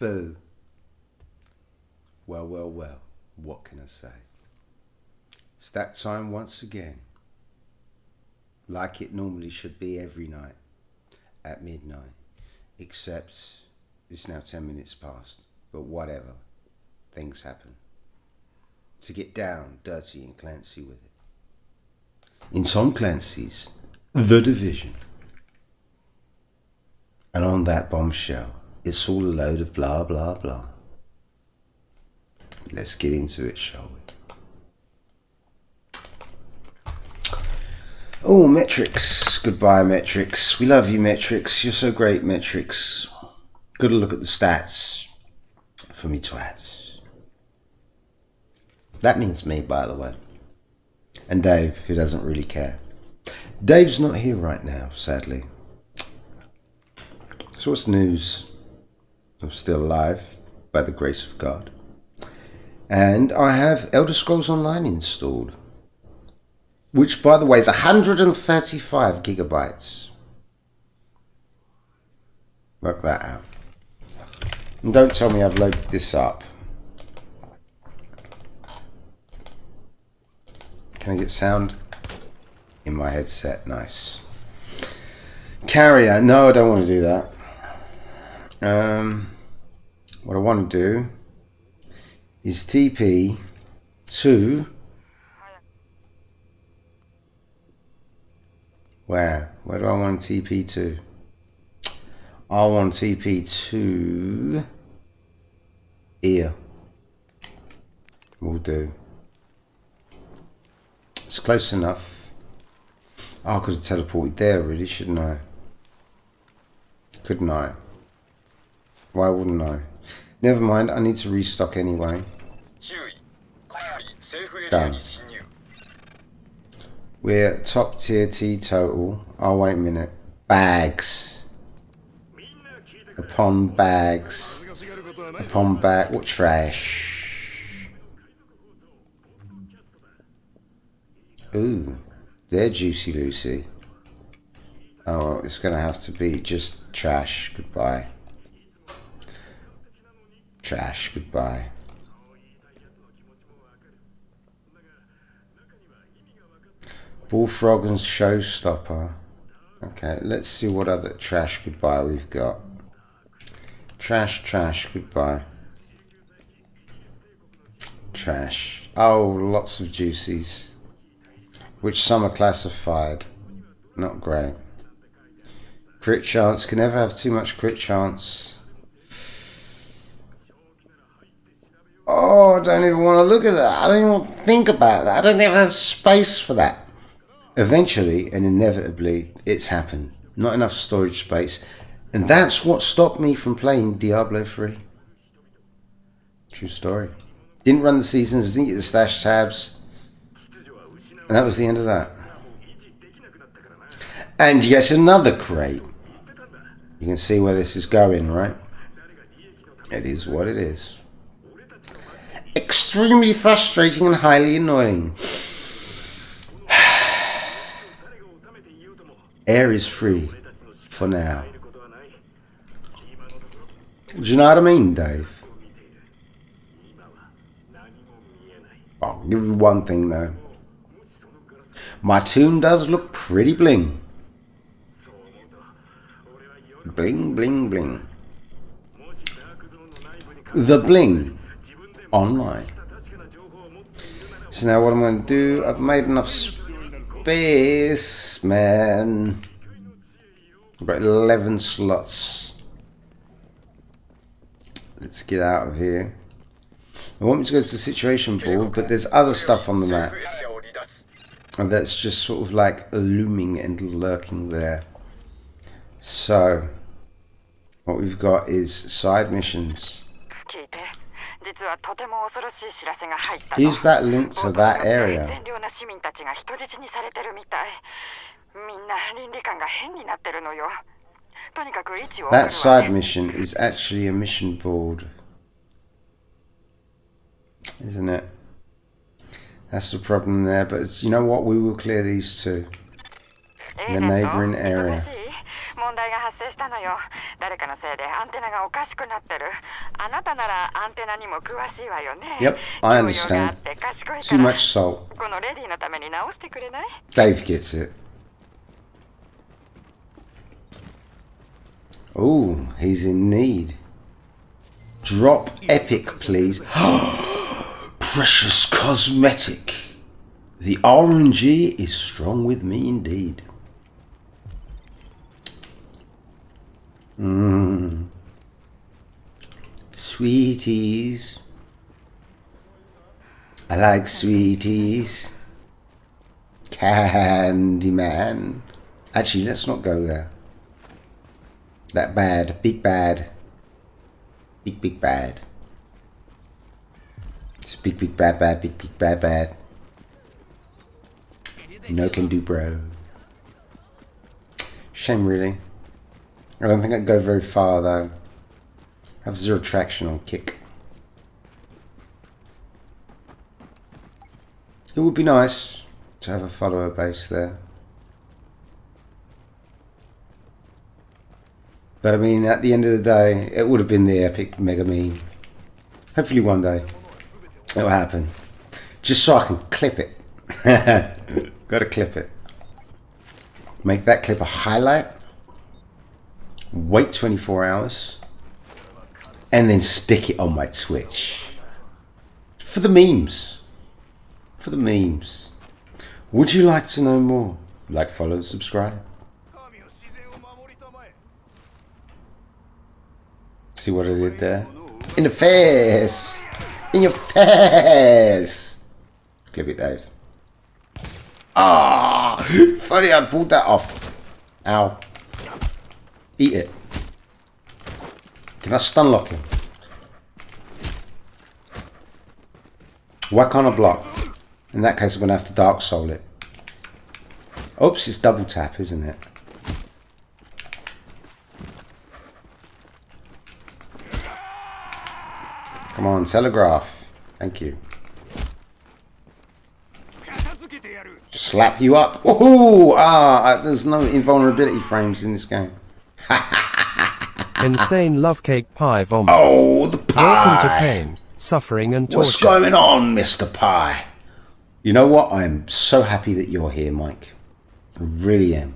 Boo. Well, well, well, what can I say? It's that time once again. Like it normally should be every night at midnight. Except it's now 10 minutes past. But whatever. Things happen. To get down, dirty and Clancy with it. In Tom Clancy's The Division. And on that bombshell, it's all a load of blah, blah, blah. Let's get into it, shall we? Oh, Metrics. Goodbye, Metrics. We love you, Metrics. You're so great, Metrics. Gotta look at the stats for me twats. That means me, by the way. And Dave, who doesn't really care. Dave's not here right now, sadly. So what's news? I'm still alive, by the grace of God. And I have Elder Scrolls Online installed. Which, by the way, is 135 gigabytes. Work that out. And don't tell me I've loaded this up. Can I get sound? In my headset, nice. Carrier, no, I don't want to do that. What I want to do is TP to where do I want to TP to? I want TP to here. Will do. It's close enough. Oh, I could have teleported there, really, shouldn't I? Couldn't I? Why wouldn't I? Never mind, I need to restock anyway. Done. We're top tier teetotal. Oh, wait a minute. Bags. Upon bags. Upon bag. What trash? Ooh. They're Juicy Lucy. Oh, well, it's going to have to be just trash. Goodbye. Trash. Goodbye. Bullfrog and Showstopper. Okay, let's see what other trash goodbye we've got. Trash, trash, goodbye. Trash. Oh, lots of juicies. Which some are classified. Not great. Crit chance. Can never have too much crit chance. Oh, I don't even want to look at that. I don't even want to think about that. I don't even have space for that. Eventually and inevitably, it's happened. Not enough storage space. And that's what stopped me from playing Diablo 3. True story. Didn't run the seasons, didn't get the stash tabs. And that was the end of that. And yet another crate. You can see where this is going, right? It is what it is. Extremely frustrating and highly annoying. Air is free. For now. Do you know what I mean, Dave? I'll give you one thing though. My tomb does look pretty bling. Bling, bling, bling. The bling online. So now what I'm going to do, I've made enough space, man. I've got 11 slots. Let's get out of here. I want me to go to the situation board, but there's other stuff on the map. And that's just sort of like looming and lurking there. So, what we've got is side missions. Is that linked to that area? That side mission is actually a mission board. Isn't it? That's the problem there, but it's, you know what? We will clear these two in the neighbouring area. 問題が発生したのよ。誰かのせいでアンテナがおかしくなってる。あなたならアンテナにも詳しいわよね。 Yep, I understand. Too much salt. このレディのために直してくれない？ Dave gets it. Oh, he's in need. Drop epic, please. Precious cosmetic. The RNG is strong with me indeed. Sweeties. I like sweeties. Candyman. Actually, let's not go there. That bad. Big bad. Big bad. It's big bad bad. Big bad bad. No can do, bro. Shame, really. I don't think I'd go very far, though. Have zero traction on kick. It would be nice to have a follower base there. But I mean, at the end of the day, it would have been the epic mega meme. Hopefully one day it'll happen. Just so I can clip it. Gotta clip it. Make that clip a highlight. Wait 24 hours. And then stick it on my Twitch. For the memes. For the memes. Would you like to know more? Like, follow, and subscribe. See what I did there? In the face! In your face! Clip it, Dave. Ah! Funny, I pulled that off. Ow. Eat it. Can I stun lock him? Why can't I block? In that case, I'm going to have to Dark Soul it. Oops, it's double tap, isn't it? Come on, telegraph. Thank you. Slap you up. Oh, there's no invulnerability frames in this game. Insane love cake pie vomit. Oh, the pie. Welcome to pain, suffering, and torture. What's going on, Mr. Pie? You know what? I'm so happy that you're here, Mike. I really am.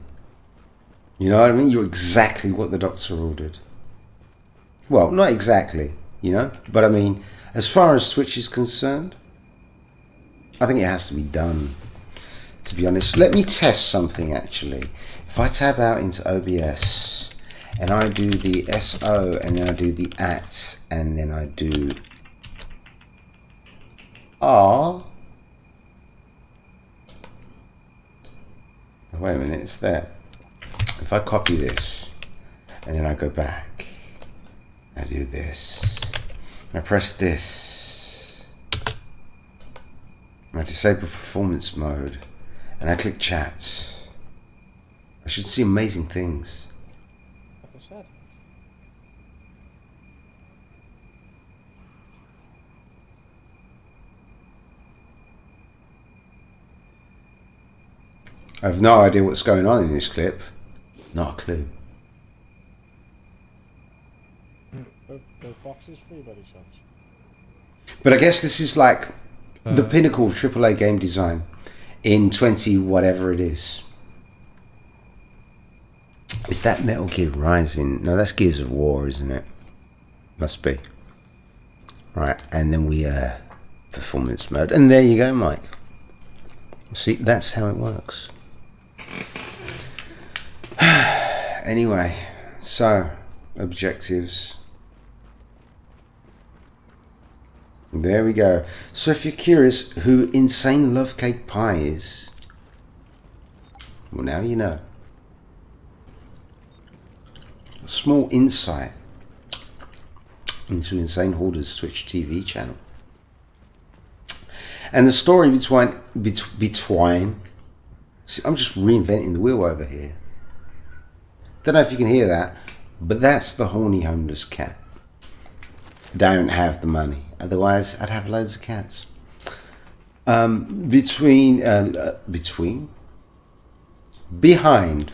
You know what I mean? You're exactly what the doctor ordered. Well, not exactly, you know? But I mean, as far as Switch is concerned, I think it has to be done, to be honest. Let me test something, actually. If I tab out into OBS, and I do the SO, and then I do the @ and then I do R. Wait a minute, it's there. If I copy this, and then I go back, I do this, I press this, I disable performance mode, and I click chat, I should see amazing things. Like I said. I have no idea what's going on in this clip. Not a clue. Those boxes free by any chance? But I guess this is like the pinnacle of AAA game design in 20 whatever it is. Is that Metal Gear Rising? No, that's Gears of War, isn't it? Must be. Right, and then we performance mode. And there you go, Mike. See, that's how it works. Anyway, so objectives. There we go. So if you're curious who Insane Love Cake Pie is, well, now you know. A small insight into Insane Hoarder's Twitch TV channel. And the story between see, I'm just reinventing the wheel over here. Don't know if you can hear that, but that's the horny homeless cat. Don't have the money, otherwise I'd have loads of cats. Behind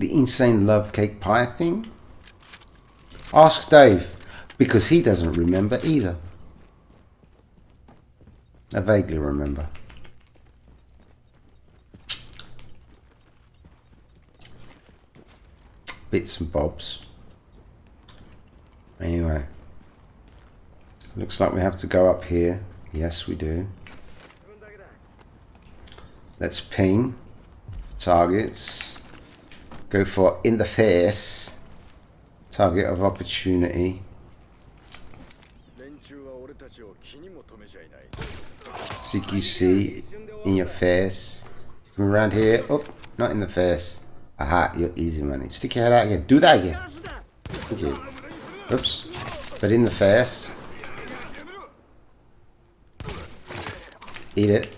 The insane love cake pie thing? Ask Dave, because he doesn't remember either. I vaguely remember. Bits and bobs. Anyway. Looks like we have to go up here. Yes, we do. Let's ping targets. Go for in the face. Target of opportunity. CQC in your face. Come around here. Oh, not in the face. Aha, you're easy money. Stick your head out again. Do that again. Thank you. Oops. But in the face. Eat it.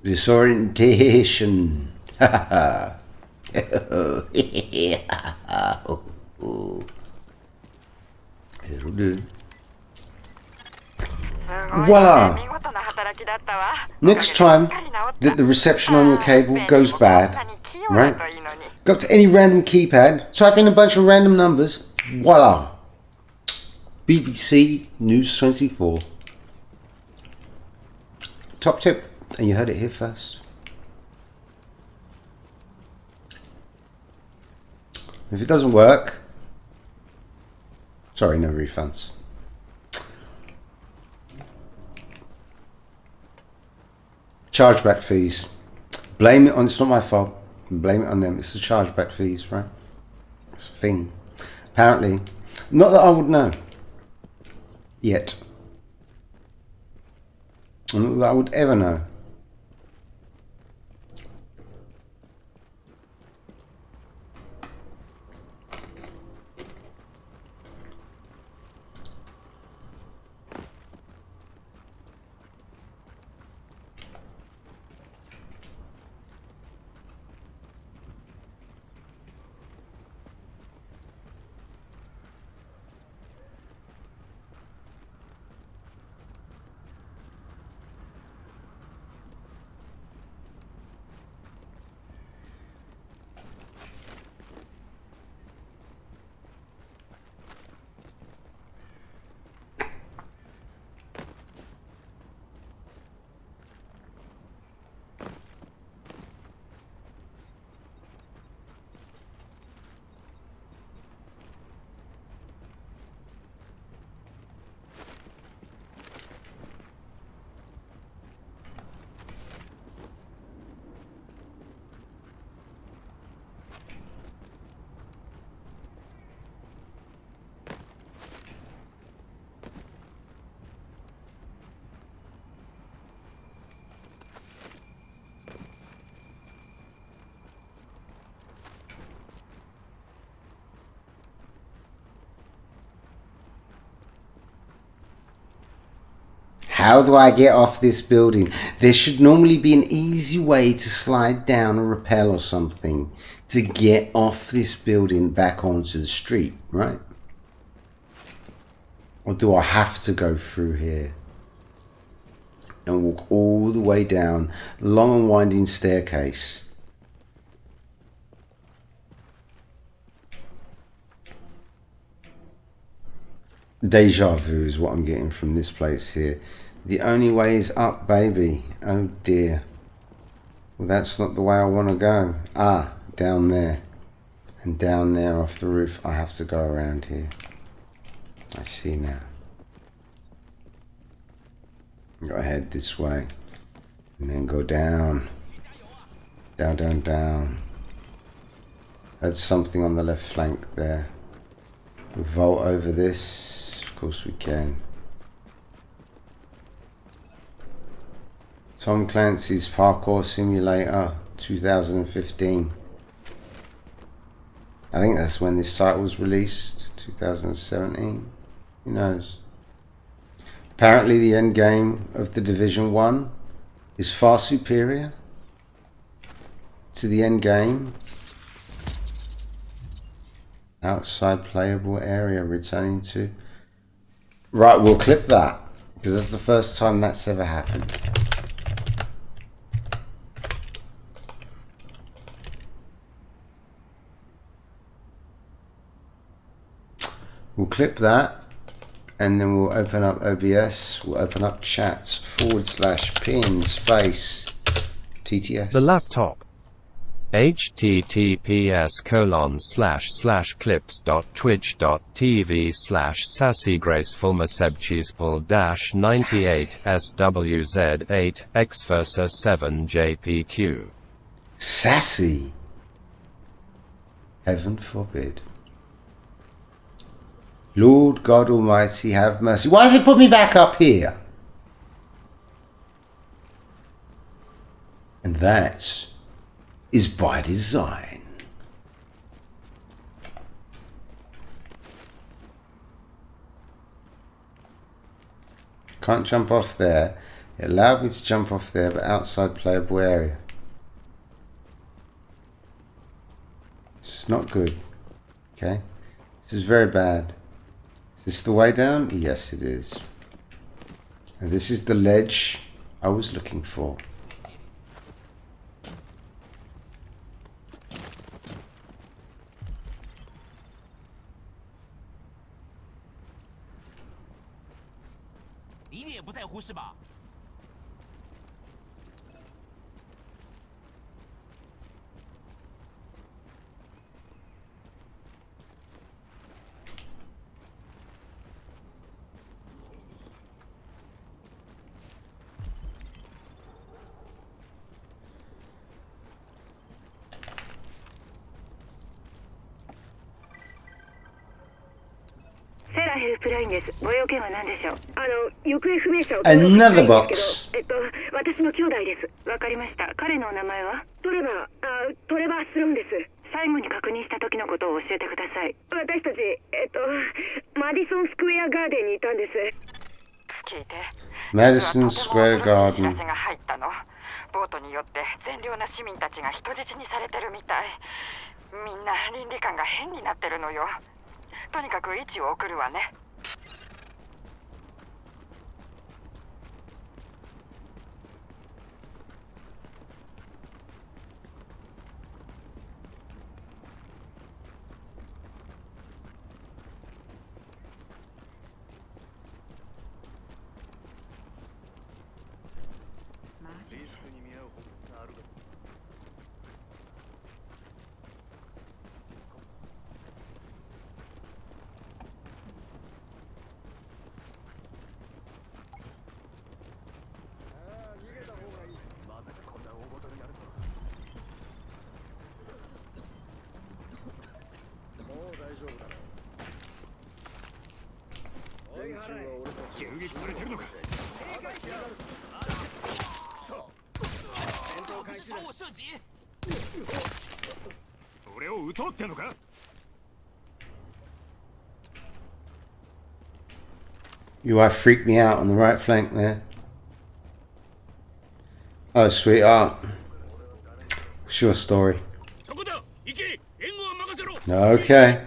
Disorientation. It'll do. Voila! Next time that the reception on your cable goes bad, right? Go up to any random keypad, type in a bunch of random numbers, voila! BBC News 24. Top tip, and you heard it here first. If it doesn't work, sorry, no refunds. Chargeback fees. Blame it on, it's not my fault. Blame it on them. It's the chargeback fees, right? It's a thing. Apparently, not that I would know. Yet. Not that I would ever know. How do I get off this building? There should normally be an easy way to slide down a rappel or something to get off this building back onto the street, right? Or do I have to go through here and walk all the way down the long and winding staircase? Deja vu is what I'm getting from this place here. The only way is up, baby. Oh dear. Well, that's not the way I want to go. Ah, down there. And down there off the roof, I have to go around here. I see now. Go ahead this way. And then go down. Down, down, down. That's something on the left flank there. We vault over this. Of course we can. Tom Clancy's Parkour Simulator 2015. I think that's when this title was released, 2017. Who knows? Apparently the end game of the Division 1 is far superior to the end game. Outside playable area returning to... Right, we'll clip that. Because that's the first time that's ever happened. We'll clip that, and then we'll open up OBS. We'll open up chats /pin space TTS. The laptop. https://clips.twitch.tv/sassygracefulmessagespol-98xversa7jpq. Sassy. Heaven forbid. Lord God Almighty, have mercy. Why does it put me back up here? And that is by design. Can't jump off there. It allowed me to jump off there, but outside playable area. It's not good. Okay? This is very bad. Is this the way down? Yes, it is. And this is the ledge I was looking for. Another box. 私の兄弟です。わかりました。彼のお名前はトレバースロンです。最後に確認した時のことを教えてください。私たちマディソンスクエアガーデンにいたんです。聞いて。 Madison Square Garden. 知らせが入ったの。ボートによって善良な市民たちが人質にされてるみたい。みんな倫理観が変になってるのよ。とにかく位置を送るわね。You have freaked me out on the right flank there. Oh, sweetheart. What's your story? Okay.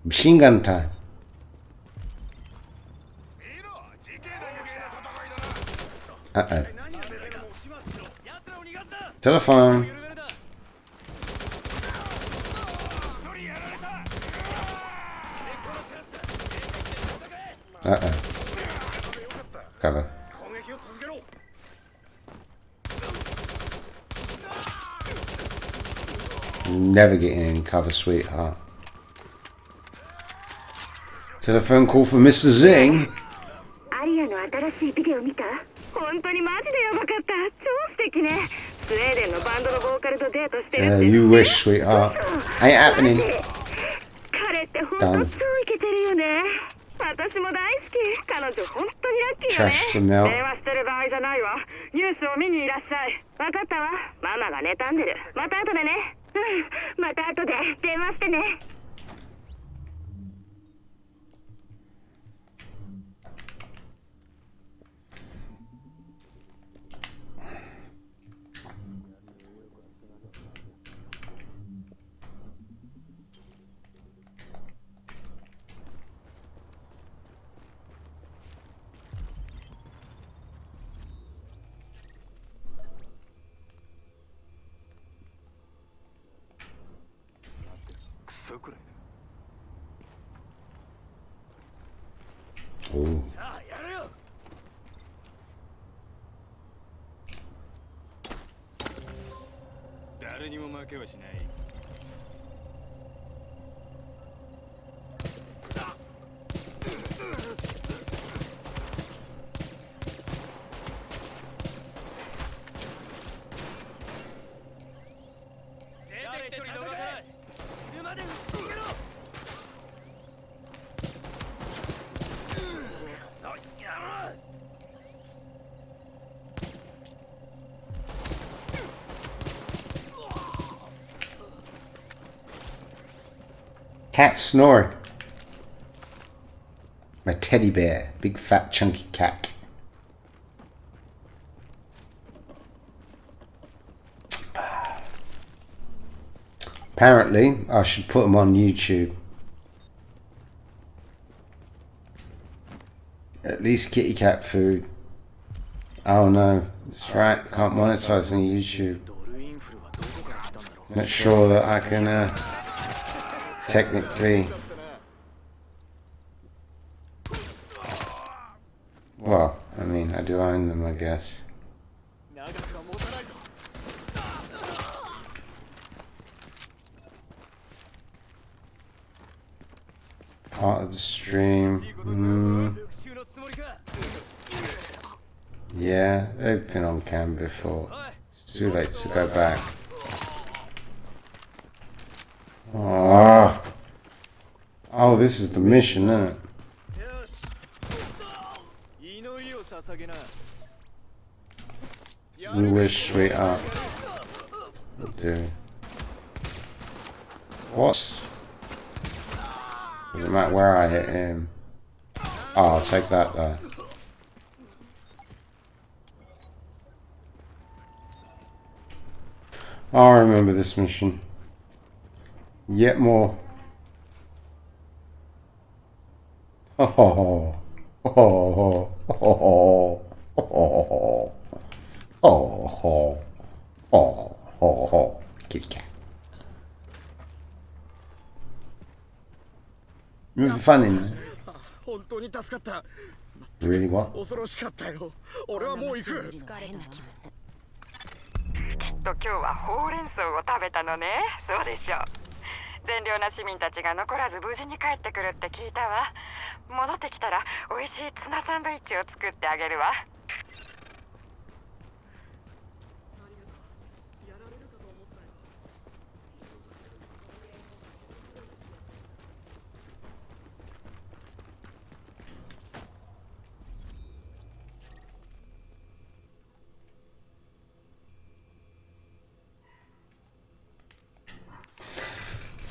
Machine gun time. Uh-oh. Telephone. Uh-oh. Cover. Never getting in cover, sweetheart. Telephone call for Mr. Zing. アリアの新しいビデオ見た？本当にマジでやばかった。超素敵ね。スウェーデンのバンドのボーカルとデートしてるって。You wish, sweetheart. Ain't happening. 彼って本当超イケてるよね。私も大好き。彼女本当にラッキーよね。Trash to melt. 電話してる場合じゃないわ。ニュースを見にいらっしゃい。わかったわ。ママが妬んでる。また後でね。うん、また後で電話してね。Ooh. Cat snoring. My teddy bear. Big fat chunky cat. Apparently, I should put them on YouTube. At least kitty cat food. Oh no, that's right. Can't monetize on YouTube. Not sure that I can technically. Well, I mean, I do own them, I guess. Part of the stream. Yeah, they've been on cam before. It's too late to go back. Oh, this is the mission, isn't it? We wish, sweetheart. Do. What? Doesn't matter where I hit him. Oh, I'll take that though. Oh, I remember this mission. Yet more. Oh, oh, oh, oh, oh, oh, oh, oh, kitty cat. You having fun in there? Really what? 今日はほうれん草を食べたのね。そうでしょう。善良な市民たちが残らず無事に帰ってくるって聞いたわ。戻ってきたら美味しいツナサンドイッチを作ってあげるわ。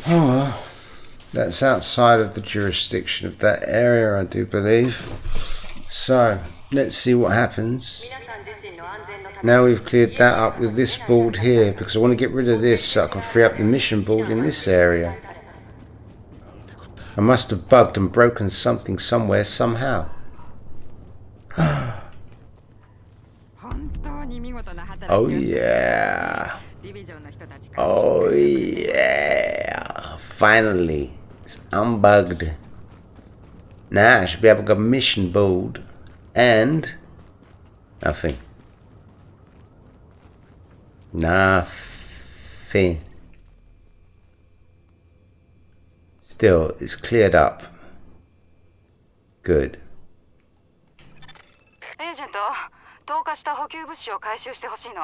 Oh well, that's outside of the jurisdiction of that area, I do believe. So, let's see what happens. Now we've cleared that up with this board here, because I want to get rid of this so I can free up the mission board in this area. I must have bugged and broken something somewhere somehow. Oh yeah. Oh yeah. Finally. It's unbugged. Now I should be able to go mission board. And nothing. Nothing. Still, it's cleared up. Good. エージェント、投下した補給物資を回収してほしいの。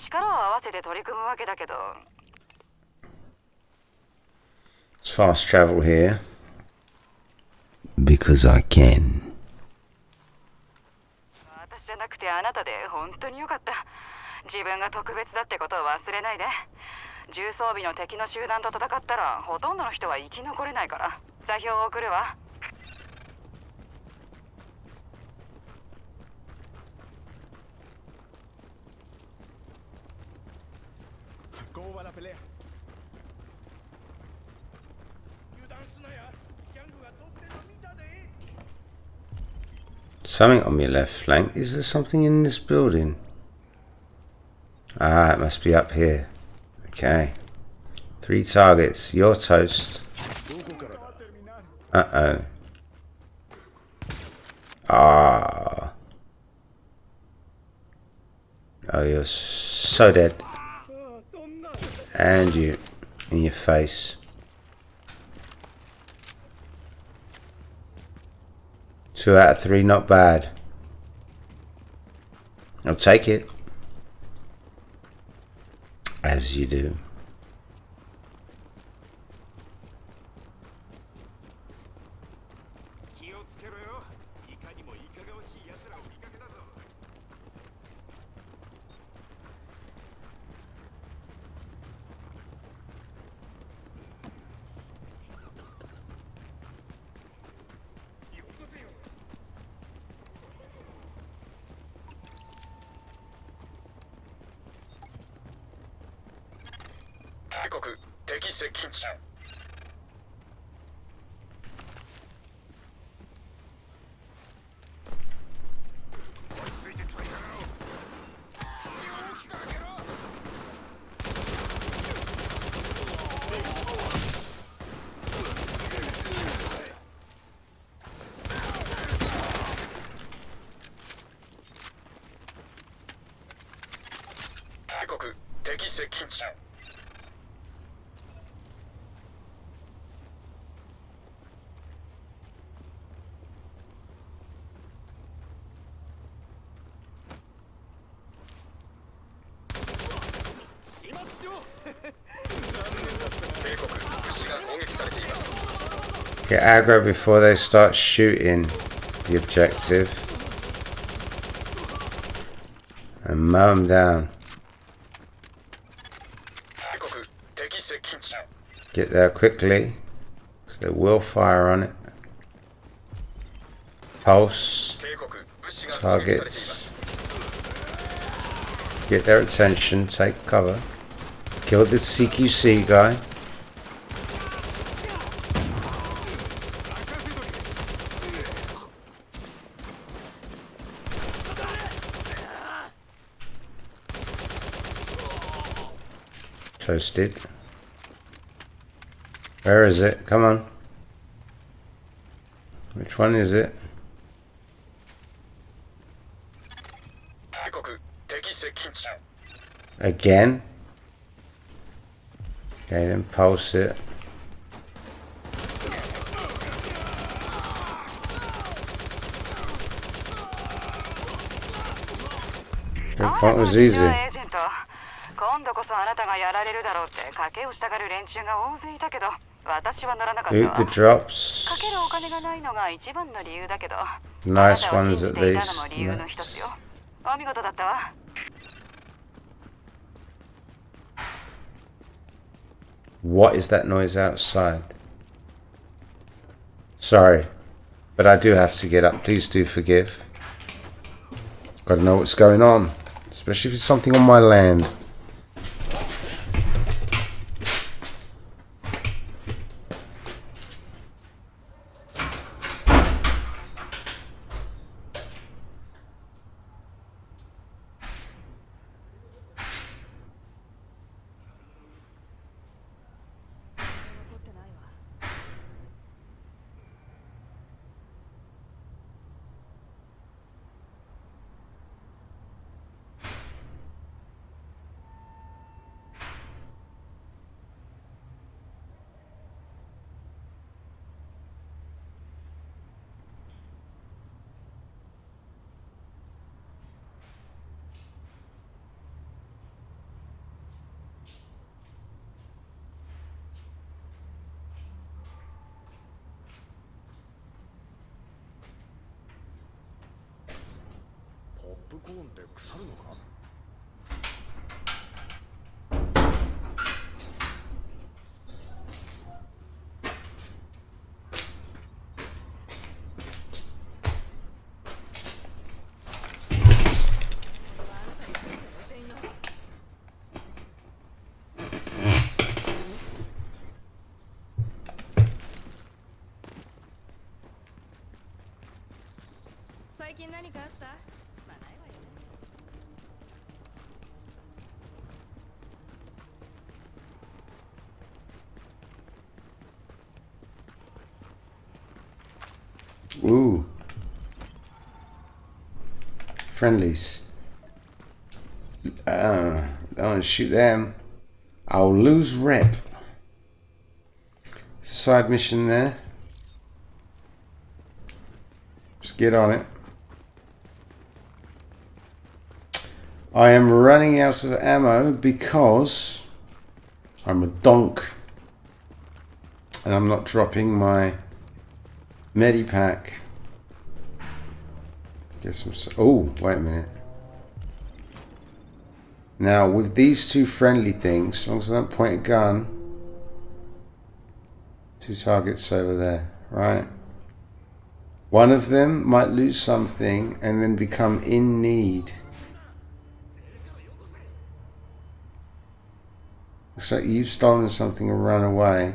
力を合わせて取り組むわけだけど。Let's fast travel here. Because I can. 私じゃなくてあなたで本当によかった。自分が特別だってことを忘れないで。重装備の敵の集団と戦ったらほとんどの人は生き残れないから。座標を送るわ。Something on my left flank. Is there something in this building? Ah, it must be up here. Okay. 3 targets. You're toast. Uh-oh. Ah. Oh, you're so dead. And you. In your face. 2 out of 3, not bad. I'll take it. As you do. Get aggro before they start shooting the objective. And mow them down. Get there quickly. So they will fire on it. Pulse. Targets. Get their attention. Take cover. Kill the CQC guy. Toasted. Where is it? Come on. Which one is it? Again? Okay, then pulse it. The point was easy. 今度こそあなたがやられるだろうって賭けをしたがる連中が大勢いたけど、私は乗らなかったわ。 Loot the drops. かけるお金がないのが一番の理由だけど、 Nice ones at あなたを信じていた least. のも理由の一つよ。お見事だったわ。 What is that noise outside? Sorry, but I do have to get up. Please do forgive. Gotta know what's going on, especially if it's something on my land. Ooh. Friendlies. Don't want to shoot them. I'll lose rep. It's a side mission there. Just get on it. I am running out of ammo because I'm a donk. And I'm not dropping my medipack. Get some. Oh, wait a minute. Now, with these two friendly things, as long as I don't point a gun, two targets over there, right? One of them might lose something and then become in need. Looks like you've stolen something and run away.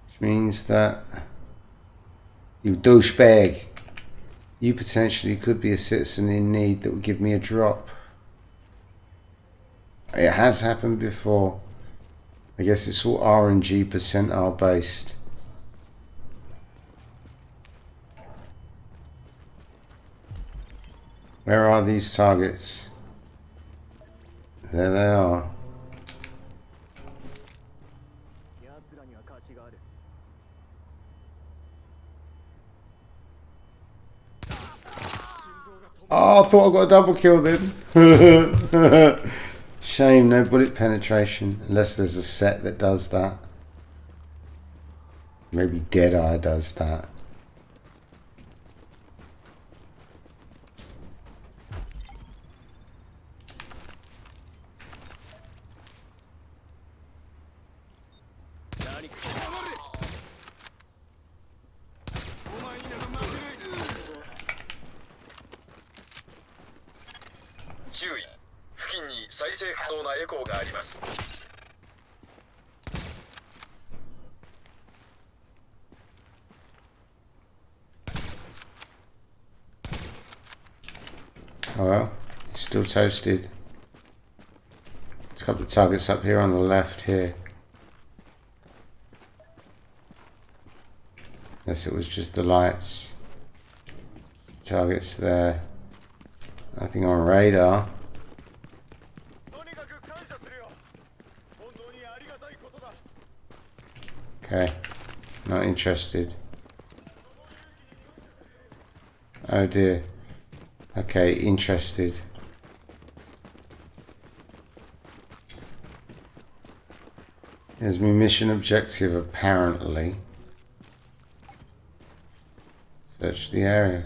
Which means that you douchebag. You potentially could be a citizen in need that would give me a drop. It has happened before. I guess it's all RNG percentile based. Where are these targets? There they are. Oh, I thought I got a double kill then. Shame, no bullet penetration. Unless there's a set that does that. Maybe Deadeye does that. Oh well, it's still toasted. There's a couple of targets up here on the left here. Unless it was just the lights. Targets there. Nothing on radar. Okay, not interested. Oh dear. Okay, interested. Here's my mission objective, apparently. Search the area.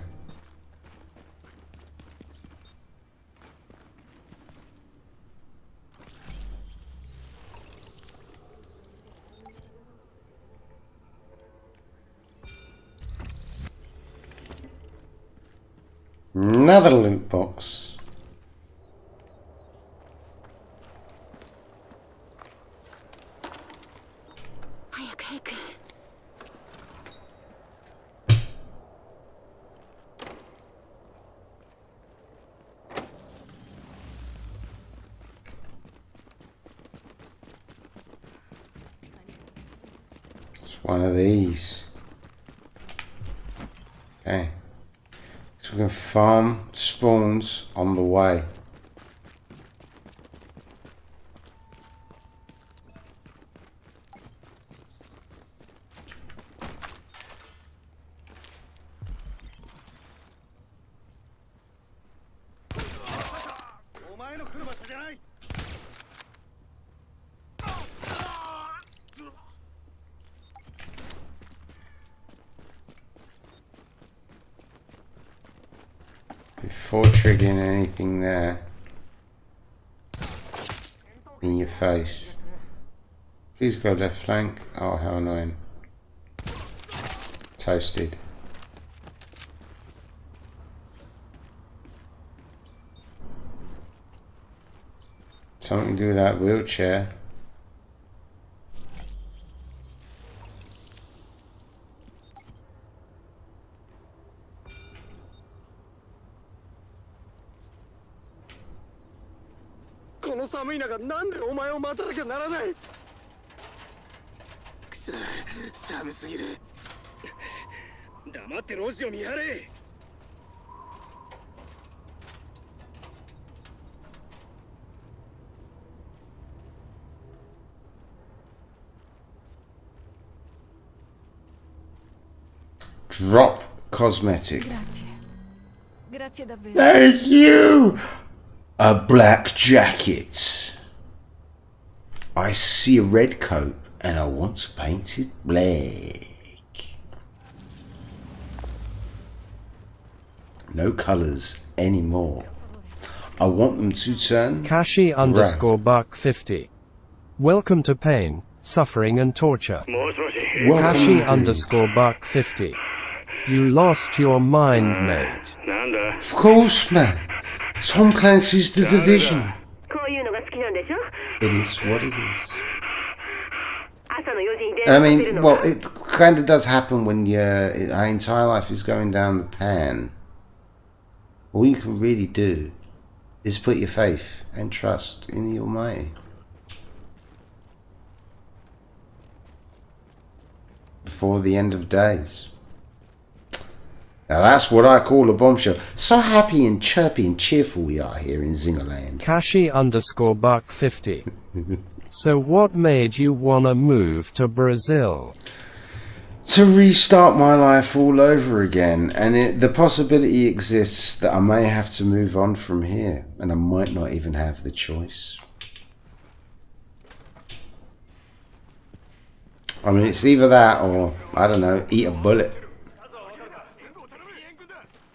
Another loot box. It's one of these. Okay. So we can farm spawns on the way. Before triggering anything there in your face. Please go left flank. Oh, how annoying. Toasted. Something to do with that wheelchair. 黙って路地を見張れ。 Drop cosmetic. Grazie davvero. Thank you! A black jacket. I see a red coat and I want to paint it black. No colours anymore. I want them to turn Kashi underscore buck 50. Welcome to pain, suffering and torture. もしもし。 Welcome Kashi indeed. underscore buck 50. You lost your mind, mate. なんだ。 Of course, man. Tom Clancy's The Division. こういうのが好きなんでしょ It is what it is. 朝の4時に電 And 話 I する mean, の well, it kind of does happen when your entire life is going down the pan. All you can really do is put your faith and trust in the Almighty. Before the end of days. Now that's what I call a bombshell. So happy and chirpy and cheerful we are here in Zingerland. Kashi underscore buck 50. So what made you wanna move to Brazil? To restart my life all over again, and the possibility exists that I may have to move on from here, and I might not even have the choice. I mean, it's either that or, I don't know, eat a bullet.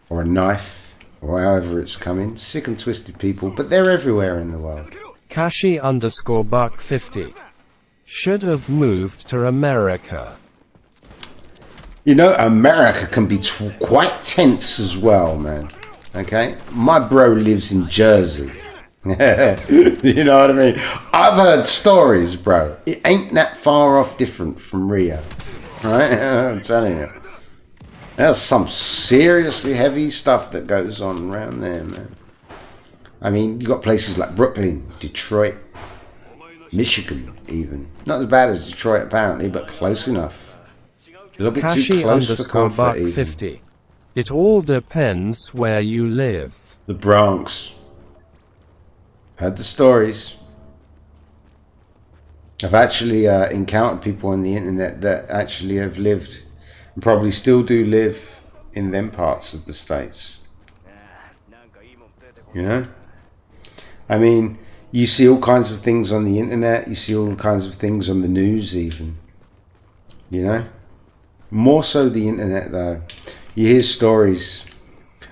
Or a knife, or however it's coming. Sick and twisted people, but they're everywhere in the world. Kashi underscore buck 50. Should have moved to America. You know, America can be quite tense as well, man. Okay? My bro lives in Jersey. You know what I mean? I've heard stories, bro. It ain't that far off different from Rio. Right? I'm telling you. There's some seriously heavy stuff that goes on around there, man. I mean, you got places like Brooklyn, Detroit, Michigan, even. Not as bad as Detroit, apparently, but close enough. A little bit too Kashi close for underscore comfort, buck even. 50. It all depends where you live. The Bronx. Heard the stories. I've actually encountered people on the internet that actually have lived and probably still do live in them parts of the States. You know? I mean, you see all kinds of things on the internet. You see all kinds of things on the news even. You know? More so the internet though. You hear stories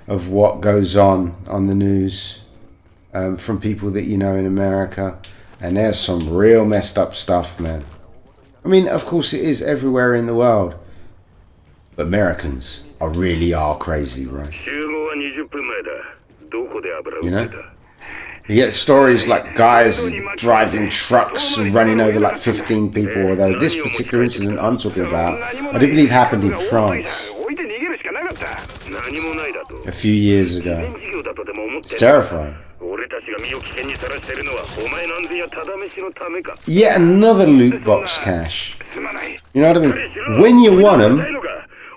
of what goes on the news from people that you know in America. And there's some real messed up stuff, man. I mean, of course it is everywhere in the world. But Americans really are crazy, right? 集合は20分前だ。どこで油を You 売 know? ってた？ You get stories like guys driving trucks and running over like 15 people, although this particular incident I'm talking about, I do believe happened in France 置いて逃げるしかなかった。何もないだと。 a few years 事 ago. 業だとでも思って It's terrifying. 俺たちが身を危険にさらしてるのはお前なんぞやただ飯のためか。 Yet another loot box cache. すまない。 You know what I mean? When you want them,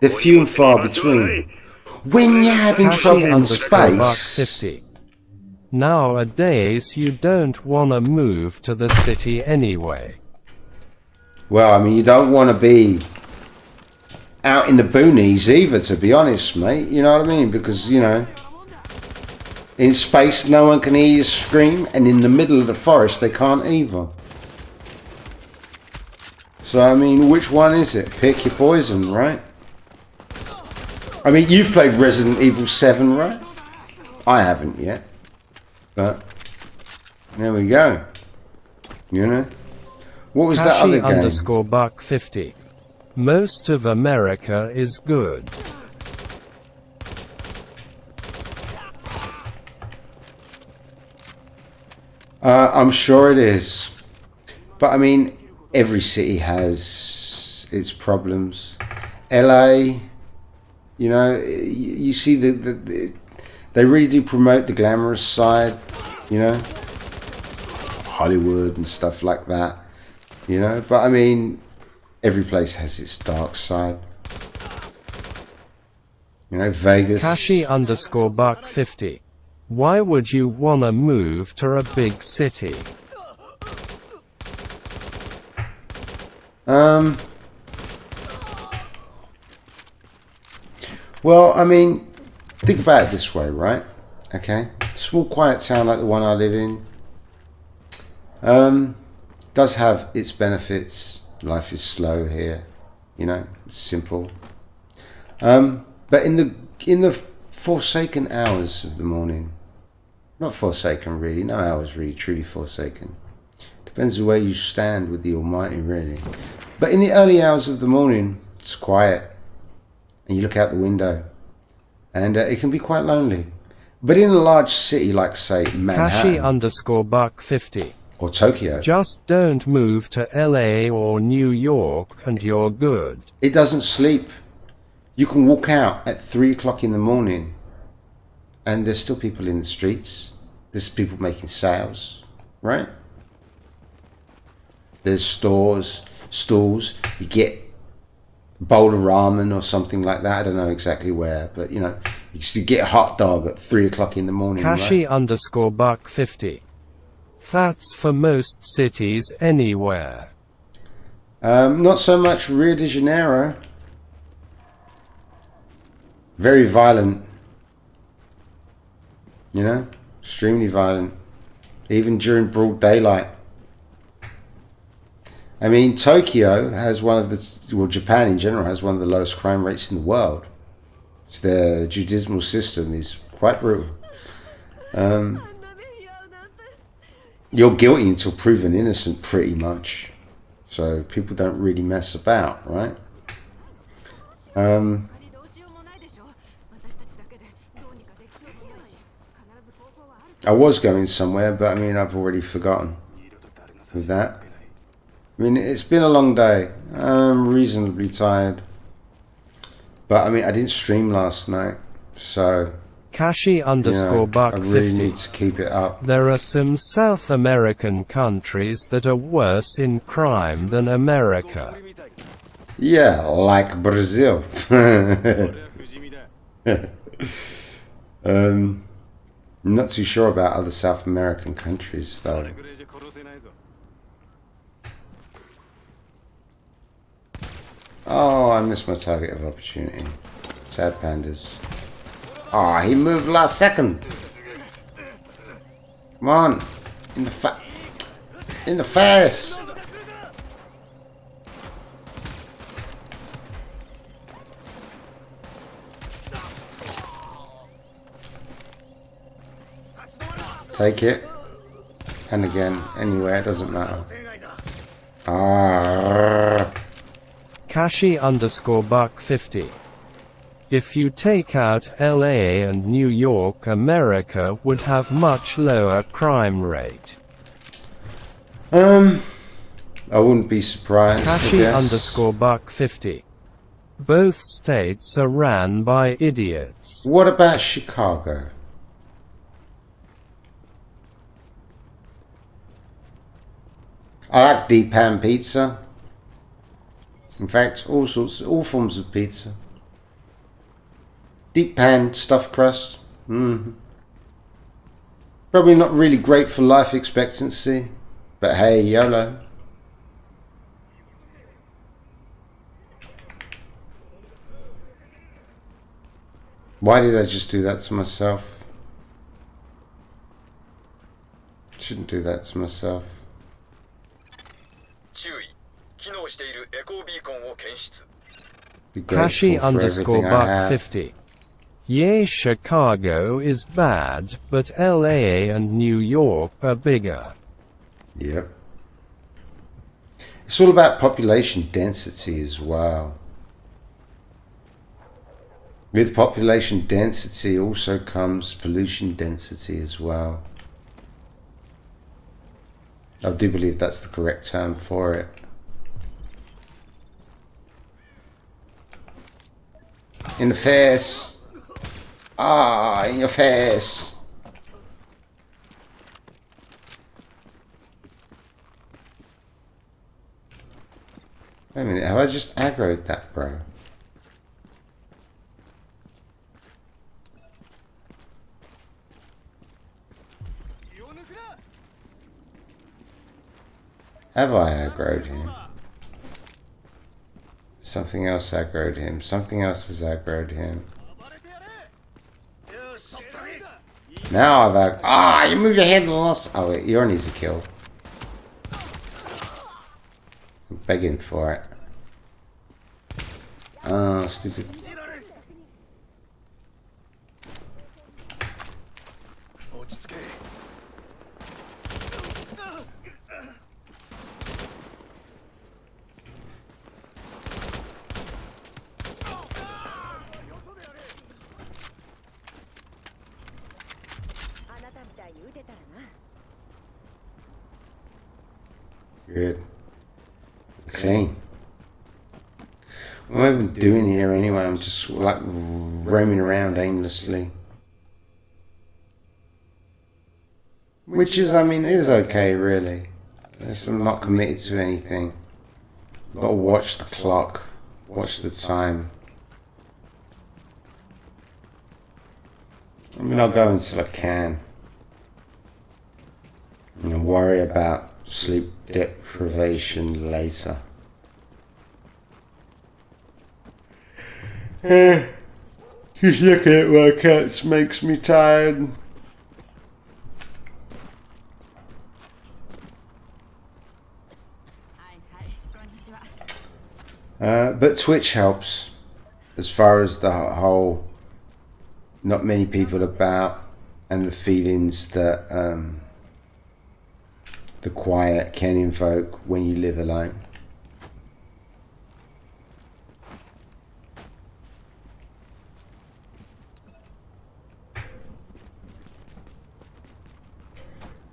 they're few and far between. When you're having Kashi trouble in underscore buck space, 50. Nowadays you don't wanna move to the city anyway. well, I mean, you don't want to be out in the boonies either, to be honest, mate. You know what I mean? Because, you know, in space no one can hear you scream, and in the middle of the forest they can't either. So, I mean, which one is it? Pick your poison, right? I mean, you've played Resident Evil 7, right? I haven't yet. But, there we go. You know? What was that Kashi other game? underscore buck 50. Most of America is good. I'm sure it is. But I mean, every city has its problems. LA, you know, you see they really do promote the glamorous side, you know, Hollywood and stuff like that, you know. But I mean, every place has its dark side. You know, Vegas. Kashi underscore buck 50. Why would you wanna move to a big city? Well, I mean, think about it this way, right? Okay, small quiet town like the one I live in does have its benefits. Life is slow here, you know, it's simple. But in the forsaken hours of the morning, not forsaken really, no hours really truly forsaken. Depends on where you stand with the Almighty, really. But in the early hours of the morning, it's quiet, and you look out the window, and it can be quite lonely. But in a large city like, say, Kashi Manhattan underscore buck 50. or Tokyo, Just don't move to LA or New York and you're good. it doesn't sleep. You can walk out at 3 o'clock in the morning, and there's still people in the streets. There's people making sales, right? There's stores, stalls. You get a bowl of ramen or something like that. I don't know exactly where, but you know, you used get a hot dog at 3 o'clock in the morning. Kashi Right? underscore buck 50. That's for most cities anywhere. Not so much Rio de Janeiro. Very violent. You know, extremely violent. Even during broad daylight. I mean, Tokyo has one of the, well, Japan in general has one of the lowest crime rates in the world. It's their judicial system is quite brutal. You're guilty until proven innocent, pretty much. So people don't really mess about, right? I was going somewhere, but I mean, I've already forgotten with that. I mean, it's been a long day. I'm reasonably tired. But I mean, I didn't stream last night, so Kashi underscore buck I really 50. need to keep it up. There are some South American countries that are worse in crime than America. Yeah, like Brazil. I'm not too sure about other South American countries, though. Oh, I missed my target of opportunity. Sad pandas. Oh, he moved last second. Come on. In the face. Take it. And again, anywhere, it doesn't matter. Ah. Kashi underscore buck 50. If you take out LA and New York, America would have much lower crime rate. I wouldn't be surprised. Kashi underscore buck 50. Both states are ran by idiots. What about Chicago? I like deep pan pizza. In fact, all forms of pizza. Deep pan, stuffed crust. Probably not really great for life expectancy, but hey, YOLO. Why did I just do that to myself? Shouldn't do that to myself. Be Kashi grateful for underscore everything I buck have. 50. Yeah, Chicago is bad, but LA and New York are bigger. Yep. It's all about population density as well. With population density also comes pollution density as well. I do believe that's the correct term for it. In the face. Ah, in your face. Wait a minute, have I just aggroed that, bro? Have I aggroed him? Something else aggroed him. Something else has aggroed him. Now I've aggroed. Ah, you move your head and lost. Oh wait, you're needs a kill. I'm begging for it. Oh, stupid. Good. Clean. What am I even doing here anyway? I'm just like roaming around aimlessly. Which is, I mean, is okay really. I'm not committed to anything. I've got to watch the clock, watch the time. I mean, I'll go until I can. And worry about sleep deprivation later. Just looking at workouts makes me tired. But Twitch helps as far as the whole not many people about and the feelings that the quiet can invoke when you live alone.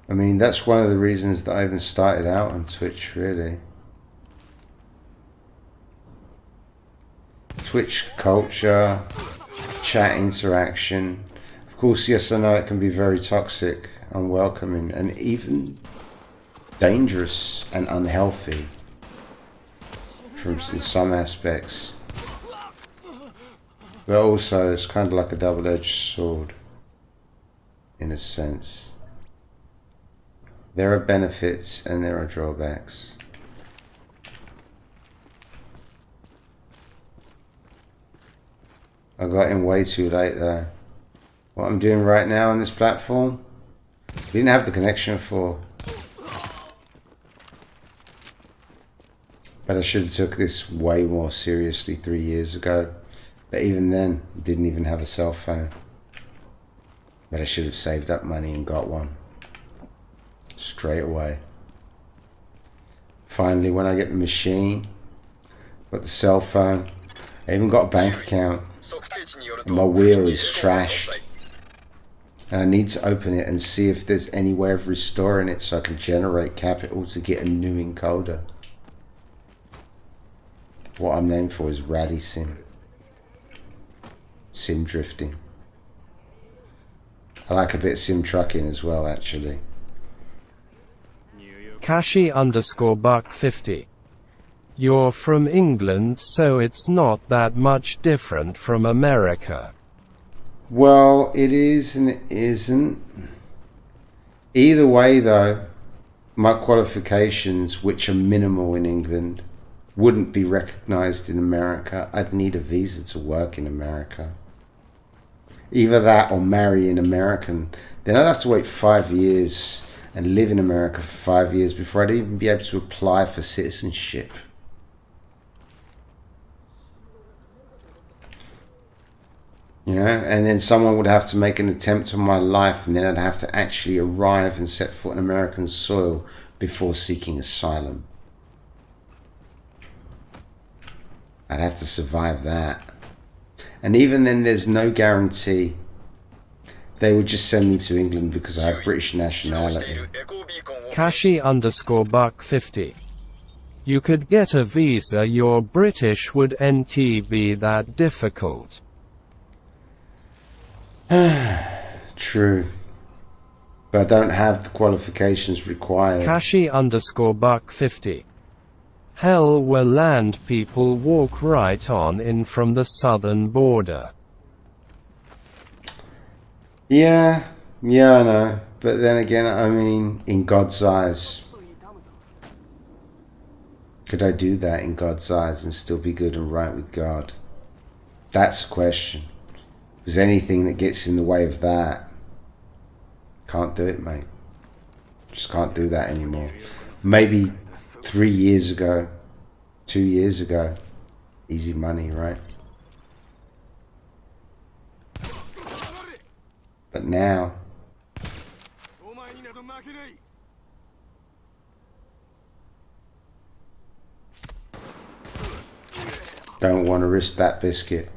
I mean, that's one of the reasons that I even started out on Twitch, really. Twitch culture, chat interaction. Of course, yes, I know it can be very toxic, unwelcoming, and even dangerous and unhealthy from in some aspects. But also, it's kind of like a double-edged sword, in a sense. There are benefits and there are drawbacks. I got in way too late though. What I'm doing right now on this platform, I didn't have the connection for. But I should have took this way more seriously 3 years ago. But even then, I didn't even have a cell phone. But I should have saved up money and got one. Straight away. Finally, when I get the machine, got the cell phone, I even got a bank account. And my wheel is trashed. And I need to open it and see if there's any way of restoring it so I can generate capital to get a new encoder. What I'm named for is Rally Sim. Sim drifting. I like a bit of sim trucking as well, actually. Kashi_Buck50. You're from England, so it's not that much different from America. Well, it is and it isn't. Either way, though, my qualifications, which are minimal in England, wouldn't be recognised in America. I'd need a visa to work in America. Either that or marry an American. Then I'd have to wait 5 years and live in America for 5 years before I'd even be able to apply for citizenship. You know, and then someone would have to make an attempt on my life, and then I'd have to actually arrive and set foot on American soil before seeking asylum. I'd have to survive that. And even then, there's no guarantee. They would just send me to England because I have British nationality. Kashi_Buck50. You could get a visa, you're British, would NT be that difficult? True. But I don't have the qualifications required. Kashi_Buck50. Hell, where land people walk right on in from the southern border. Yeah, I know. But then again, I mean, in God's eyes, Could I do that in God's eyes and still be good and right with God? That's the question. Because anything that gets in the way of that, can't do it, mate. Just can't do that anymore. Maybe 3 years ago, 2 years ago, easy money, right? But now, don't want to risk that biscuit.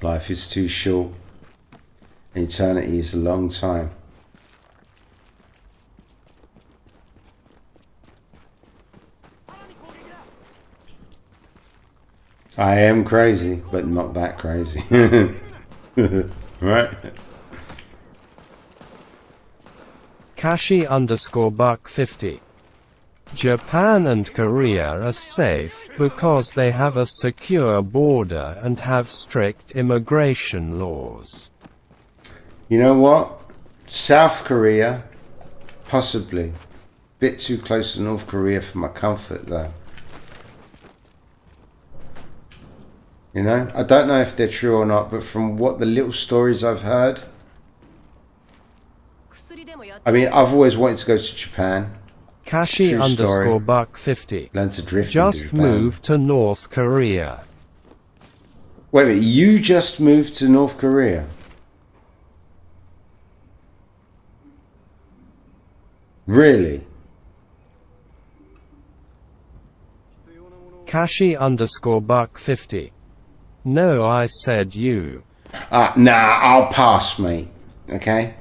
Life is too short. Eternity is a long time. I am crazy, but not that crazy. Right? Kashi_Buck50. Japan and Korea are safe because they have a secure border and have strict immigration laws. You know what? South Korea, possibly. Bit too close to North Korea for my comfort, though. You know, I don't know if they're true or not, but from what the little stories I've heard, I mean, I've always wanted to go to Japan. Kashi_Buck50. Learn to drift. Just moved to North Korea. Wait a minute, you just moved to North Korea? Really? Kashi_Buck50. No, I said you. Nah, I'll pass, mate. Okay?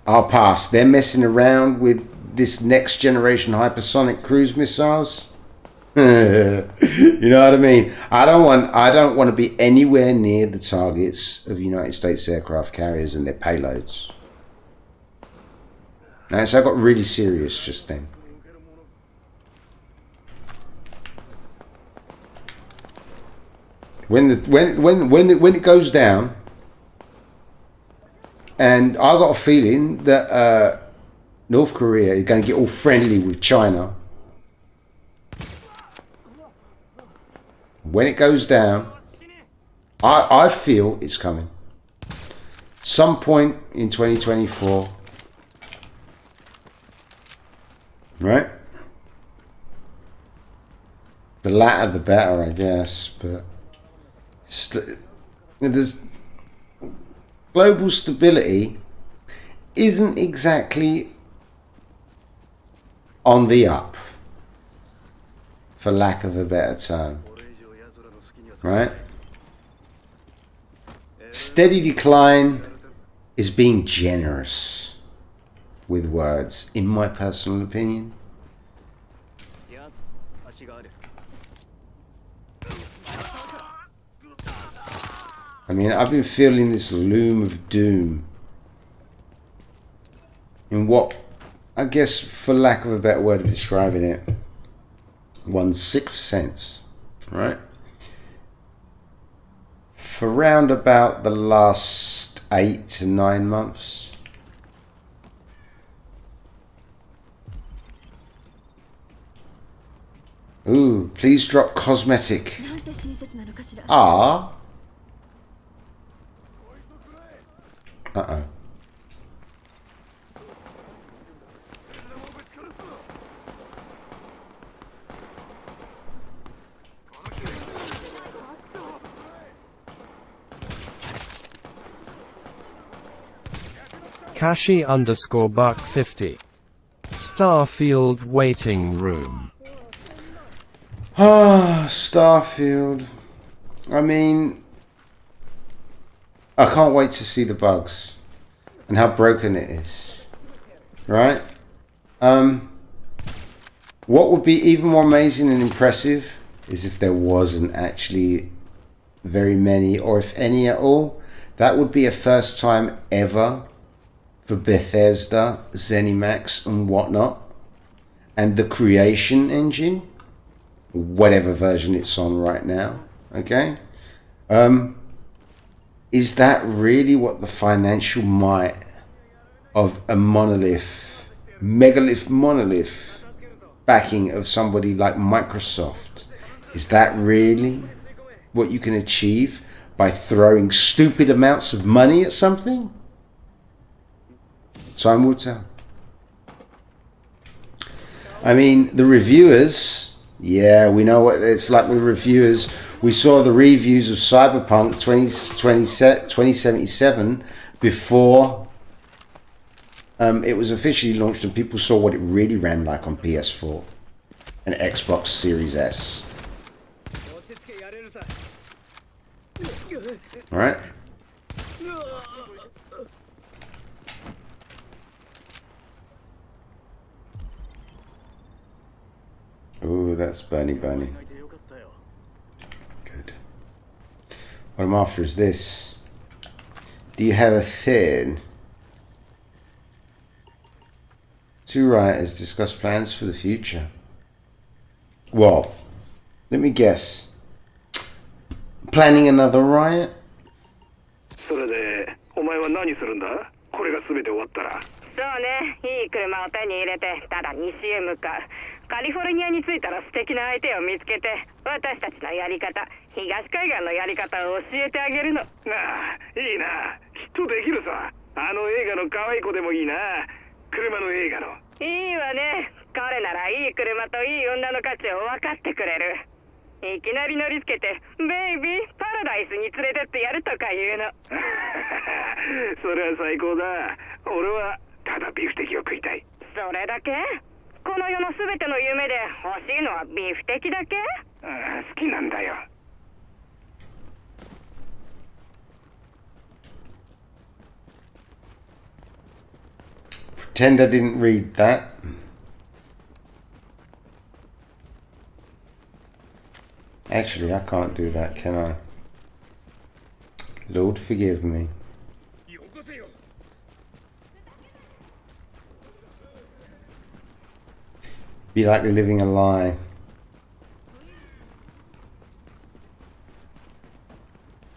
I'll pass. They're messing around with this next generation hypersonic cruise missiles. You know what I mean? I don't want to be anywhere near the targets of United States aircraft carriers and their payloads. Now, so I got really serious just then. When it goes down, and I got a feeling that North Korea is going to get all friendly with China. When it goes down, I feel it's coming. Some point in 2024, right? The latter, the better, I guess. But there's global stability isn't exactly on the up, for lack of a better term, right? Steady decline is being generous with words, in my personal opinion. I mean, I've been feeling this loom of doom in what, I guess, for lack of a better word of describing it, 1/6 sense, right? For round about the last 8 to 9 months. Ooh, please drop cosmetic. Ah. Uh-oh. Kashi_Buck50. Starfield waiting room. Ah, Starfield. I mean, I can't wait to see the bugs and how broken it is, right? What would be even more amazing and impressive is if there wasn't actually very many, or if any at all. That would be a first time ever for Bethesda, ZeniMax and whatnot, and the Creation Engine, whatever version it's on right now, okay? Is that really what the financial might of a monolith megalith monolith backing of somebody like Microsoft. Is that really what you can achieve by throwing stupid amounts of money at something? Time will tell. I mean, the reviewers, yeah, we know what it's like with reviewers. We saw the reviews of Cyberpunk 2077 before it was officially launched, and people saw what it really ran like on PS4 and Xbox Series S. All right. Ooh, that's Bunny. Good. What I'm after is this. Do you have a third? Two writers discuss plans for the future. Well, let me guess. Planning another riot? それでお前は何するんだ？これが全て終わったら。そうね、いい車を手に入れてただ西へ向かう。カリフォルニアに着いたら素敵な相手を見つけて、私たちのやり方、東海岸のやり方を教えてあげるの。ああ、いいな。きっとできるさ。あの映画の可愛い子でもいいな。車の映画の。いいわね。彼ならいい車といい女の価値を分かってくれる。いきなり乗りつけて、ベイビー、パラダイスに連れてってやるとか言うの。それは最高だ。俺はただビフテキを食いたい。それだけ？この世のすべての夢で欲しいのはビフテキだけ？ああ、好きなんだよ。Pretend I didn't read that. Actually, I can't do that, can I? Lord, forgive me. Be like living a lie.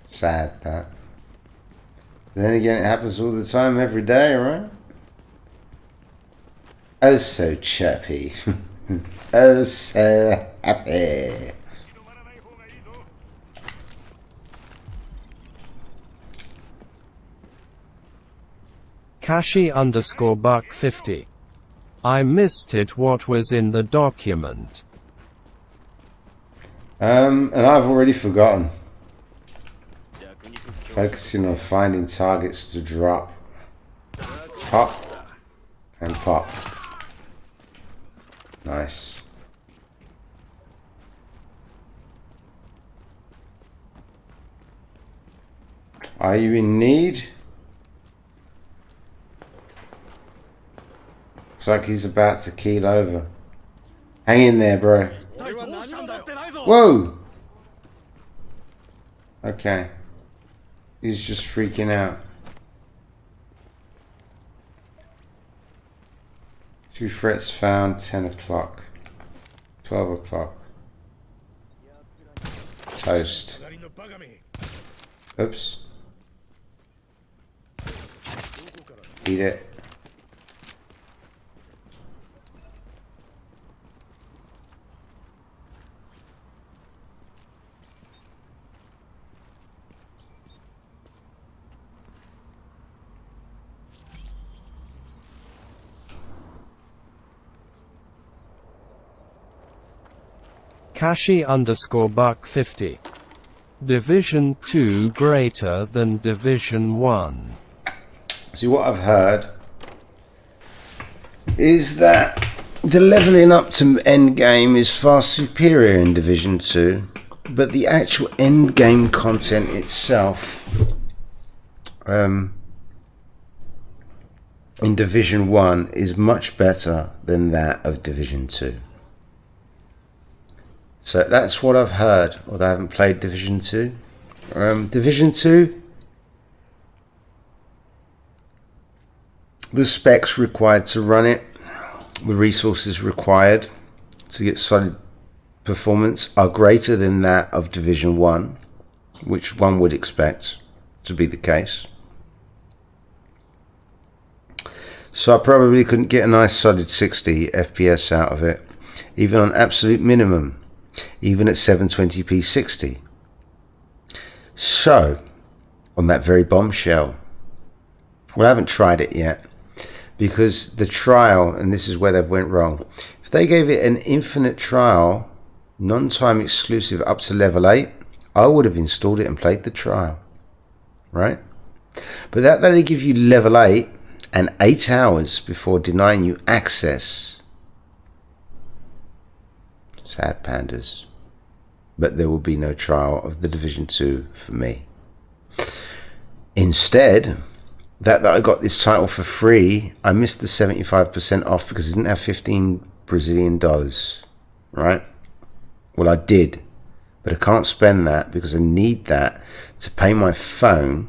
Sad, that. Then again, it happens all the time, every day, right? Oh, so chirpy. Oh, so happy. Kashi_Buck50. I missed it. What was in the document? And I've already forgotten. Focusing on finding targets to drop. Pop. And pop. Nice. Are you in need? Looks like he's about to keel over. Hang in there, bro. Whoa! Okay. He's just freaking out. 2 threats found, 10 o'clock. 12 o'clock. Toast. Oops. Eat it. Kashi_Buck50. Division 2 greater than Division 1. See, what I've heard is that the leveling up to end game is far superior in Division 2, but the actual end game content itself in Division 1 is much better than that of Division 2. So that's what I've heard, although I haven't played Division 2. Division 2, the specs required to run it, the resources required to get solid performance are greater than that of Division 1, which one would expect to be the case. So I probably couldn't get a nice solid 60 FPS out of it, even on absolute minimum, even at 720p 60. So, on that very bombshell, well, I haven't tried it yet, because the trial, and this is where they went wrong, if they gave it an infinite trial, non-time exclusive up to level 8, I would have installed it and played the trial, right? But that they give you level 8 and 8 hours before denying you access. Sad pandas. But there will be no trial of The Division 2 for me. Instead, that I got this title for free, I missed the 75% off because I didn't have 15 Brazilian dollars, right? Well, I did, but I can't spend that because I need that to pay my phone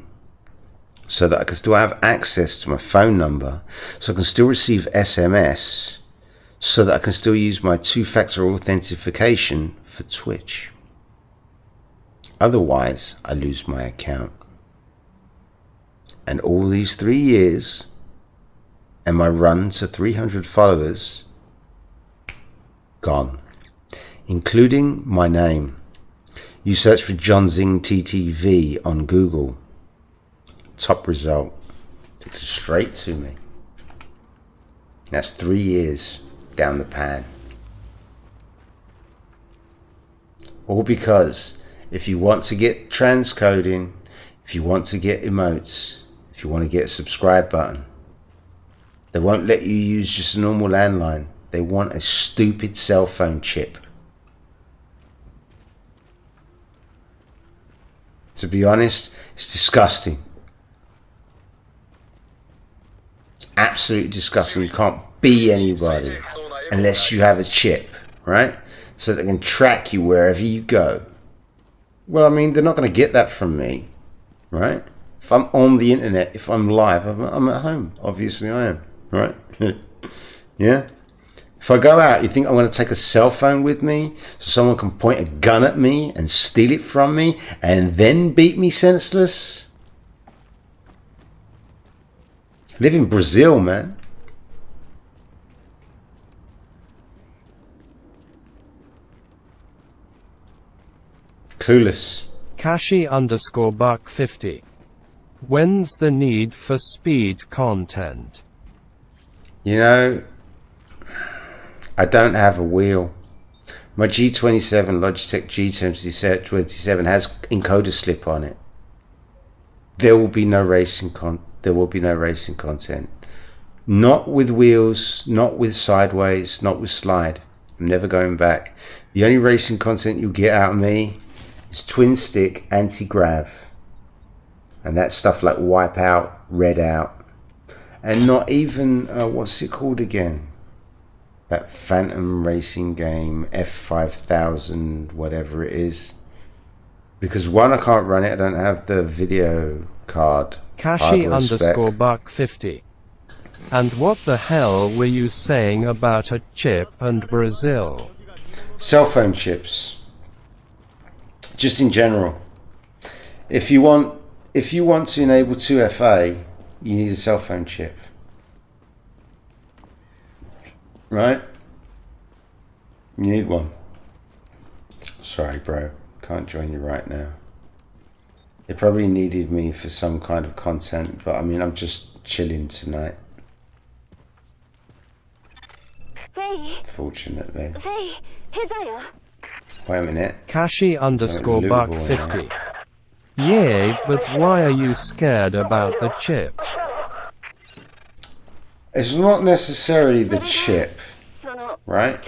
so that I can still have access to my phone number, so I can still receive SMS, so that I can still use my two-factor authentication for Twitch. Otherwise, I lose my account. And all these 3 years and my run to 300 followers, gone. Including my name. You search for John Zing TTV on Google. Top result. Took it straight to me. That's 3 years down the pan. All because if you want to get transcoding, if you want to get emotes, if you want to get a subscribe button, they won't let you use just a normal landline. They want a stupid cell phone chip. To be honest, it's disgusting. It's absolutely disgusting. You can't be anybody unless you have a chip, right? So they can track you wherever you go. Well, I mean, they're not going to get that from me, right? If I'm on the internet, if I'm live, I'm at home. Obviously I am, right? Yeah? If I go out, you think I'm going to take a cell phone with me so someone can point a gun at me and steal it from me and then beat me senseless? I live in Brazil, man. Clueless. Kashi_buck50. When's the need for speed content? You know, I don't have a wheel. My G27 Logitech G27 has encoder slip on it. There will be no racing content. Not with wheels, not with sideways, not with slide. I'm never going back. The only racing content you'll get out of me is twin stick anti-grav. And that's stuff like Wipeout, Redout, and not even, what's it called again? That Phantom racing game, F5000, whatever it is. Because one, I can't run it, I don't have the video card. Kashi_buck50. And what the hell were you saying about a chip and Brazil? Cell phone chips. Just in general. If you want to enable 2FA, you need a cell phone chip. Right? You need one. Sorry, bro. Can't join you right now. They probably needed me for some kind of content, but I mean, I'm just chilling tonight. Fortunately. Wait a minute. Kashi_buck50. Yay, but why are you scared about the chip? It's not necessarily the chip, right?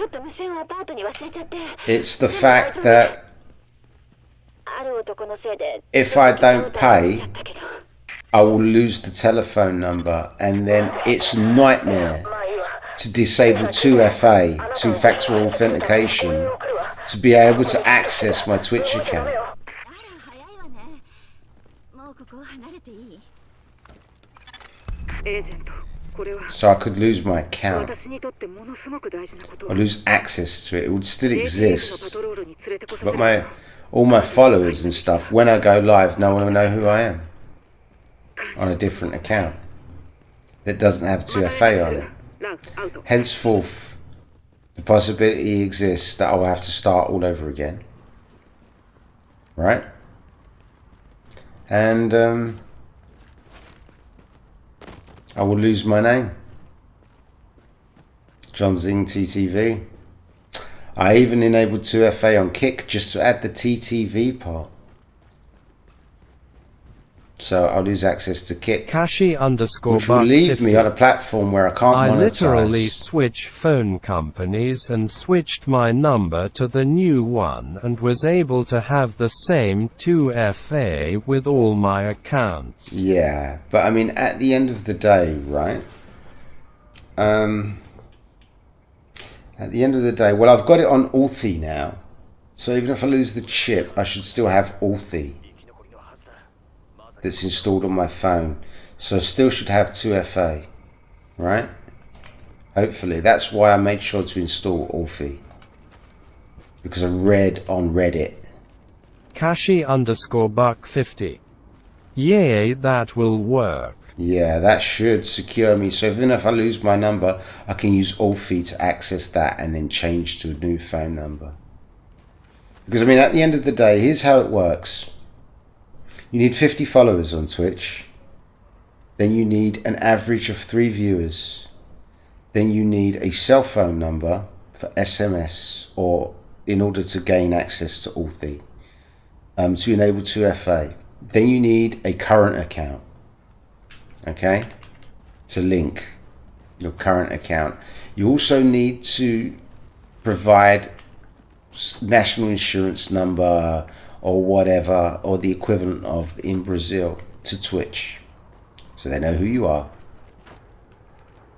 It's the fact that if I don't pay, I will lose the telephone number, and then it's a nightmare to disable 2FA, two-factor authentication, to be able to access my Twitch account. So I could lose my account. I lose access to it. It would still exist. But all my followers and stuff, when I go live, no one will know who I am. On a different account. that doesn't have 2FA on it. Henceforth, the possibility exists that I will have to start all over again. Right? And I will lose my name. John Zing TTV. I even enabled 2FA on Kick just to add the TTV part. So I'll lose access to Kick, Kashi underscore which will buck leave 50. me on a platform where I can't I monetize. literally switched phone companies and switched my number to the new one and was able to have the same 2FA with all my accounts. Yeah, but I mean, at the end of the day, right? At the end of the day, well, I've got it on Authy now. So even if I lose the chip, I should still have Authy that's installed on my phone. So I still should have 2FA, right? Hopefully. That's why I made sure to install Authy. Because I read on Reddit. Kashi underscore buck 50. Yay, that will work. Yeah, that should secure me. So even if I lose my number, I can use Authy to access that and then change to a new phone number. Because, I mean, at the end of the day, here's how it works. You need 50 followers on Twitch. Then you need an average of 3 viewers. Then you need a cell phone number for SMS or in order to gain access to Authy. To enable 2FA. Then you need a current account. Okay, to link your current account. You also need to provide national insurance number or whatever, or the equivalent of in Brazil, to Twitch, so they know who you are.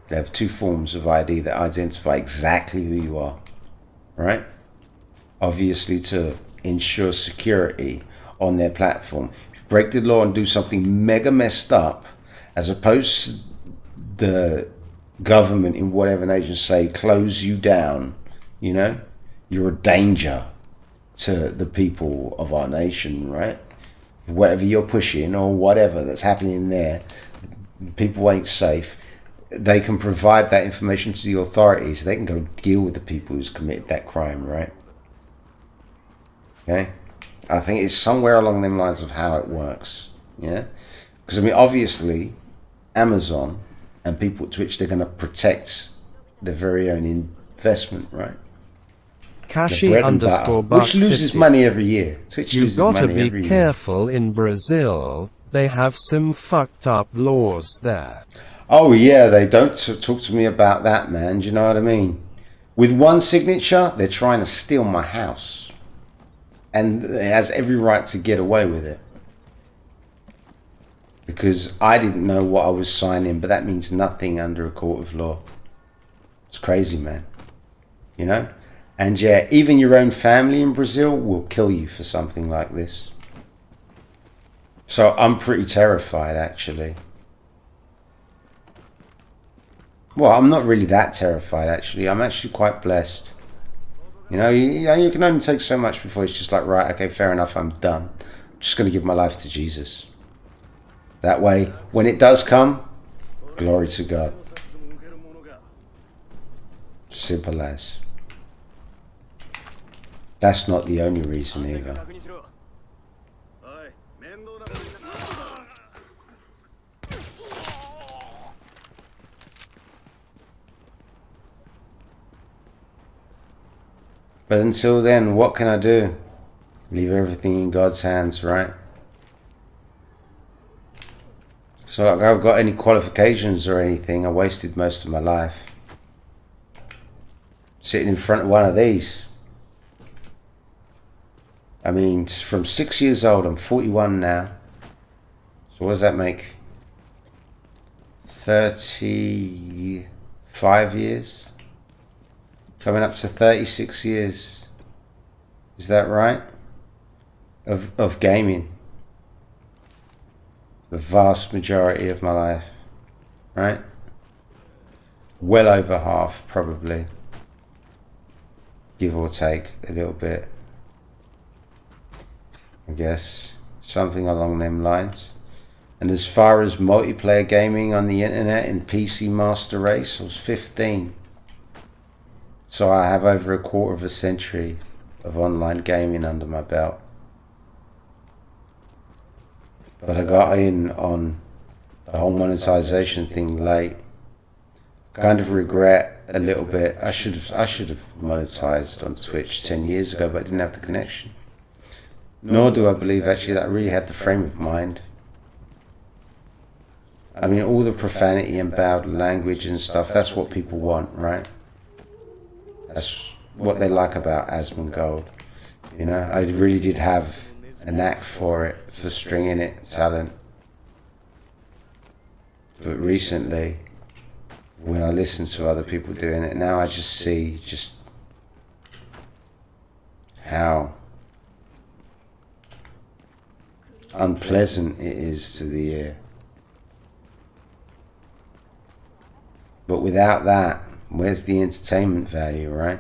They have 2 forms of ID that identify exactly who you are, right? Obviously to ensure security on their platform. If you break the law and do something mega messed up, as opposed to the government in whatever nation say, close you down, you know, you're a danger to the people of our nation, right? Whatever you're pushing or whatever that's happening there, people ain't safe. They can provide that information to the authorities. They can go deal with the people who's committed that crime, right? Okay? I think it's somewhere along them lines of how it works, yeah? Because, I mean, obviously, Amazon and people at Twitch, they're going to protect their very own investment, right? Kashi underscore buck which loses 50. money every year. Twitch You loses gotta money every be year. careful in Brazil. They have some fucked up laws there. Oh yeah, they don't talk to me about that, man. Do you know what I mean? With one signature, they're trying to steal my house, and it has every right to get away with it. Because I didn't know what I was signing, but that means nothing under a court of law. It's crazy, man. You know? And yeah, even your own family in Brazil will kill you for something like this. So I'm pretty terrified, actually. Well, I'm not really that terrified, actually. I'm actually quite blessed. You know, you can only take so much before it's just like, right, okay, fair enough, I'm done. I'm just going to give my life to Jesus. That way, when it does come, glory to God. Simple as. That's not the only reason either. But until then, what can I do? Leave everything in God's hands, right? So like, I've got any qualifications or anything. I wasted most of my life sitting in front of one of these. I mean, from 6 years old, I'm 41 now. So what does that make? 35 years? Coming up to 36 years. Is that right? Of gaming. The vast majority of my life. Right? Well over half, probably. Give or take a little bit. I guess. Something along them lines. And as far as multiplayer gaming on the internet in PC Master Race, I was 15. So I have over a quarter of a century of online gaming under my belt. But I got in on the whole monetization thing late. Kind of regret a little bit. I should have monetized on Twitch 10 years ago, but I didn't have the connection. Nor do I believe actually that I really had the frame of mind. I mean, all the profanity and bad language and stuff, that's what people want, right? That's what they like about Asmongold. You know, I really did have a knack for it, for stringing it, talent. But recently, when I listen to other people doing it, now I just see just how unpleasant it is to the ear. But without that, where's the entertainment value, right?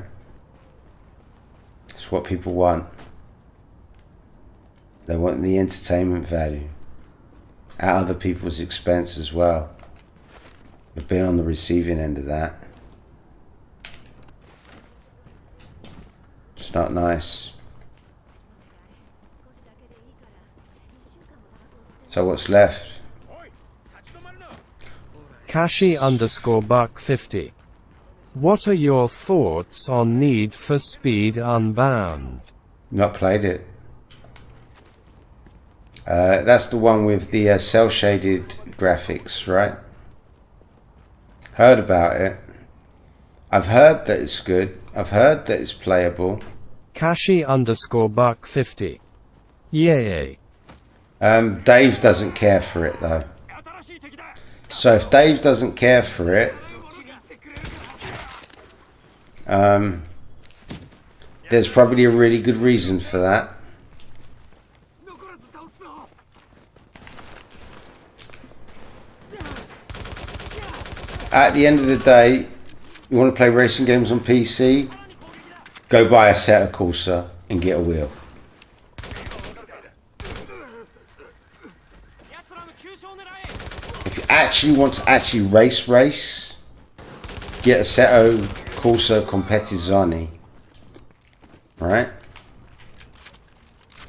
It's what people want. They want the entertainment value at other people's expense as well. I've been on the receiving end of that. It's not nice. So what's left? Kashi_Buck50. What are your thoughts on Need for Speed Unbound? Not played it. That's the one with the cel-shaded graphics, right? Heard about it. I've heard that it's good. I've heard that it's playable. Kashi_Buck50. Yay. Dave doesn't care for it though. So if Dave doesn't care for it, there's probably a really good reason for that. At the end of the day, you want to play racing games on PC, go buy a Assetto Corsa and get a wheel. If you actually want to actually race, get a Assetto Corsa Competizione. Right?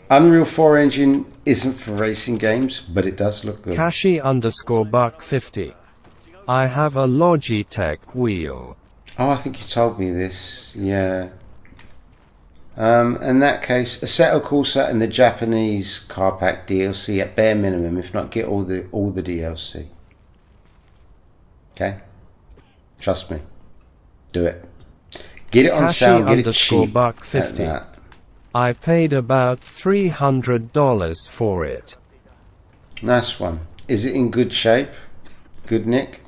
Unreal 4 engine isn't for racing games, but it does look good. Kashi_Buck50. I have a Logitech wheel. Oh, I think you told me this. Yeah. In that case, Assetto Corsa and the Japanese car pack DLC at bare minimum, if not get all the DLC. Okay? Trust me. Do it. Get it on sale, get it cheap. Kashi_Buck50. I paid about $300 for it. Nice one. Is it in good shape? Good nick?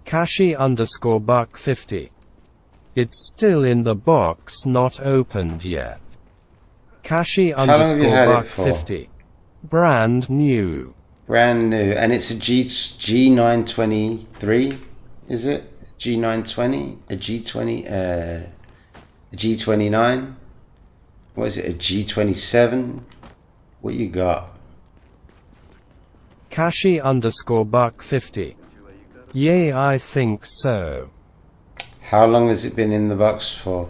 Kashi_Buck50. It's still in the box, not opened yet. Kashi_Buck50. Brand new. Brand new. And it's a G923, is it? G920? A G20? A G29? What is it? A G27? What you got? Kashi_Buck50. Yay, I think so. How long has it been in the box for?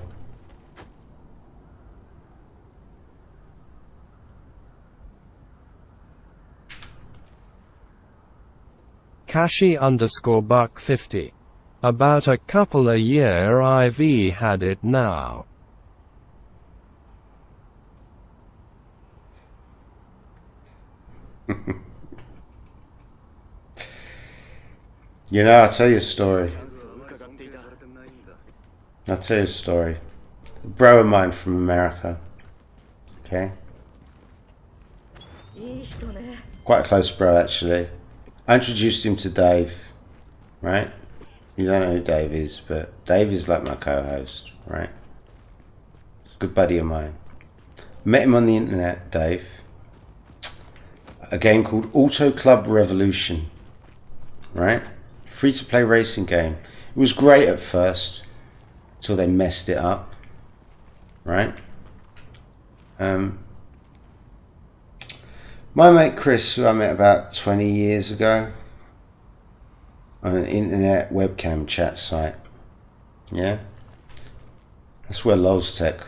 Kashi_Buck50. About a couple a year. I've had it now. You know, I'll tell you a story. I'll tell you a story. A bro of mine from America. Okay? Quite a close bro, actually. I introduced him to Dave. Right? You don't know who Dave is, but Dave is like my co-host. Right? He's a good buddy of mine. Met him on the internet, Dave. A game called Auto Club Revolution. Right? Free-to-play racing game. It was great at first, until they messed it up. Right? My mate Chris, who I met about 20 years ago on an internet webcam chat site. Yeah? That's where Lolstech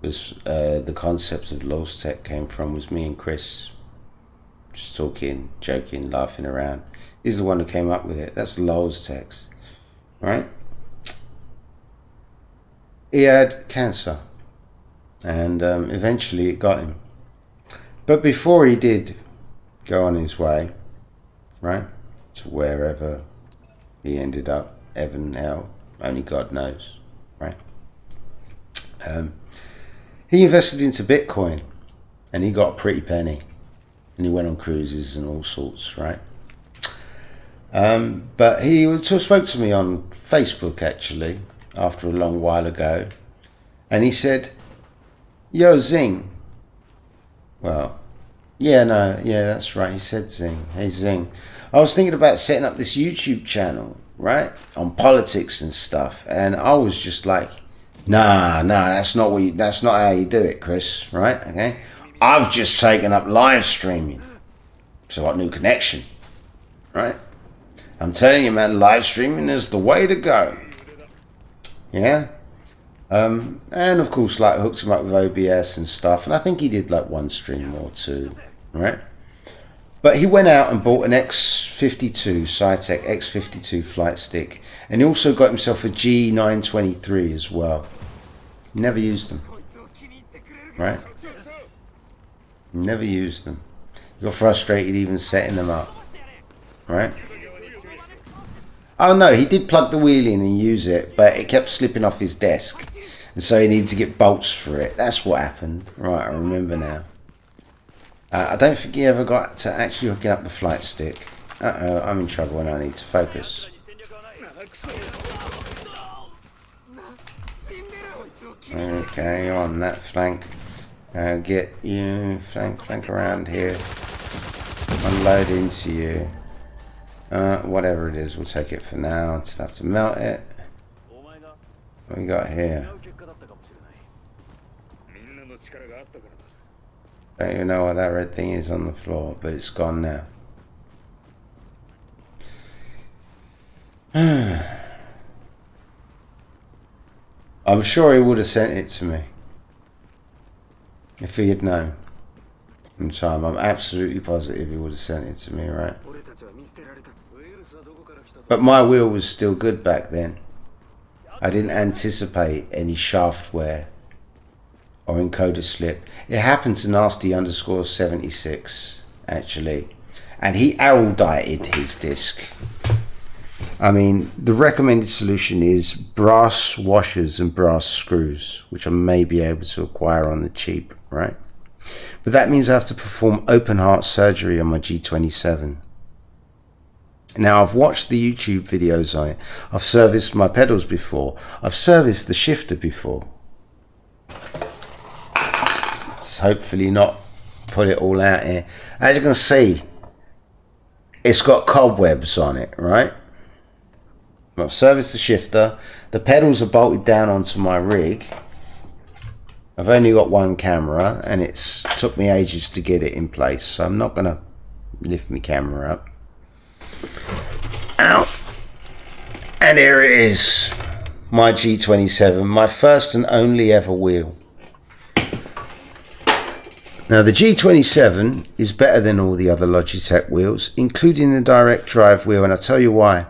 was, the concepts of Lolstech came from, was me and Chris. Just talking, joking, laughing around. He's the one who came up with it. That's Lolstech, right? He had cancer, and eventually it got him. But before he did go on his way, right, to wherever he ended up, heaven, hell, only God knows, right? He invested into Bitcoin, and he got a pretty penny, and he went on cruises and all sorts, right? But he spoke to me on Facebook, actually, after a long while ago, and he said, "Yo, Zing." Well, yeah, that's right, he said Zing. Hey, Zing, I was thinking about setting up this YouTube channel, right, on politics and stuff, and I was just like, nah, that's not how you do it, Chris, right? Okay, I've just taken up live streaming, so I got a new connection, right? I'm telling you, man, live streaming is the way to go. Yeah. And of course, like, hooked him up with OBS and stuff, and I think he did like one stream or two, right? But he went out and bought an X52 Cytec X52 flight stick, and he also got himself a G923 as well. Never used them, right? Never used them. He got frustrated even setting them up, right? Oh no, he did plug the wheel in and use it, but it kept slipping off his desk, and so he needed to get bolts for it. That's what happened. Right, I remember now. I don't think he ever got to actually hooking up the flight stick. Uh-oh, I'm in trouble and I need to focus. Okay, on that flank. Get you, flank around here. Unload into you. Whatever it is, we'll take it for now until I have to melt it. What we got here? Don't even know what that red thing is on the floor, but it's gone now. I'm sure he would have sent it to me if he had known in time. I'm absolutely positive he would have sent it to me, right? But my wheel was still good back then. I didn't anticipate any shaft wear or encoder slip. It happened to Nasty_76 actually, and he aerodated his disc. I mean, the recommended solution is brass washers and brass screws, which I may be able to acquire on the cheap, right? But that means I have to perform open heart surgery on my G27. Now, I've watched the YouTube videos on it. I've serviced my pedals before. I've serviced the shifter before. Let's hopefully not put it all out here. As you can see, it's got cobwebs on it, right? I've serviced the shifter. The pedals are bolted down onto my rig. I've only got one camera, and it's took me ages to get it in place, so I'm not going to lift my camera up. Out. And here it is, my G27, my first and only ever wheel. Now the G27 is better than all the other Logitech wheels, including the direct drive wheel, and I'll tell you why.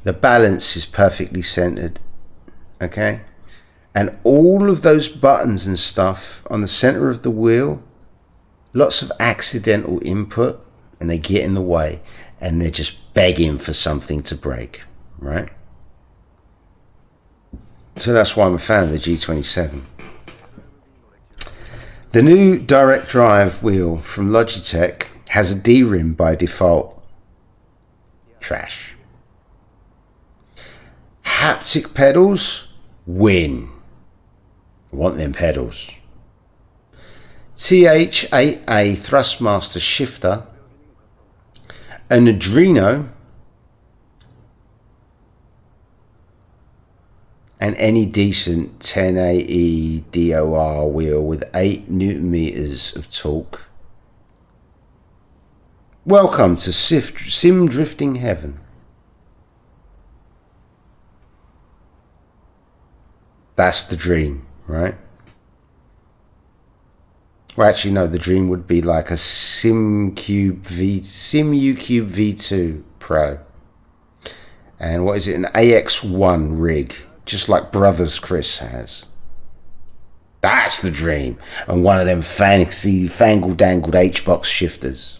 The balance is perfectly centered, okay? And all of those buttons and stuff on the center of the wheel, lots of accidental input, and they get in the way, and they're just begging for something to break, right? So that's why I'm a fan of the G27. The new direct drive wheel from Logitech has a D-rim by default. Trash. Haptic pedals win. I want them pedals. TH8A Thrustmaster shifter, an Adreno, and any decent 10AE DOR wheel with 8 Newton meters of torque Welcome to Sim Drifting Heaven. That's the dream, right? Well, actually, no, the dream would be like a SimU Cube V2 Pro. And what is it? An AX1 rig, just like Brothers Chris has. That's the dream. And one of them fancy, fangle-dangled H-box shifters.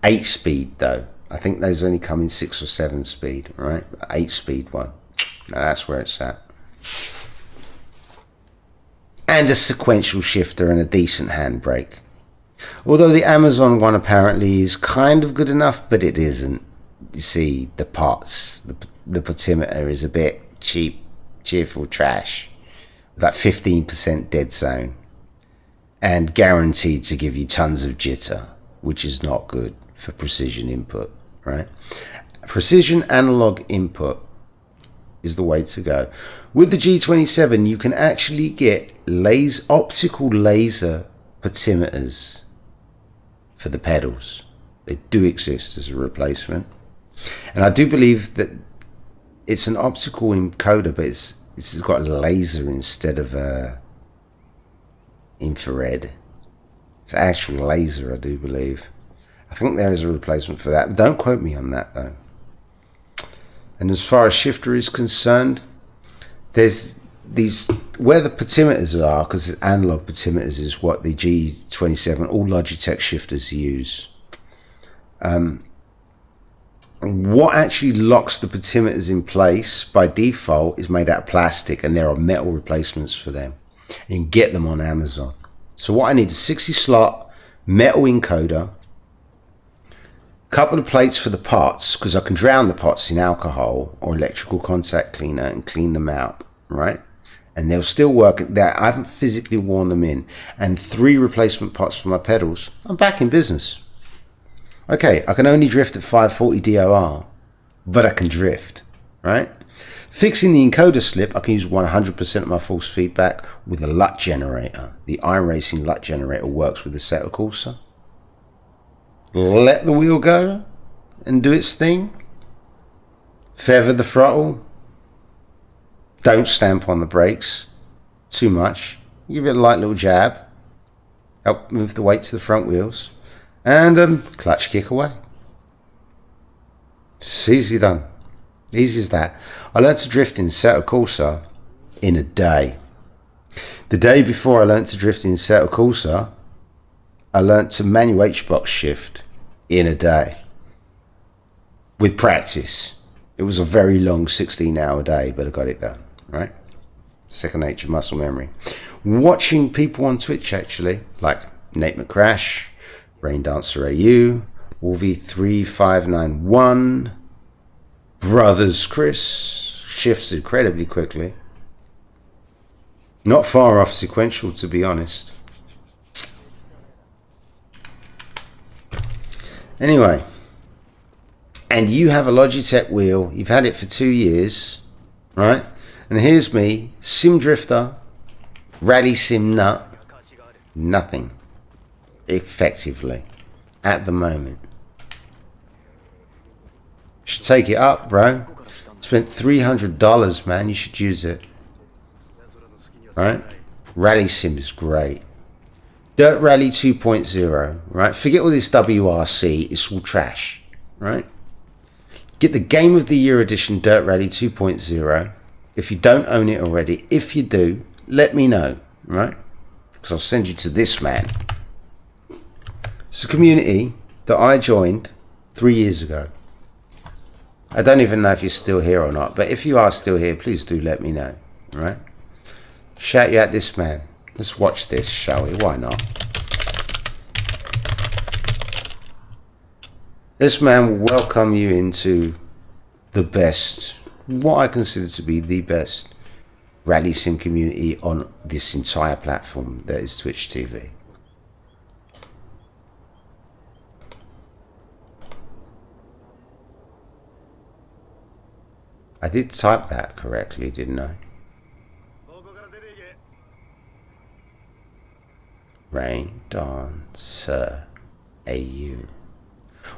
8-speed, though. I think those only come in 6 or 7-speed, right? 8-speed one. Now that's where it's at. And a sequential shifter and a decent handbrake. Although the Amazon one apparently is kind of good enough, but it isn't. You see, the parts, the petimeter is a bit cheerful trash. That 15% dead zone. And guaranteed to give you tons of jitter, which is not good for precision input, right? Precision analog input is the way to go. With the G27, you can actually get optical laser petimeters for the pedals. They do exist as a replacement. And I do believe that it's an optical encoder, but it's got a laser instead of a infrared. It's an actual laser, I do believe. I think there is a replacement for that. Don't quote me on that, though. And as far as shifter is concerned, there's these, where the petimeters are, because analog petimeters is what the G27, all Logitech shifters use. What actually locks the petimeters in place by default is made out of plastic, and there are metal replacements for them. You can get them on Amazon. So what I need is a 60 slot metal encoder, couple of plates for the pots, because I can drown the pots in alcohol or electrical contact cleaner and clean them out, right? And they'll still work. I haven't physically worn them in. And 3 replacement pots for my pedals. I'm back in business. Okay, I can only drift at 540 DOR, but I can drift, right? Fixing the encoder slip, I can use 100% of my force feedback with a LUT generator. The iRacing LUT generator works with the Seto Corsa. Let the wheel go and do its thing. Feather the throttle. Don't stamp on the brakes too much. Give it a light little jab. Help move the weight to the front wheels. And clutch kick away. It's easy done. Easy as that. I learned to drift in Seto Corsa in a day. The day before I learned to drift in Seto Corsa, I learned to manual H-box shift in a day. With practice. It was a very long 16-hour day, but I got it done, right? Second nature, muscle memory. Watching people on Twitch, actually, like Nate McCrash, Rain Dancer AU, Wolvie3591, Brothers Chris, shifts incredibly quickly. Not far off sequential, to be honest. Anyway, and you have a Logitech wheel, you've had it for 2 years, right? And here's me, sim drifter, rally sim nut, nothing, effectively, at the moment. Should take it up, bro. Spent $300, man, you should use it. Right? Rally sim is great. Dirt Rally 2.0, right? Forget all this WRC, it's all trash, right? Get the Game of the Year edition Dirt Rally 2.0. If you don't own it already, if you do, let me know, right? Because I'll send you to this man. It's a community that I joined 3 years ago. I don't even know if you're still here or not, but if you are still here, please do let me know, right? Shout you at this man. Let's watch this, shall we? Why not? This man will welcome you into the best, what I consider to be the best rally sim community on this entire platform that is Twitch TV. I did type that correctly, didn't I? Rain Dancer AU.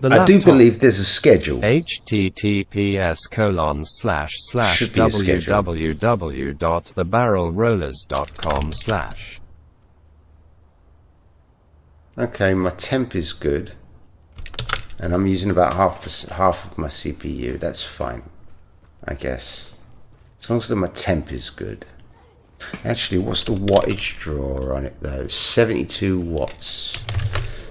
The I do laptop believe there's a schedule. Should be a schedule. https://www.thebarrelrollers.com/ Okay, my temp is good. And I'm using about half of my CPU. That's fine, I guess. As long as my temp is good. Actually, what's the wattage draw on it though? 72 watts.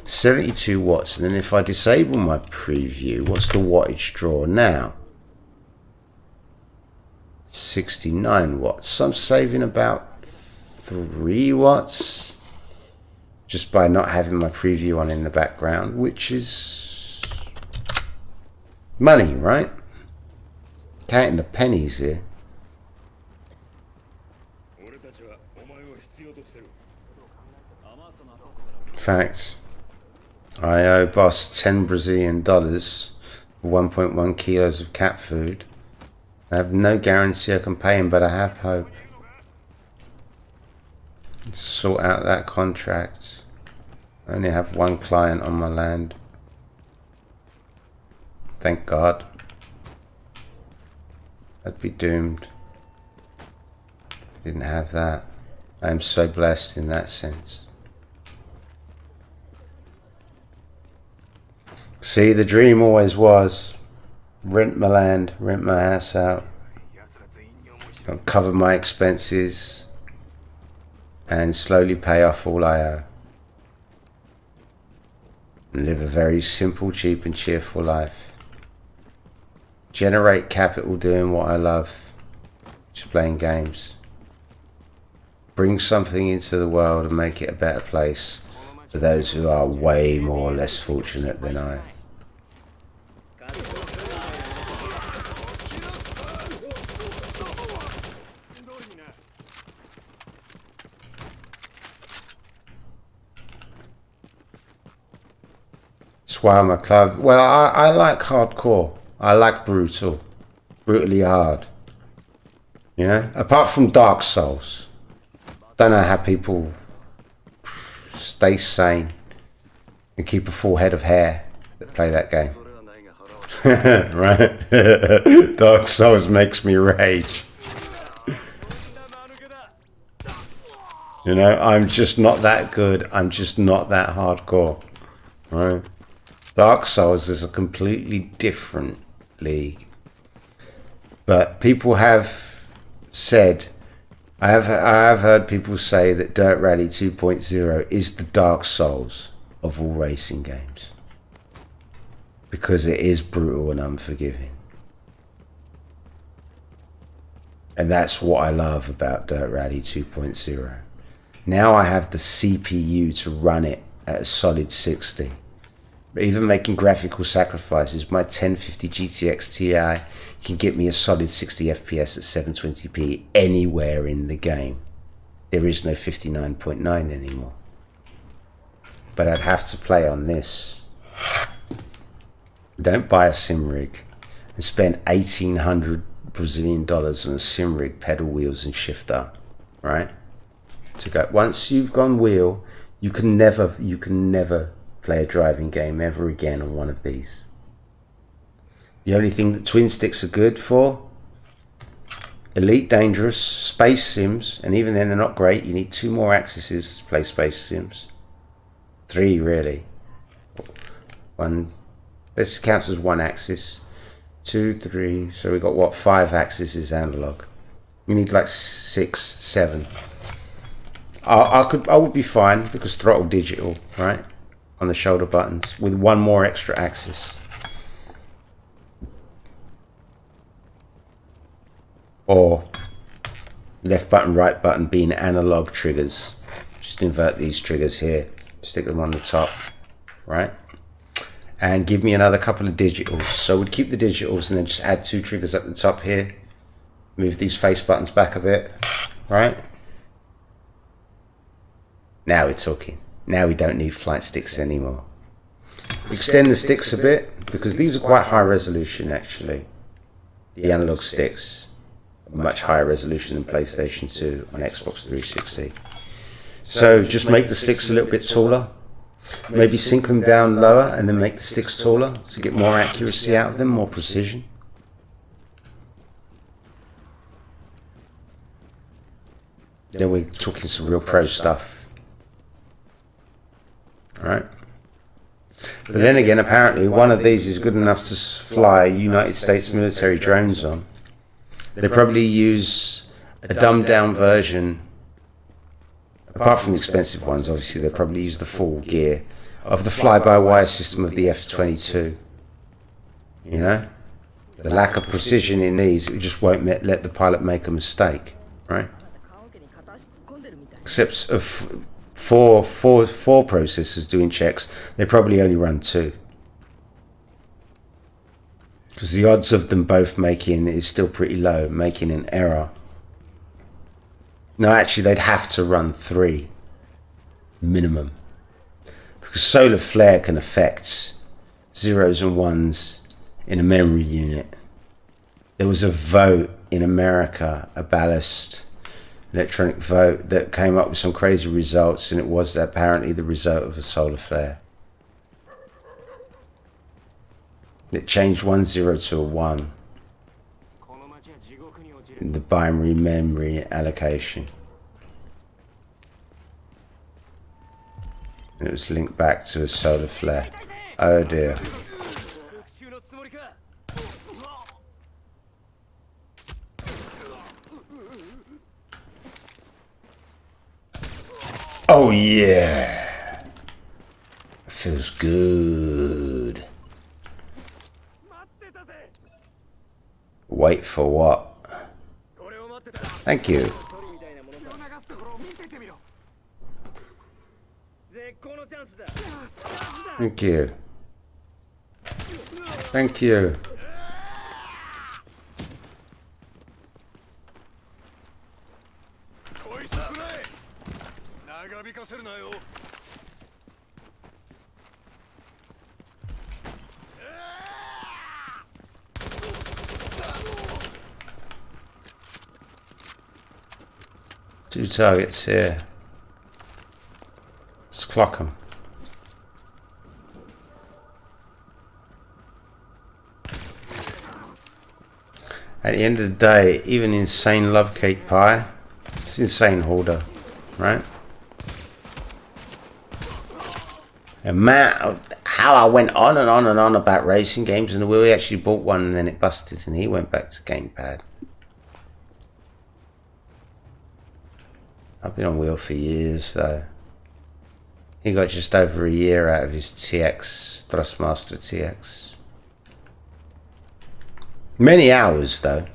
72 watts. And then if I disable my preview, what's the wattage draw now? 69 watts. So I'm saving about 3 watts just by not having my preview on in the background, which is money, right? Counting the pennies here. In fact, I owe boss 10 Brazilian dollars for 1.1 kilos of cat food. I have no guarantee I can pay him, but I have hope to sort out that contract. I only have one client on my land. Thank God. I'd be doomed if I didn't have that. I am so blessed in that sense. See, the dream always was rent my land, rent my house out, cover my expenses, and slowly pay off all I owe. And live a very simple, cheap, and cheerful life. Generate capital doing what I love, just playing games. Bring something into the world and make it a better place for those who are way more or less fortunate than I. That's why I'm a club. Well, I like hardcore. I like brutally hard. You know, apart from Dark Souls. Don't know how people stay sane and keep a full head of hair that play that game. Right? Dark Souls makes me rage. You know, I'm just not that good. I'm just not that hardcore. Right? Dark Souls is a completely different league. But people have said, I have heard people say that Dirt Rally 2.0 is the Dark Souls of all racing games. Because it is brutal and unforgiving. And that's what I love about Dirt Rally 2.0. Now I have the CPU to run it at a solid 60. But even making graphical sacrifices, my 1050 GTX Ti can get me a solid 60 FPS at 720p anywhere in the game. There is no 59.9 anymore. But I'd have to play on this. Don't buy a sim rig and spend 1,800 Brazilian dollars on a sim rig, pedal wheels and shifter, right? To go. Once you've gone wheel, you can never play a driving game ever again on one of these. The only thing that twin sticks are good for, Elite Dangerous, Space Sims, and even then they're not great. You need 2 more axes to play Space Sims. 3 really. 1, this counts as 1 axis. 2, 3, so we got what, 5 axes is analog. You need like 6, 7. I would be fine because throttle digital, right? On the shoulder buttons with 1 more extra axis. Or left button, right button being analog triggers. Just invert these triggers here, stick them on the top, right? And give me another couple of digitals. So we'd keep the digitals and then just add 2 triggers at the top here. Move these face buttons back a bit, right? Now we're talking. Now we don't need flight sticks anymore. Extend the sticks a bit because these are quite high resolution actually. The analog sticks are much higher resolution than PlayStation 2 on Xbox 360. So just make the sticks a little bit taller. Maybe sink them down lower and then make the sticks taller to get more accuracy out of them, more precision. Then we're talking some real pro stuff. Alright. But then again, apparently one of these is good enough to fly United States military drones on. They probably use a dumbed down version, apart from the expensive ones, obviously they probably use the full gear of the fly-by-wire system of the F-22. You know? The lack of precision in these, it just won't let the pilot make a mistake, right? Except of four processors doing checks, they probably only run 2. Because the odds of them both making is still pretty low, making an error. No, actually, they'd have to run 3 minimum. Because solar flare can affect 0s and 1s in a memory unit. There was a vote in America, a ballast electronic vote, that came up with some crazy results, and it was apparently the result of a solar flare. It changed 1 0 to a 1 in the binary memory allocation. And it was linked back to a solar flare. Oh dear. Oh yeah. Feels good. Wait for what? Thank you. Thank you. Thank you. Two targets here. Let's clock them. At the end of the day, even insane love cake pie, it's insane hoarder, right? And man, how I went on and on and on about racing games, and we actually bought one and then it busted and he went back to gamepad. I've been on wheel for years though. He got just over a year out of his TX, Thrustmaster TX. Many hours though.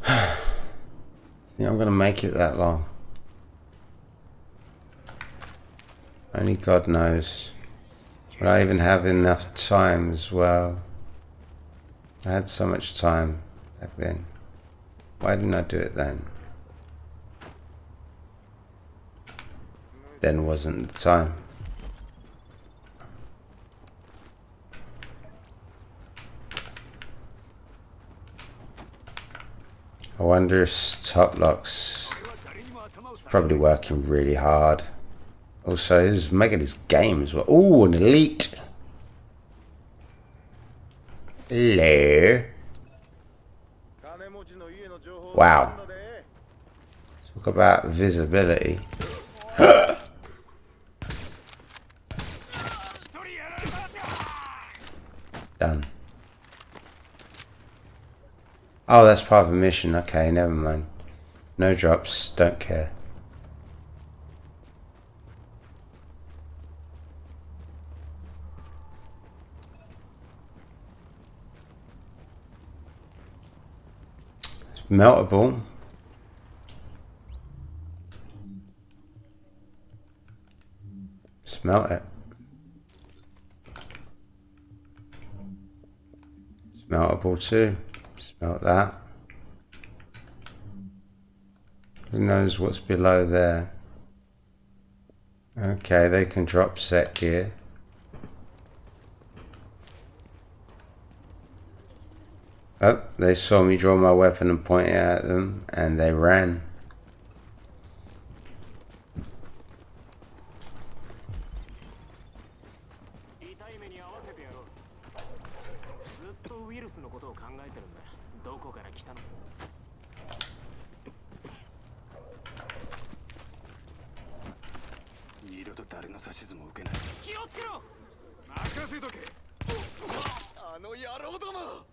I think I'm gonna make it that long. Only God knows. But I even have enough time as well. I had so much time back then. Why didn't I do it then? Then wasn't the time. I wonder if top locks probably working really hard. Also, he's making this game as well. Ooh, an elite. Hello. Wow. Talk about visibility. Done. Oh, that's part of a mission. Okay, never mind. No drops. Don't care. It's meltable. Smelt it. Meltable too. Smelt that. Who knows what's below there? Okay, they can drop set gear. Oh, they saw me draw my weapon and point it at them, and they ran. 痛い目に合わせてやろう。ずっとウイルスのことを考えてるんだ。どこから来たの？二度と誰の指図も受けない。気をつけろ。任せとけ。あの野郎ども。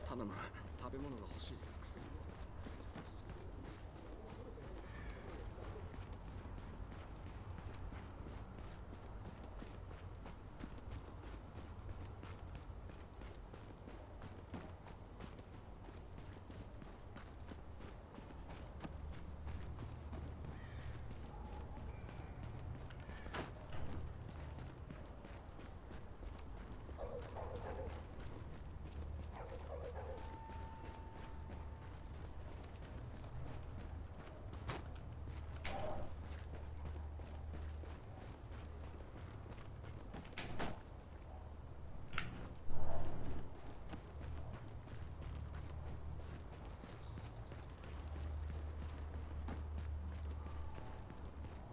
頼む、食べ物が欲しい。薬を。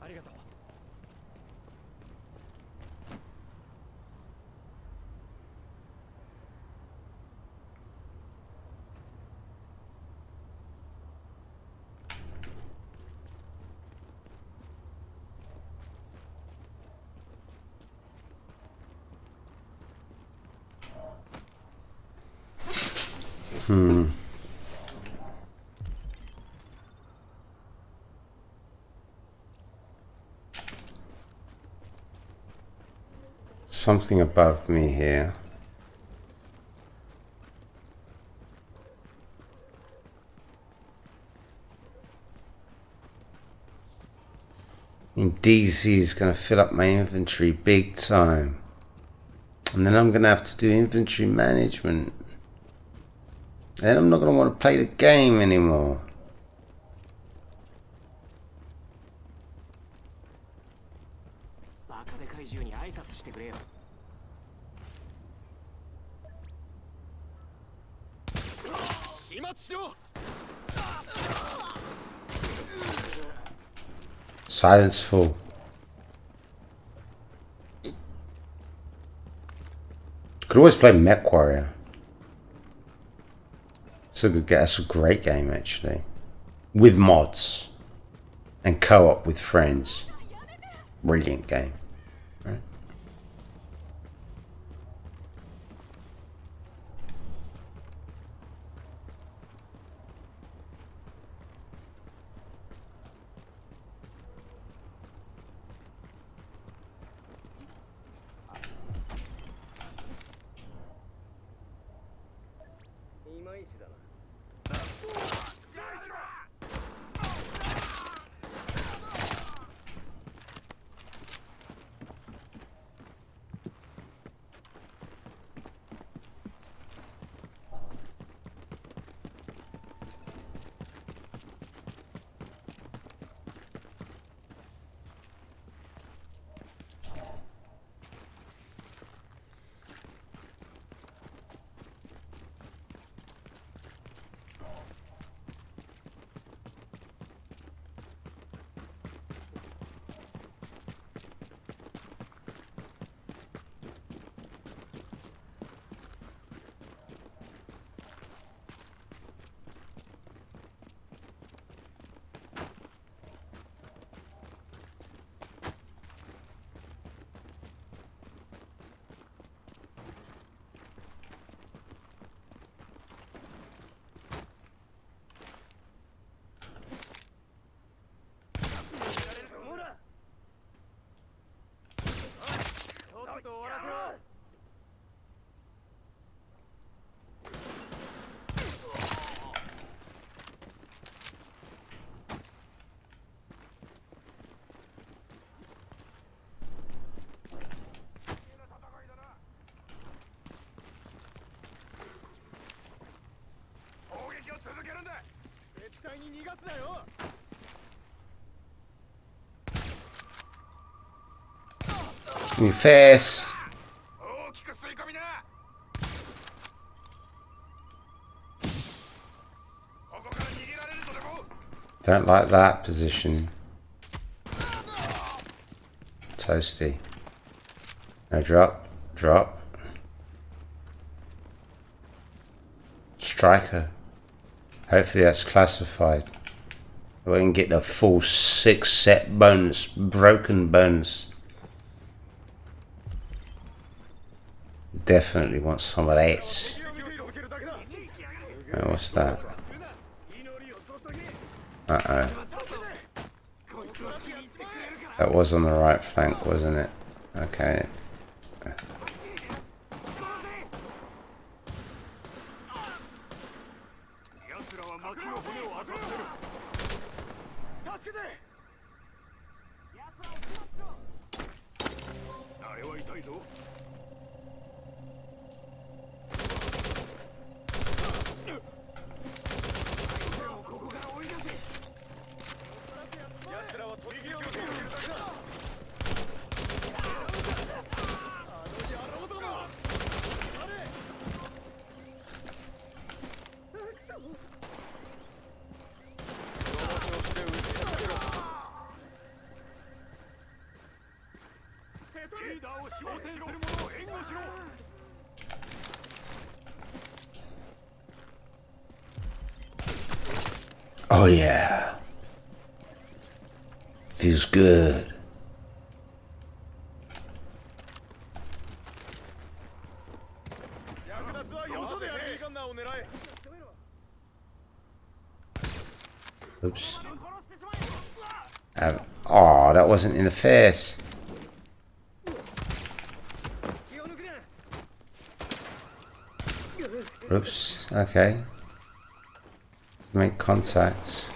ありがとう。Something above me here. DZ is going to fill up my inventory big time. And then I'm going to have to do inventory management. Then I'm not going to want to play the game anymore. Silence full. Could always play Mech Warrior. That's a great game actually. With mods. And co-op with friends. Brilliant game. Right? Your face. Don't like that position. Toasty. No, drop. Drop. Striker. Hopefully that's classified. We can get the full 6 set bonus. Broken bonus. Definitely want some of that. Oh, what's that? Uh-oh. That was on the right flank, wasn't it? Okay. Oh yeah. Feels good. Oops. Oh, that wasn't in the face. Oops. Okay. Make contact.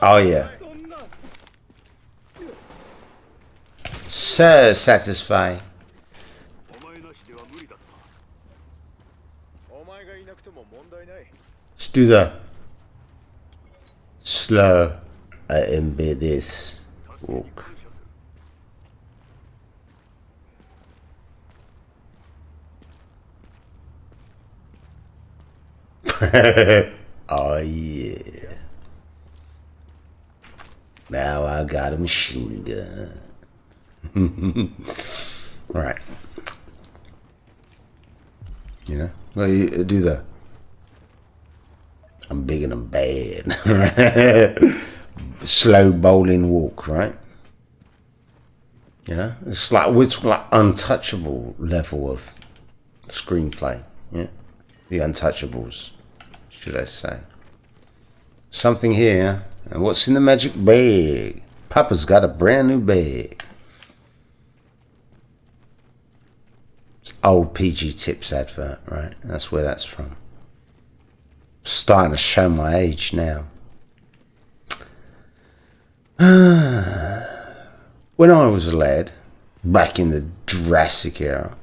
Oh yeah. So satisfying. Let's do the slow embed this walk. Oh yeah. Now I got a machine gun. Right. You know? Well, you do the I'm big and I'm bad. Slow bowling walk, right? You know? It's like we're talking like untouchable level of screenplay. Yeah? The Untouchables, should I say. Something here. And what's in the magic bag? Papa's got a brand new bag. It's old PG Tips advert, right? That's where that's from. Starting to show my age now. When I was a lad, back in the Jurassic era,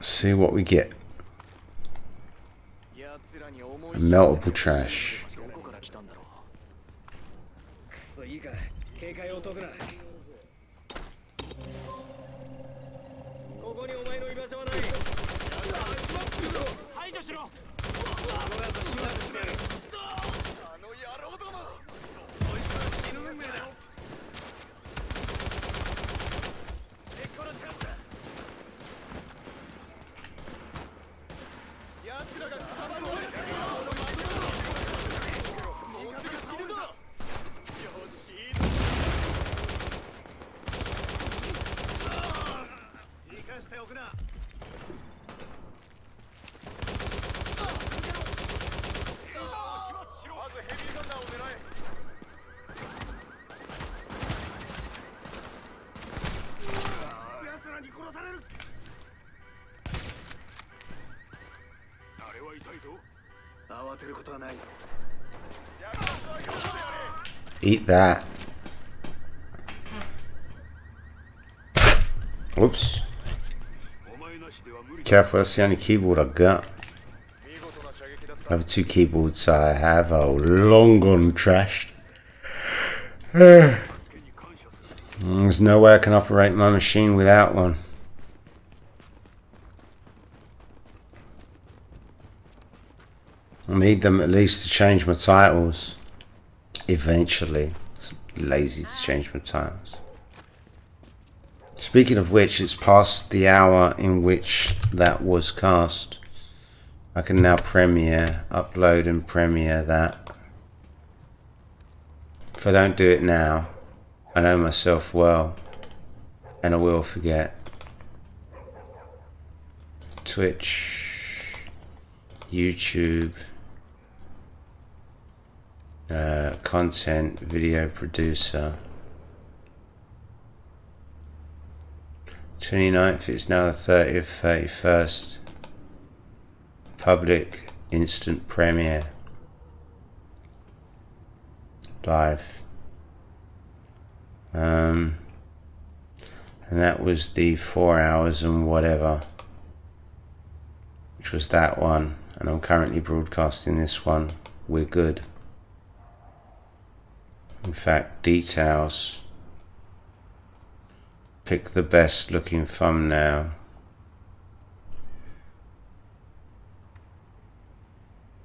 see what we get. Meltable trash. Eat that. Oops. Careful, that's the only keyboard I got. The other two keyboards I have are long gone trashed. There's no way I can operate my machine without one. I need them at least to change my titles. Eventually. I'm lazy to change my titles. Speaking of which, it's past the hour in which that was cast. I can now upload and premiere that. If I don't do it now, I know myself well, and I will forget. Twitch, YouTube, content, video producer. 29th, it's now the 30th, 31st. Public instant premiere. Live. And that was the 4 hours and whatever, which was that one, and I'm currently broadcasting this one. We're good. In fact, details. Pick the best looking thumbnail.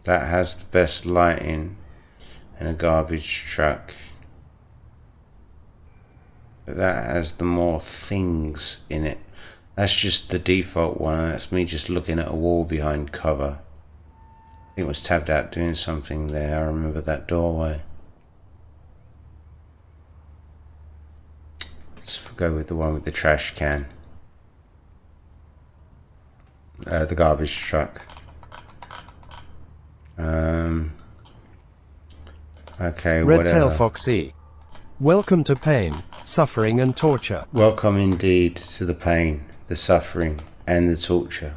That has the best lighting and a garbage truck. But that has the more things in it. That's just the default one, and that's me just looking at a wall behind cover. I think it was tabbed out doing something there. I remember that doorway. Let's go with the one with the trash can. The garbage truck. Okay, Redtail whatever. Foxy. Welcome to pain, suffering and torture. Welcome indeed to the pain, the suffering and the torture.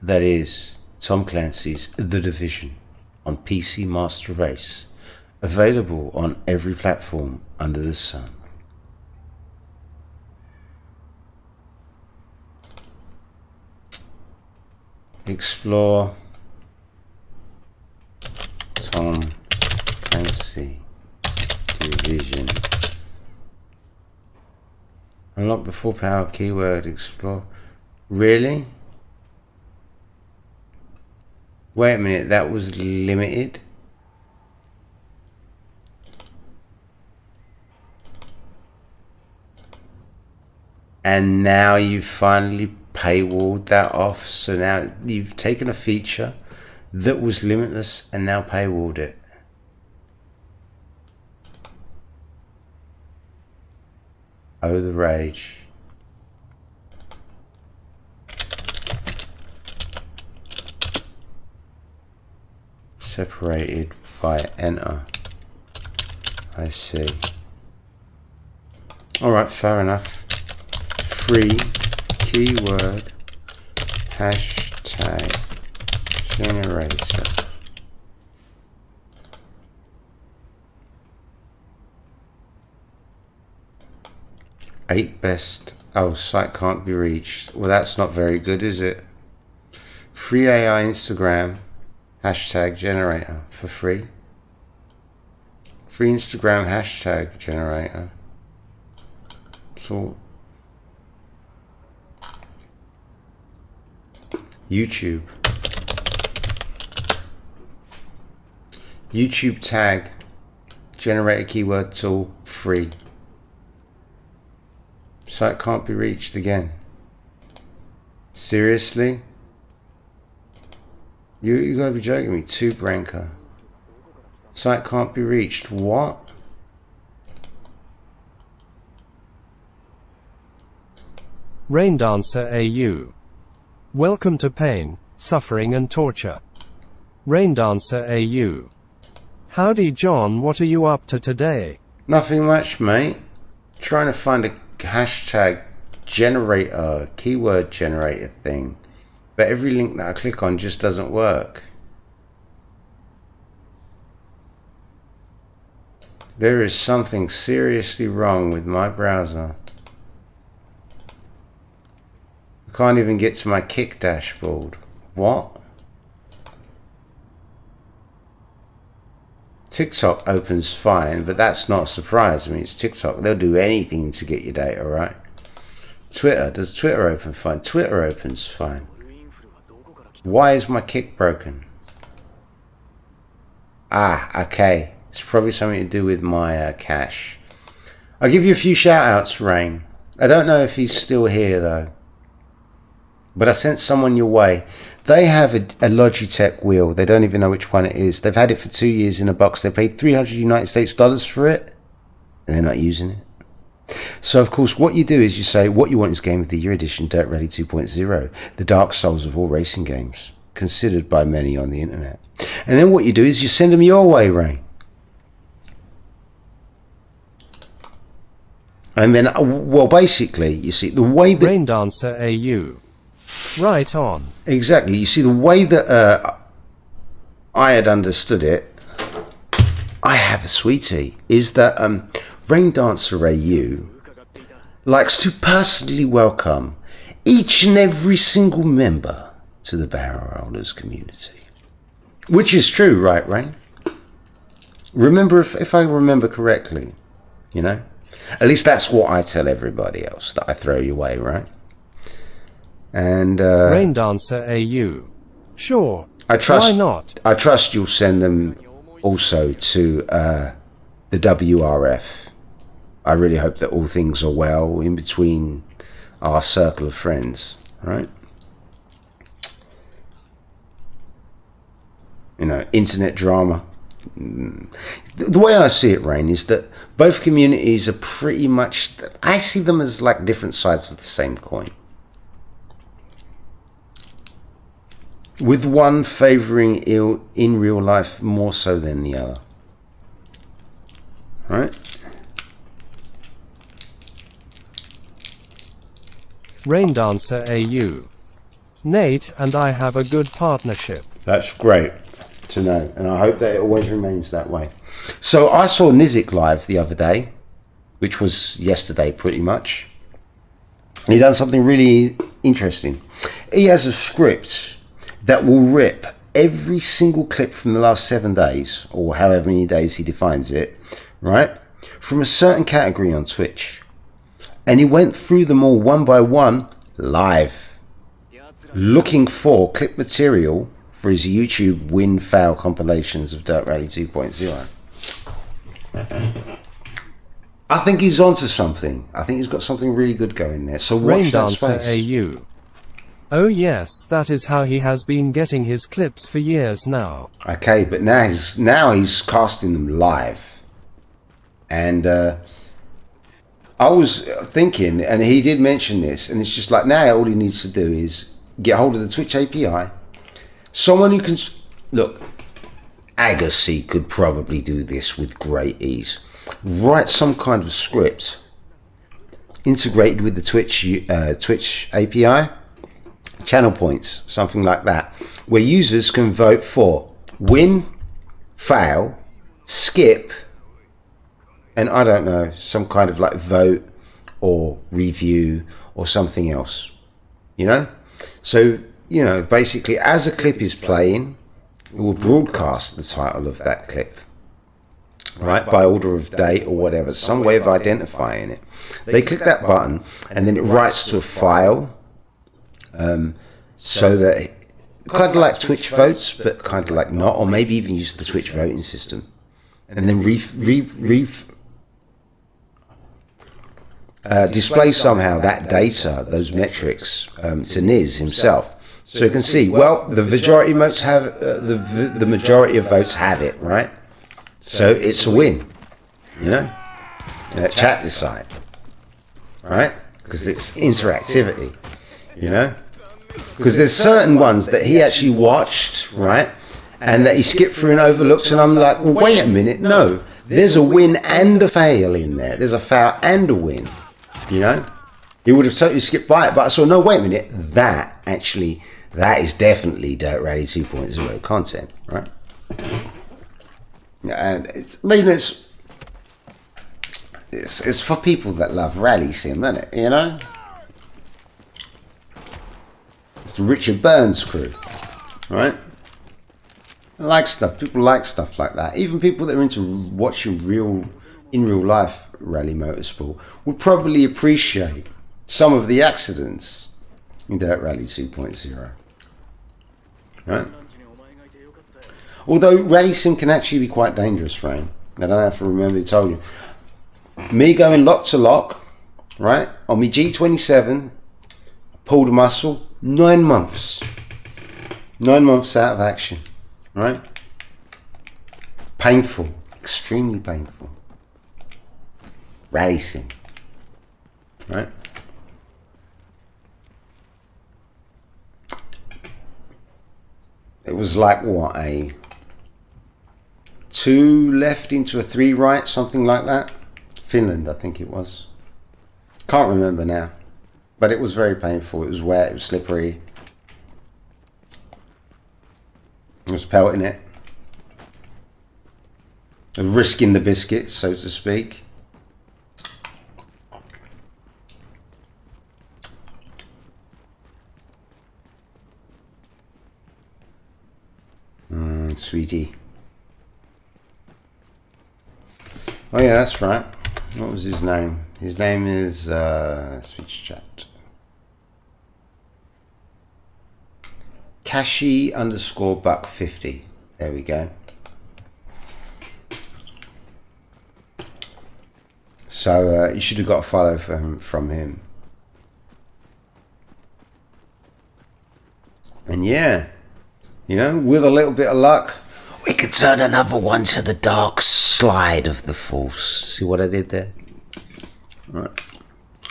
That is Tom Clancy's The Division on PC Master Race. Available on every platform under the sun. Explore Tom Clancy Division. Unlock the full power keyword. Explore. Really? Wait a minute, that was limited? And now you've finally paywalled that off. So now you've taken a feature that was limitless and now paywalled it. Oh, the rage. Separated by enter. I see. Alright, fair enough. Free keyword hashtag generator. Eight best. Oh, site can't be reached. Well, that's not very good, is it? Free AI Instagram hashtag generator for free. Free Instagram hashtag generator. So YouTube. YouTube tag generator keyword tool free. Site can't be reached again. Seriously? You gotta be joking me. Two Branker. Site can't be reached. What? Rain Dancer AU. Welcome to pain, suffering and torture. Rain Dancer AU. Howdy John, what are you up to today? Nothing much, mate. Trying to find a hashtag generator, keyword generator thing. But every link that I click on just doesn't work. There is something seriously wrong with my browser. I can't even get to my Kick dashboard. What? TikTok opens fine, but that's not a surprise. I mean, it's TikTok. They'll do anything to get your data, right? Twitter. Does Twitter open fine? Twitter opens fine. Why is my Kick broken? Ah, okay. It's probably something to do with my cache. I'll give you a few shout outs, Rain. I don't know if he's still here, though. But I sent someone your way. They have a Logitech wheel. They don't even know which one it is. They've had it for 2 years in a box. They paid $300 United States for it. And they're not using it. So, of course, what you do is you say, what you want is Game of the Year Edition Dirt Rally 2.0. The Dark Souls of all racing games. Considered by many on the internet. And then what you do is you send them your way, Ray. And then, well, basically, you see, the way that... Rain Dancer AU. Right on. Exactly. You see, the way that I had understood it, I have a sweetie, is that Rain Dancer AU likes to personally welcome each and every single member to the Barrel Rollers community. Which is true, right, Rain? Remember, if I remember correctly, you know? At least that's what I tell everybody else that I throw your way, right? And Rain Dancer AU. Sure. Why not? I trust you'll send them also to the WRF. I really hope that all things are well in between our circle of friends, right? You know, internet drama. The way I see it, Rain, is that both communities are pretty much, I see them as like different sides of the same coin. With one favouring in real life more so than the other. Right? Rain Dancer AU. Nate and I have a good partnership. That's great to know, and I hope that it always remains that way. So I saw Nizik live the other day, which was yesterday pretty much. And he done something really interesting. He has a script that will rip every single clip from the last 7 days, or however many days he defines it, right, from a certain category on Twitch. And he went through them all one by one live, looking for clip material for his YouTube win-fail compilations of Dirt Rally 2.0. I think he's onto something. I think he's got something really good going there. So watch Rain that Dancer space. AU. Oh yes, that is how he has been getting his clips for years now. Okay, but now he's casting them live. And I was thinking, and he did mention this, and it's just like now all he needs to do is get hold of the Twitch API. Someone who can... Look, Agassi could probably do this with great ease. Write some kind of script integrated with the Twitch API, channel points, something like that, where users can vote for win, fail, skip, and I don't know, some kind of like vote or review or something else, you know? So, you know, basically as a clip is playing, it will broadcast the title of that clip, right, by order of date or whatever, some way of identifying it. They click that button and then it writes to a file, so that kind of like Twitch votes, but kind of like not, or maybe even use the Twitch voting system, and then display somehow that data, those metrics, to Niz himself. So you can see, well, the majority of votes have the majority of votes have it, right? So it's a win, you know. Let chat decide, right? Because it's interactivity, you know. Because there's certain ones that he actually watched, right, and that he skipped through and overlooked, and I'm like, well, wait a minute, no, there's a win and a fail in there. There's a fail and a win, you know. He would have totally skipped by it, but I saw, no, wait a minute, that actually that is definitely Dirt Rally 2.0 content, right? And it's for people that love rally sim, isn't it? You know, it's the Richard Burns crew, right? I like stuff. People like stuff like that. Even people that are into watching in real life rally motorsport would probably appreciate some of the accidents in Dirt Rally 2.0, right? Although rally sim can actually be quite dangerous, Frame. I don't know if I remember I told you. Me going lock to lock, right, on my G27, pulled a muscle, 9 months. 9 months out of action, right? Painful, extremely painful. Rally sim, right? It was like what, a 2 left into a 3 right, something like that. Finland, I think it was. Can't remember now. But it was very painful. It was wet, it was slippery. I was pelting it. I was risking the biscuits, so to speak. Sweetie. Oh yeah, that's right. What was his name? His name is switch chat. Kashi_Buck50. There we go. So you should have got a follow from him. And yeah, you know, with a little bit of luck, we could turn another one to the dark slide of the Force. See what I did there? Right.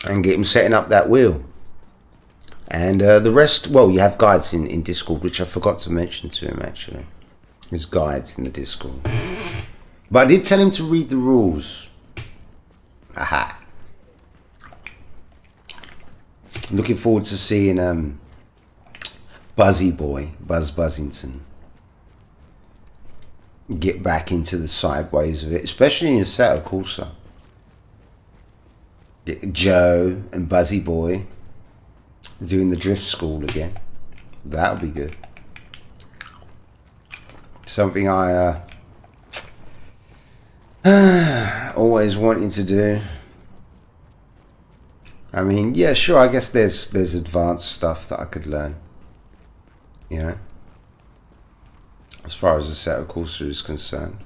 And get him setting up that wheel. And the rest, well, you have guides in Discord, which I forgot to mention to him, actually. There's guides in the Discord. But I did tell him to read the rules. Aha. Looking forward to seeing Buzzy Boy, Buzz Buzzington, get back into the sideways of it, especially in Assetto Corsa. Joe and Buzzy Boy doing the drift school again. That would be good. Something I always wanting to do. I mean, yeah, sure, I guess there's advanced stuff that I could learn, you know, as far as the Assetto Corsa is concerned.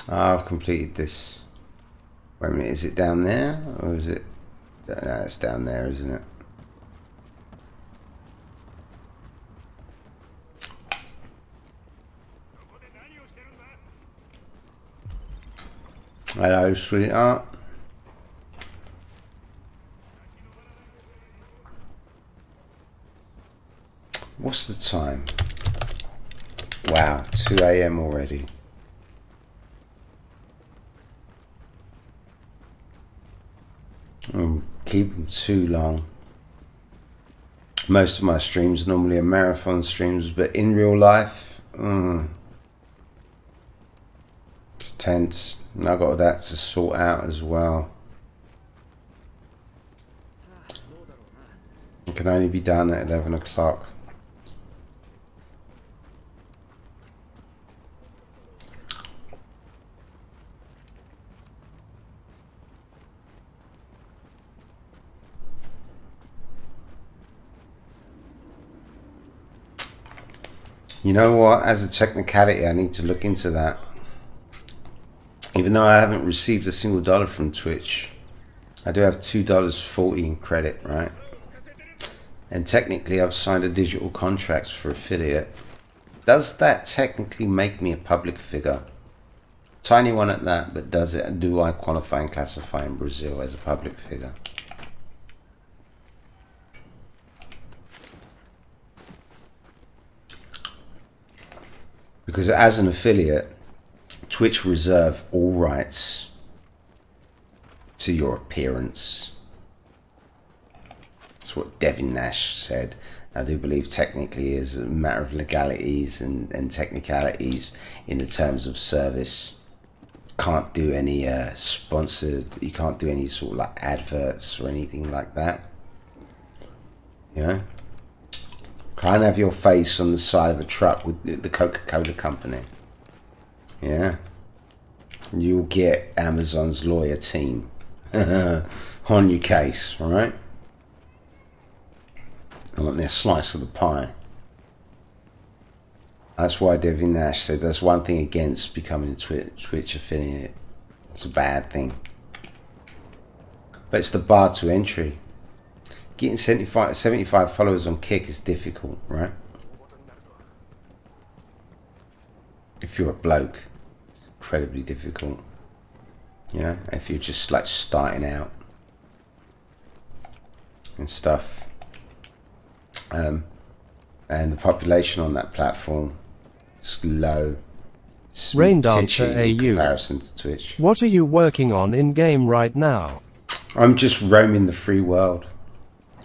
I've completed this. Wait a minute, is it down there? Or is it... No, it's down there, isn't it? Hello, sweetheart. What's the time? Wow, 2 AM already. Keep them too long. Most of my streams normally are marathon streams, but in real life, it's tense. And I've got that to sort out as well. It can only be done at 11 o'clock. You know what? As a technicality, I need to look into that. Even though I haven't received a single dollar from Twitch, I do have $2.40 in credit, right? And technically, I've signed a digital contract for affiliate. Does that technically make me a public figure? Tiny one at that, but does it? Do I qualify and classify in Brazil as a public figure? Because as an affiliate, Twitch reserve all rights to your appearance. That's Devin Nash said. I do believe technically is a matter of legalities and technicalities in the terms of service. Can't do any sponsored, you can't do any sort of like adverts or anything like that. You know? Can't have your face on the side of a truck with the Coca-Cola company. Yeah? You'll get Amazon's lawyer team on your case, right? I want their slice of the pie. That's why Devin Nash said that's one thing against becoming a Twitch affiliate. It's a bad thing. But it's the bar to entry. Getting 75 followers on Kick is difficult, right? If you're a bloke, it's incredibly difficult. You know, if you're just like starting out and stuff. And the population on that platform is low. It's Rain Dancer in AU. comparison to Twitch. What are you working on in game right now? I'm just roaming the free world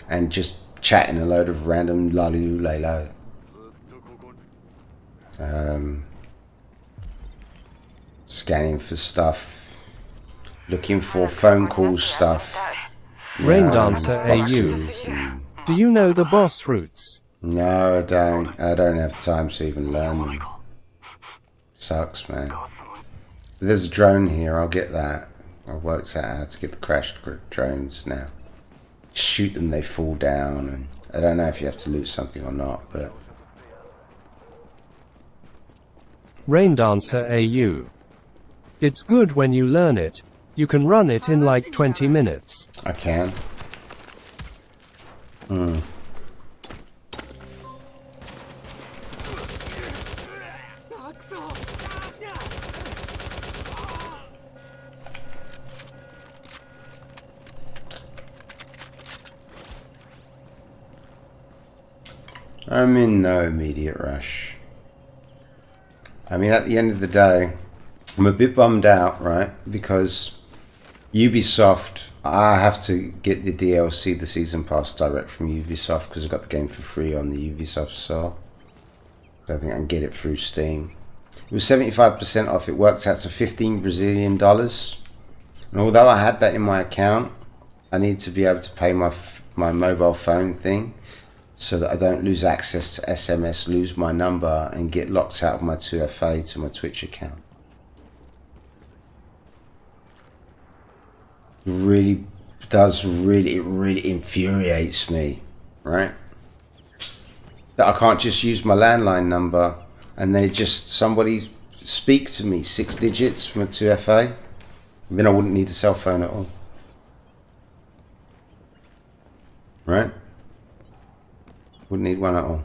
and just chatting a load of random lolly-lalo. Scanning for stuff, looking for phone call stuff. Rain Dancer AU. Do you know the boss routes? No, I don't. I don't have time to even learn them. Sucks, man. But there's a drone here. I'll get that. I've worked out how to get the crashed drones now. Shoot them, they fall down, and I don't know if you have to loot something or not, but... Rain Dancer AU. It's good when you learn it. You can run it in like 20 minutes. I can. I'm in no immediate rush. I mean, at the end of the day, I'm a bit bummed out, right? Because Ubisoft, I have to get the DLC, the Season Pass, direct from Ubisoft because I got the game for free on the Ubisoft store. I think I can get it through Steam. It was 75% off. It worked out to $15 Brazilian. And although I had that in my account, I need to be able to pay my mobile phone thing so that I don't lose access to SMS, lose my number, and get locked out of my 2FA to my Twitch account. It really infuriates me, right? That I can't just use my landline number and somebody speak to me 6 digits from a 2FA, then I wouldn't need a cell phone at all. Right? Wouldn't need one at all.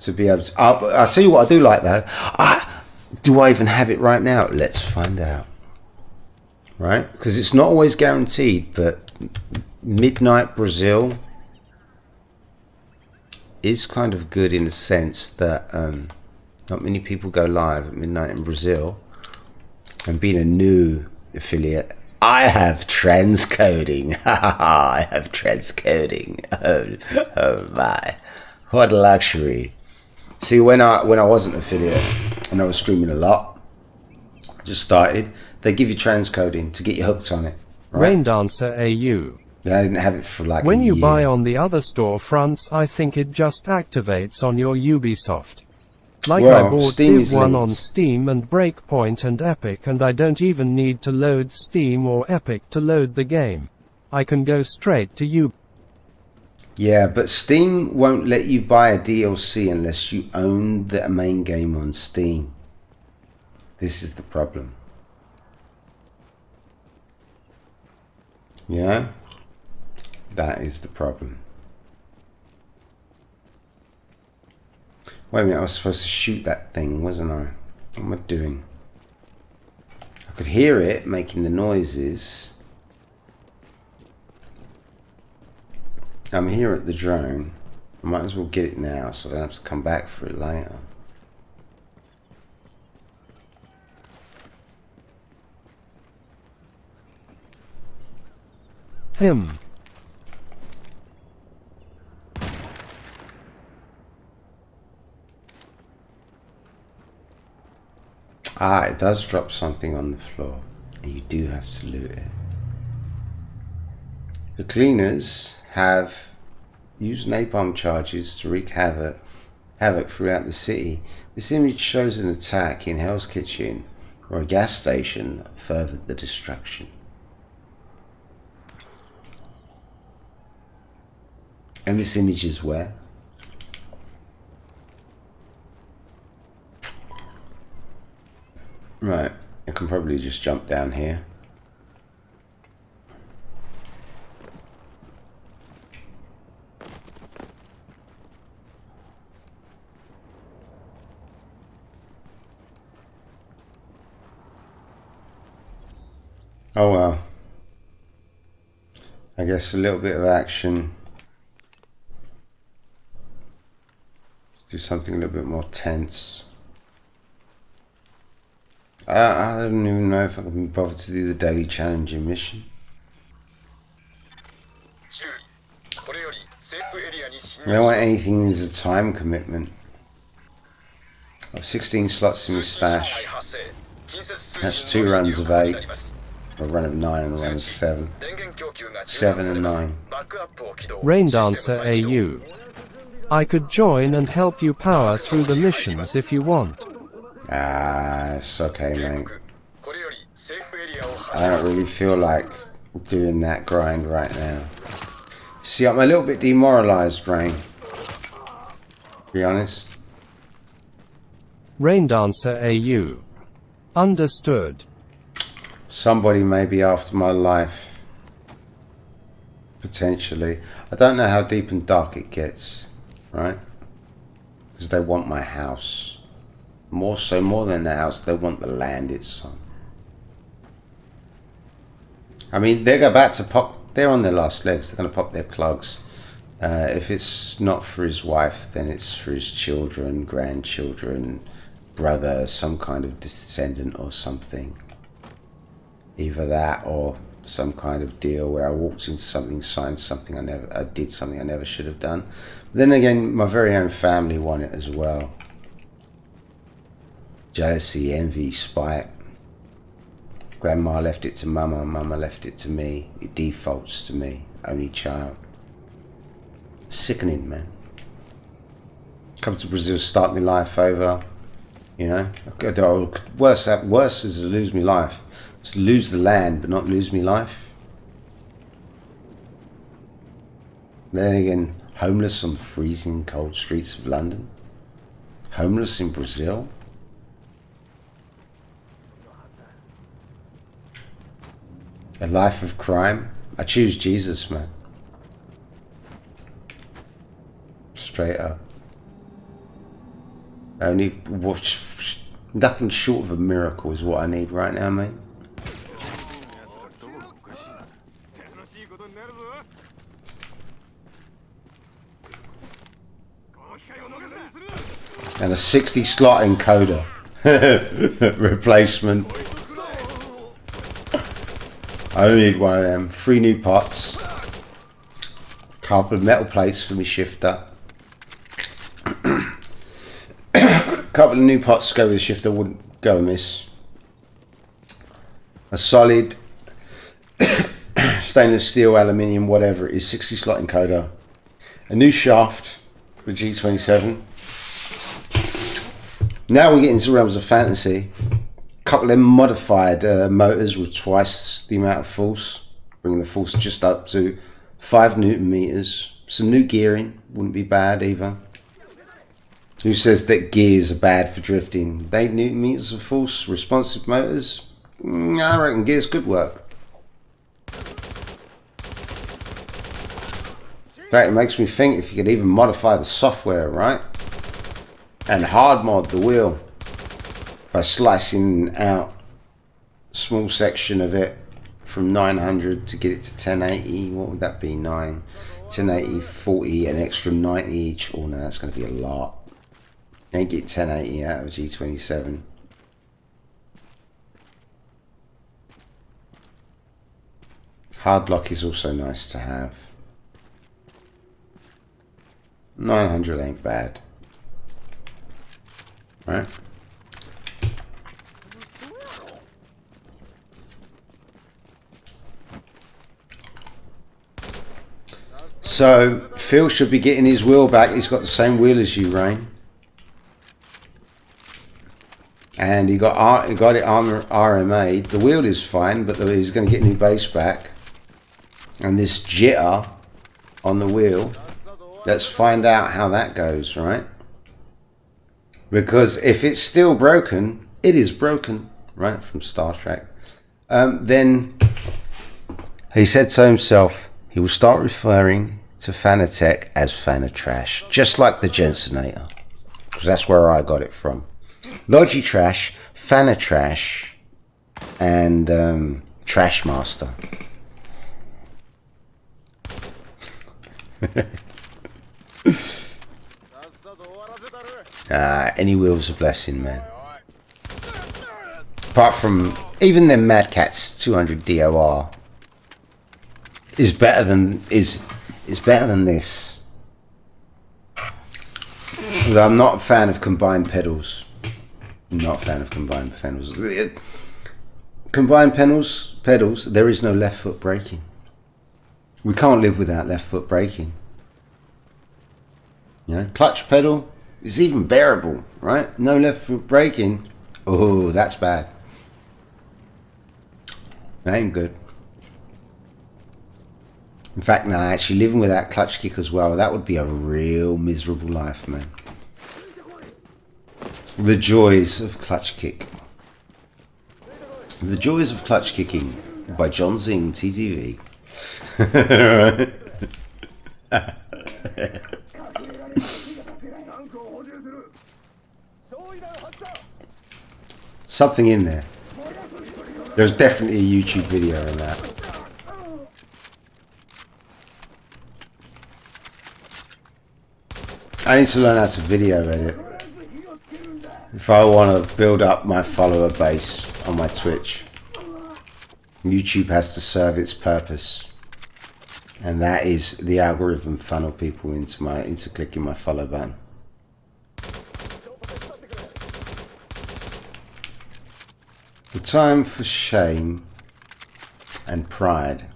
To be able to... I'll tell you what I do like though. Do I even have it right now? Let's find out. Right? Because it's not always guaranteed, but Midnight Brazil is kind of good in the sense that not many people go live at midnight in Brazil. And being a new affiliate, I have transcoding. I have transcoding. Oh my, what a luxury! See, when I wasn't affiliate and I was streaming a lot, just started. They give you transcoding to get you hooked on it. Right? Rain Dancer AU. Yeah, I didn't have it for like when a you year. buy on the other storefronts, I think it just activates on your Ubisoft. Like Well, I bought Steam Div is 1 linked. on Steam and Breakpoint and Epic, and I don't even need to load Steam or Epic to load the game. I can go straight to you. Yeah, but Steam won't let you buy a DLC unless you own the main game on Steam. This is the problem. You know? That is the problem. Wait a minute, I was supposed to shoot that thing, wasn't I? What am I doing? I could hear it making the noises. I'm here at the drone. I might as well get it now so I don't have to come back for it later. Ah, it does drop something on the floor, and you do have to loot it. The cleaners have used napalm charges to wreak havoc throughout the city. This image shows an attack in Hell's Kitchen, where a gas station furthered the destruction. And this image is where? Right, I can probably just jump down here. Oh well. I guess a little bit of action. Let's do something a little bit more tense. I don't even know if I can be bothered to do the daily challenging mission. I don't want anything as a time commitment. I have 16 slots in my stash. That's 2 runs of 8. A run of 9 and a run of 7. 7 and 9. Raindancer AU. I could join and help you power through the missions if you want. Ah, it's okay, mate. I don't really feel like doing that grind right now. See, I'm a little bit demoralized, Rain. Be honest. Raindancer AU. Understood. Somebody may be after my life. Potentially. I don't know how deep and dark it gets, right? Because they want my house. More than the house, they want the land it's on. I mean, they're about to pop, they're on their last legs, they're going to pop their clogs. If it's not for his wife, then it's for his children, grandchildren, brother, some kind of descendant or something. Either that or some kind of deal where I walked into something, signed something I did something I never should have done. But then again, my very own family want it as well. Jealousy, envy, spite. Grandma left it to mama, mama left it to me. It defaults to me, only child. Sickening, man. Come to Brazil, start my life over. You know, worse is to lose my life. It's to lose the land, but not lose my life. Then again, homeless on freezing cold streets of London. Homeless in Brazil. A life of crime. I choose Jesus, man. Straight up. Nothing short of a miracle is what I need right now, mate. And a 60 slot encoder replacement. I only need one of them. 3 new pots. Couple of metal plates for my shifter. Couple of new pots to go with the shifter, wouldn't go amiss. A solid stainless steel, aluminium, whatever it is, 60 slot encoder. A new shaft for G27. Now we get into realms of fantasy. Couple of them modified motors with twice the amount of force, bringing the force just up to 5 Newton meters. Some new gearing, wouldn't be bad either. Who says that gears are bad for drifting? 8 Newton meters of force, responsive motors. I reckon gears could work. In fact, it makes me think if you could even modify the software, right? And hard mod the wheel by slicing out a small section of it from 900 to get it to 1080. What would that be? 1080, 40, an extra 90 each. Oh no, that's going to be a lot. You ain't get 1080 out of a G27. Hard lock is also nice to have. 900 ain't bad. Right? So Phil should be getting his wheel back. He's got the same wheel as you, Rain. And he got it RMA'd. The wheel is fine, but he's going to get new base back. And this jitter on the wheel. Let's find out how that goes, right? Because if it's still broken, it is broken, right? From Star Trek. Then he said to himself, he will start referring to Fanatec as Fanatrash, just like the Jensenator. Because that's where I got it from. Logitrash, Fanatrash, and Trashmaster. Any wheel's a blessing, man. Apart from even them Mad Cats 200 DOR is better than better than this. Although I'm not a fan of combined pedals. I'm not a fan of combined pedals. Combined pedals, there is no left foot braking. We can't live without left foot braking. You know, clutch pedal is even bearable, right? No left foot braking. Oh, that's bad. That ain't good. In fact, no, actually living without clutch kick as well, that would be a real miserable life, man. The joys of clutch kick. The joys of clutch kicking by John Zing TTV. Something in there. There's definitely a YouTube video on that. I need to learn how to video edit if I want to build up my follower base on my Twitch. YouTube has to serve its purpose, and that is the algorithm funnel people into clicking my follow button. The time for shame and pride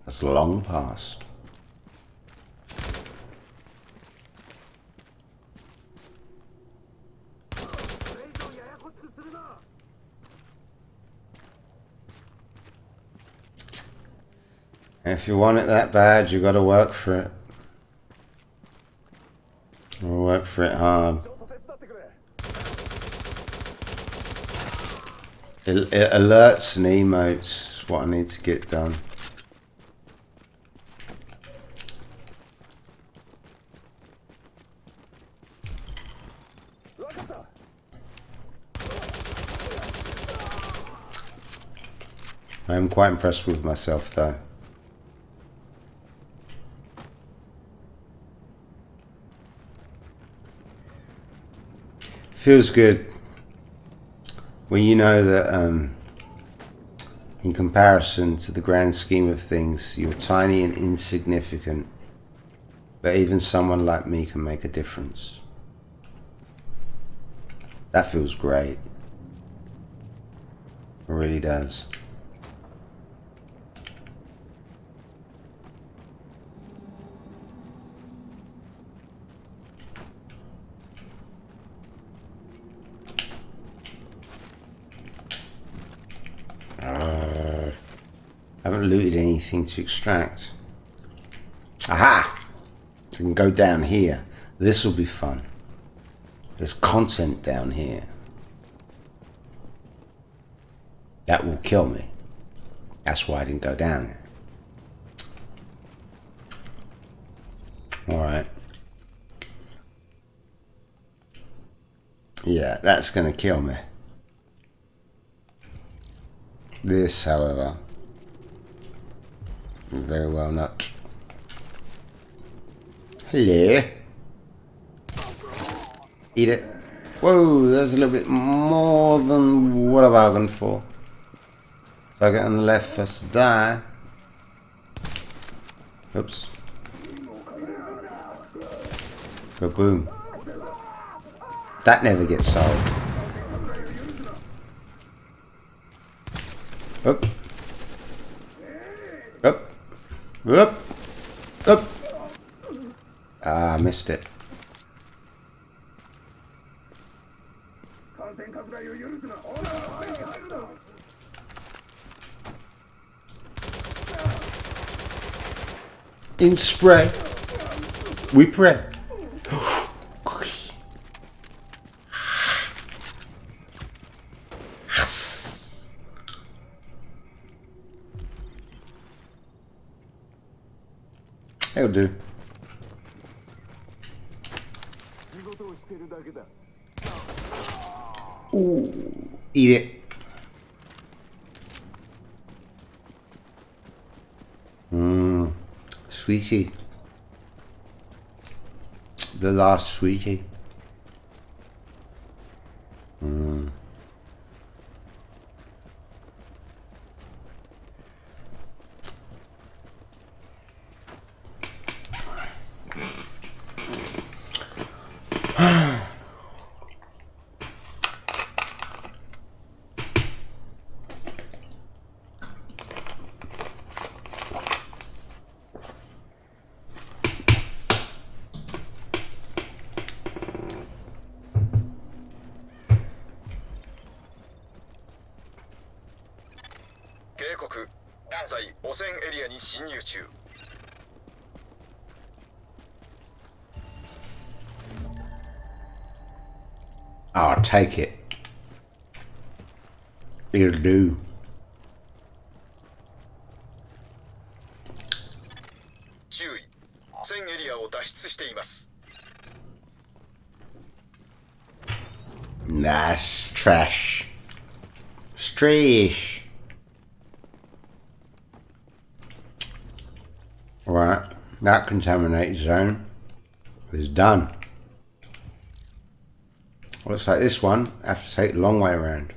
has long passed. And if you want it that bad, you got to work for it. Or work for it hard. It alerts and emotes is what I need to get done. I am quite impressed with myself though. Feels good when you know that in comparison to the grand scheme of things, you're tiny and insignificant, but even someone like me can make a difference. That feels great. It really does. I haven't looted anything to extract. Aha! I can go down here. This will be fun. There's content down here. That will kill me. That's why I didn't go down there. Alright. Yeah, that's gonna kill me. This, however, very well not. Hello. Eat it. Whoa, there's a little bit more than what I bargained for. So I get on the left first to die. Oops. Kaboom. That never gets solved. Up. Up. Up. Up. missed it. In spray, we pray. That'll do. Ooh, eat it. Sweetie. The last sweetie. I'll take it. It'll do. That's trash. Streesh. Right, that contaminated zone is done. Looks like this one I have to take the long way around.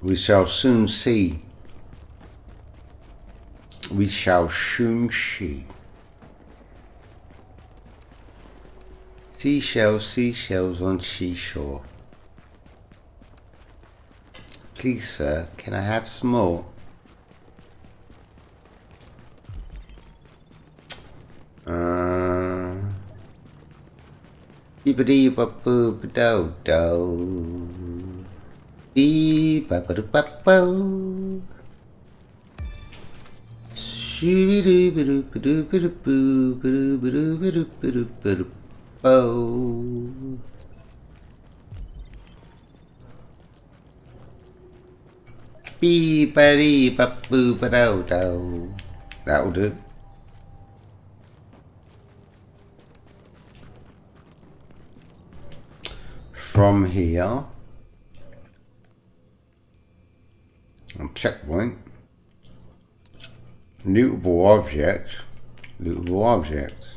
We shall soon see. We shall soon see. Seashells, seashells on seashore. Please, sir, can I have some more? Beep-a-dee-ba-boo-ba-do-do. Beep-a-ba-do-ba-bo. Shoo-be-doo-be-doo-be-doo-be-doo-be-doo-be-doo-be-doo-be-doo-be-doo-bo. Beep-a-dee-ba-boo-ba-do-do. That'll do. From here, checkpoint, lootable object, lootable object.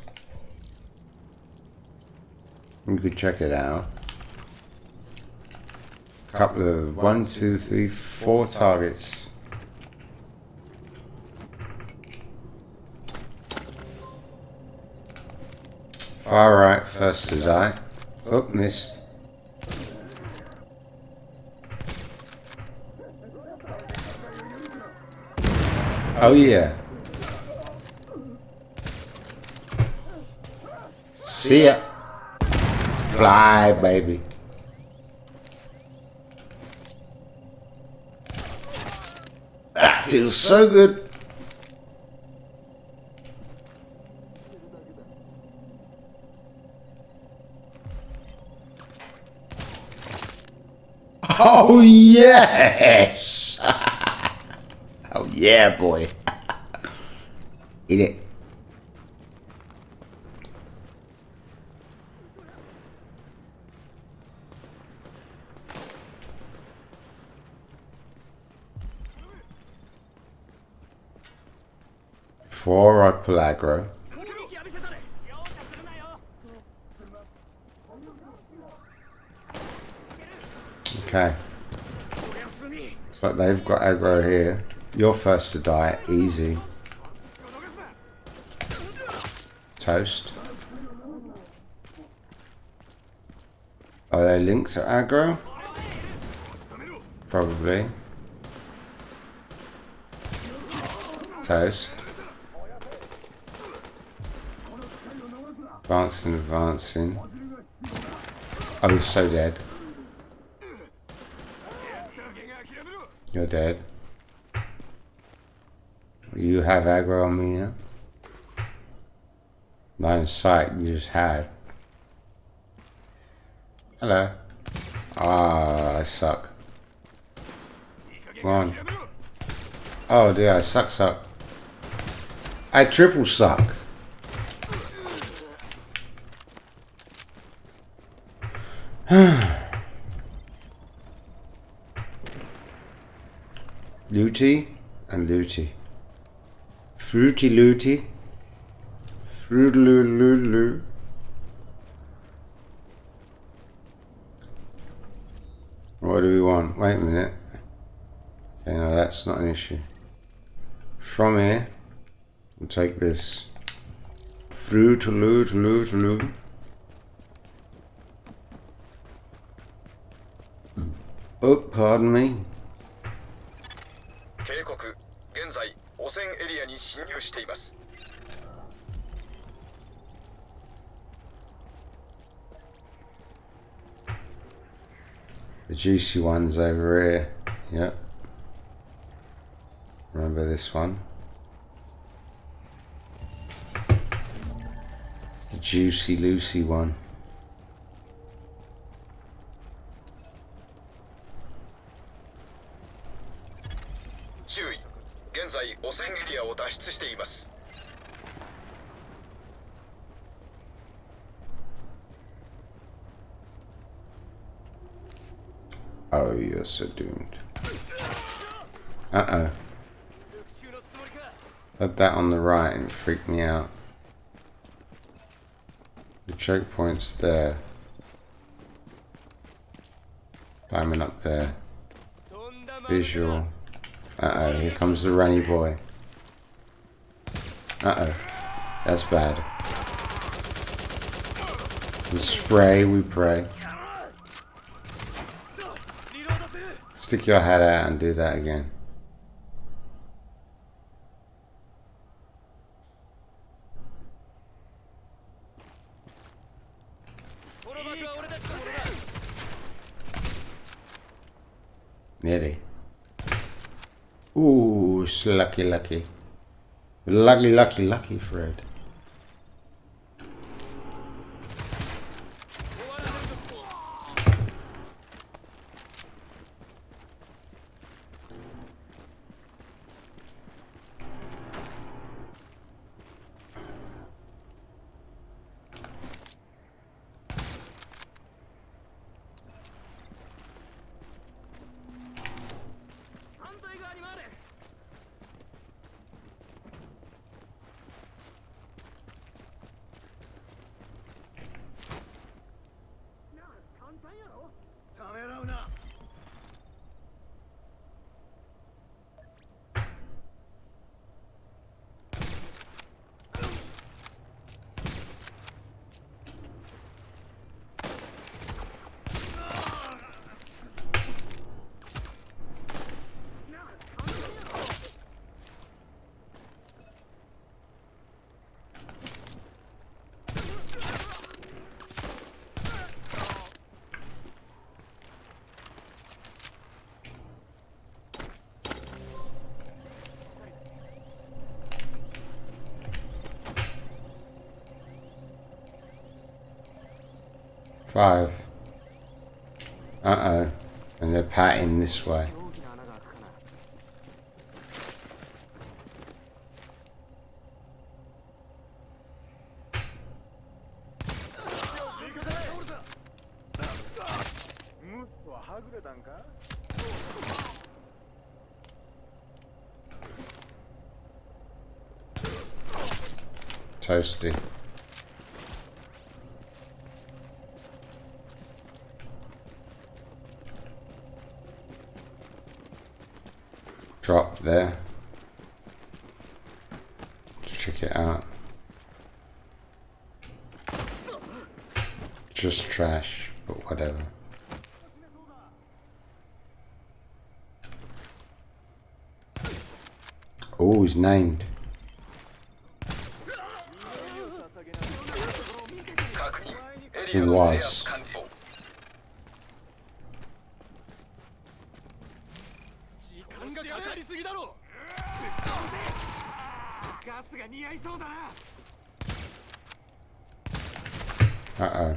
We could check it out. Couple of 1, 2, 3, 4 targets. Far right, first as I. Oh, missed. Oh yeah. See ya. Fly, baby. That feels so good. Oh yes. Oh yeah, boy. Eat it. Before I pull aggro. Okay. But they've got aggro here. You're first to die. Easy. Toast. Are they linked to aggro? Probably. Toast. Advancing, advancing. Oh, he's so dead. You're dead. You have aggro on me now? Line of sight you just had. Hello. Ah, I suck. Come on. Oh dear, I suck. I triple suck. Looty and Looty. Fruity Looty. Fruit loo. What do we want? Wait a minute. Okay, no, that's not an issue. From here, we'll take this. Fruit loo. Oh, pardon me. 警告、現在汚染エリアに侵入しています。 The juicy one's over here. Yep. Remember this one? The juicy Lucy one. Oh, you're so doomed. Uh-oh. Had that on the right and it freaked me out. The choke point's there. Climbing up there. Visual. Uh-oh, here comes the runny boy. Uh-oh. That's bad. We spray, we pray. Stick your head out and do that again. Nearly. Ooh, it's lucky. Lucky, Fred. Five. Uh-oh. And they're patting this way. Toasty. Drop there. Check it out. Just trash, but whatever. Oh, he's named. 確認。エリ He アの制 was. 圧完了。時間がかかりすぎだろ。ガスが似合いそうだな。Uh-oh.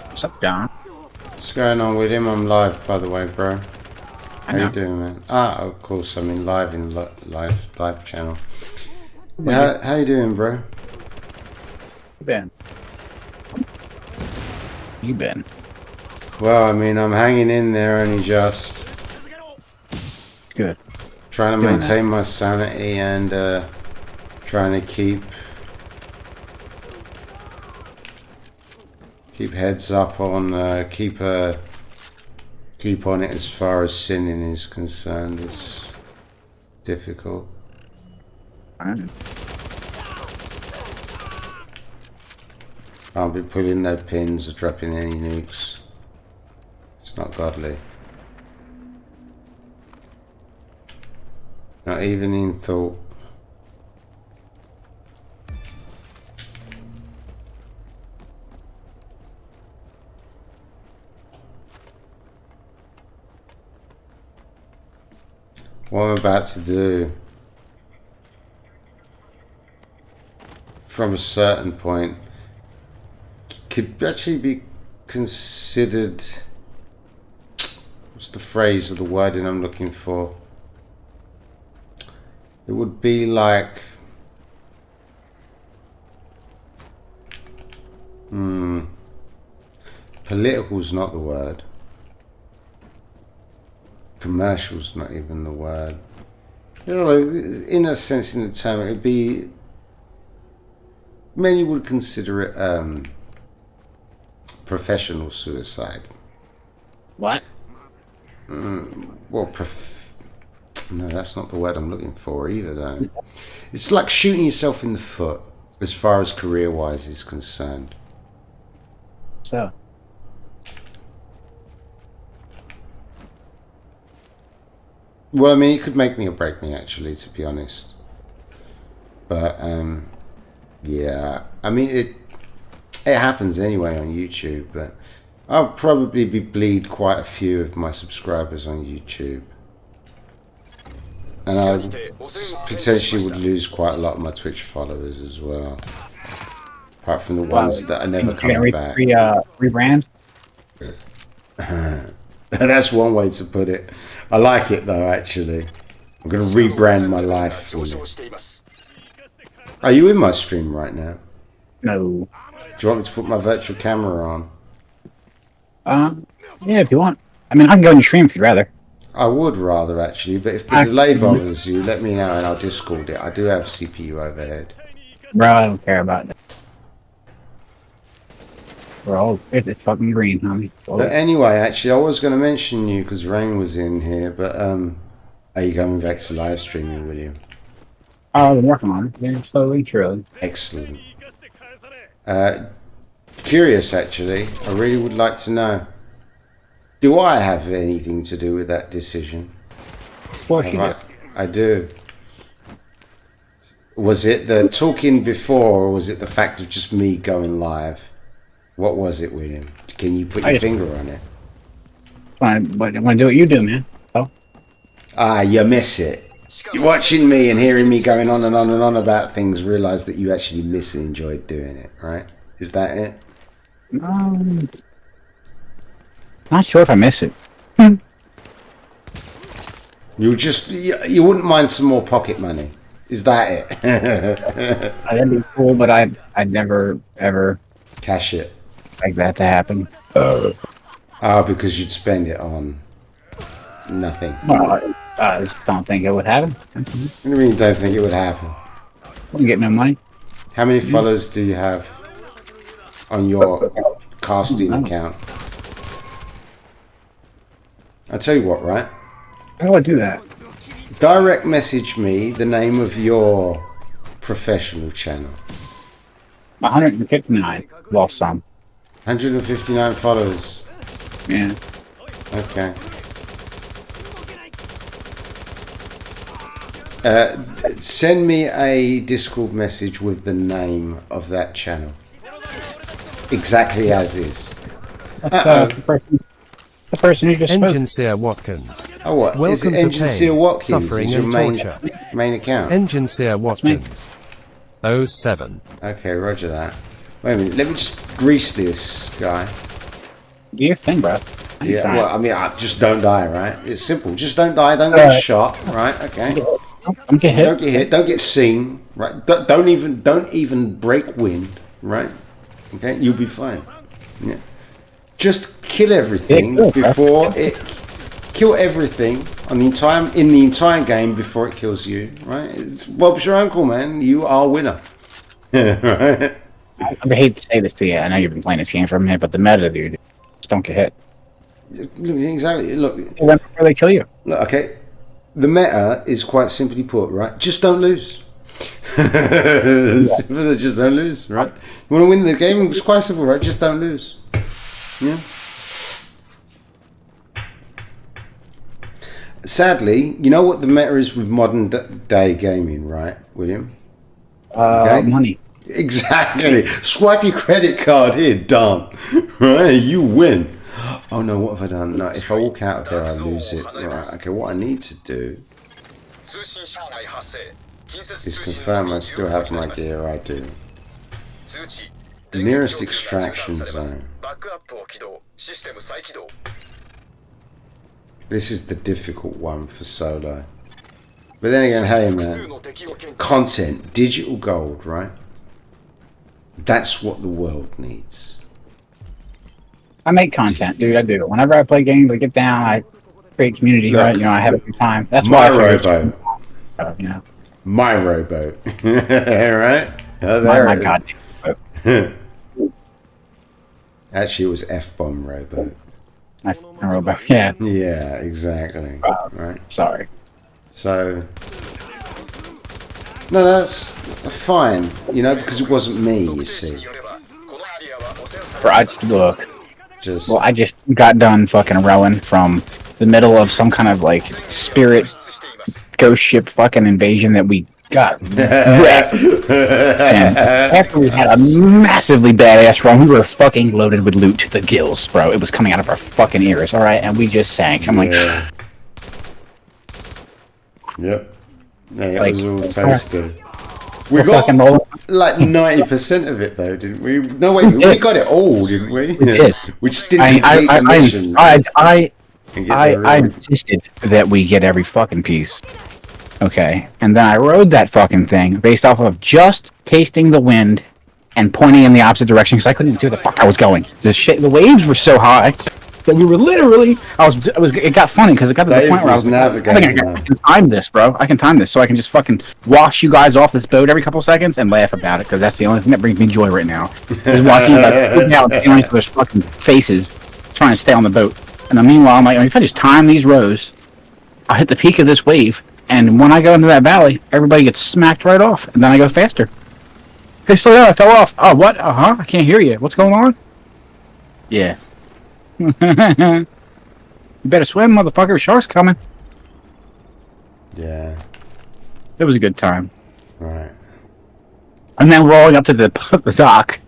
What's up, John? What's going on with him? I'm live, by the way, bro. I How you know. doing, man? Ah, of course, I'm in live live channel. Yeah, how you doing, bro? You been? You been? Well, I mean, I'm hanging in there, only just Good. trying to Doing maintain my sanity and trying to keep heads up on keep on it as far as sinning is concerned. It's difficult. Fine. Can't be pulling no pins or dropping any nukes. It's not godly. Not even in thought. What I'm about to do, from a certain point, could actually be considered, what's the phrase or the wording I'm looking for? It would be like, political's not the word. Commercial's not even the word. You know, like, in a sense, in the term, it'd be, many would consider it professional suicide. What? Well, no, that's not the word I'm looking for either, though. It's like shooting yourself in the foot, as far as career-wise is concerned. So? Well, I mean, it could make me or break me, actually, to be honest. But, yeah. I mean, it happens anyway on YouTube, but I'll probably bleed quite a few of my subscribers on YouTube. And I potentially would lose quite a lot of my Twitch followers as well. Apart from the ones that are never coming back. Rebrand? That's one way to put it. I like it though, actually. I'm going to rebrand my life for you. Are you in my stream right now? No. Do you want me to put my virtual camera on? Yeah, if you want. I mean, I can go in your stream if you'd rather. I would rather, actually, but if the delay bothers you, let me know and I'll Discord it. I do have CPU overhead. Bro, I don't care about that. Bro, it's fucking green, homie. But anyway, actually, I was going to mention you because Rain was in here, but are you coming back to live streaming, William? Oh, I'm working on it. Yeah, slowly, surely. Excellent. Curious, actually. I really would like to know. Do I have anything to do with that decision? Of course you do. I do. Was it the talking before, or was it the fact of just me going live? What was it, William? Can you put your finger on it? I want to do what you do, man. So? Ah, you miss it. You're watching me and hearing me going on and on and on about things, realise that you actually miss and enjoyed doing it, right? Is that it? Not sure if I miss it. You wouldn't mind some more pocket money. Is that it? That'd be cool, but I'd never, ever cash it. Like that to happen. Oh, because you'd spend it on nothing. Well, I just don't think it would happen. What do you mean you don't think it would happen? Wouldn't get no money. How many followers do you have on your casting account? I'll tell you what, right? How do I do that? Direct message me the name of your professional channel. 159. Lost some. 159 followers. Yeah. Okay. Send me a Discord message with the name of that channel. Exactly as is. That's the person who just spoke. Engine Seer Watkins. Oh, what? Is Welcome it to Engine pain, Seer Watkins? suffering Is your and torture. main account? Engine Seer Watkins. 07. Okay, roger that. Wait a minute, let me just grease this guy. Do your thing, bro. Yeah, well, I mean, just don't die, right? It's simple. Just don't die, don't get shot, right? Okay. Don't get hit. Don't get hit, don't get seen, right? Don't even break wind, right? Okay, you'll be fine. Yeah. Just kill everything before it. Kill everything in the entire game before it kills you, right? It's Bob's your uncle, man. You are a winner. Right? I hate to say this to you. I know you've been playing this game for a minute, but the meta, dude, just don't get hit. Exactly. Look. Before they kill you. Look. Okay. The meta is quite simply put, right? Just don't lose. Just don't lose, right? You want to win the game? It's quite simple, right? Just don't lose. Yeah. Sadly, you know what the meta is with modern day gaming, right, William? Money. Exactly. Swipe your credit card here, done. Right, you win. Oh no, what have I done? No, if I walk out of there, I lose it. Right. Okay, what I need to do is confirm I still have my gear. I do. Nearest extraction zone. This is the difficult one for solo. But then again, hey man, content, digital gold, right? That's what the world needs. I make content, dude. I do. Whenever I play games, I get down, I create community, right? You know, I have a good time. That's my why rowboat. You know, my rowboat. Right? Oh, my goddamn. Actually, it was F-bomb rowboat. My rowboat. Yeah. Yeah, exactly. Right. Sorry. So, no, that's fine. You know, because it wasn't me. You see. Bro, I just look. Just. Well, I just got done fucking rowing from the middle of some kind of like spirit ghost ship fucking invasion that we got wrecked. And after we had a massively badass run, we were fucking loaded with loot to the gills, bro. It was coming out of our fucking ears, all right, and we just sank. I'm like, yep. Yeah, it like, was all toasted. We got like 90% of it though, didn't we? No, wait, we got it all, didn't we? We did. We just didn't complete the mission. I insisted that we get every fucking piece. Okay, and then I rode that fucking thing based off of just tasting the wind and pointing in the opposite direction because I couldn't see where the fuck I was going. The waves were so high that we were literally. It got funny because it got to the point where I was navigating. I can time this, bro. I can time this so I can just fucking wash you guys off this boat every couple seconds and laugh about it because that's the only thing that brings me joy right now. Is watching you guys freak out and staring into their fucking faces, trying to stay on the boat. And then meanwhile, I'm like, if I just time these rows, I'll hit the peak of this wave. And when I go into that valley, everybody gets smacked right off, and then I go faster. Hey, slow down, I fell off. Oh, what? I can't hear you. What's going on? Yeah. You better swim, motherfucker. Shark's coming. Yeah. It was a good time. Right. And then rolling up to the dock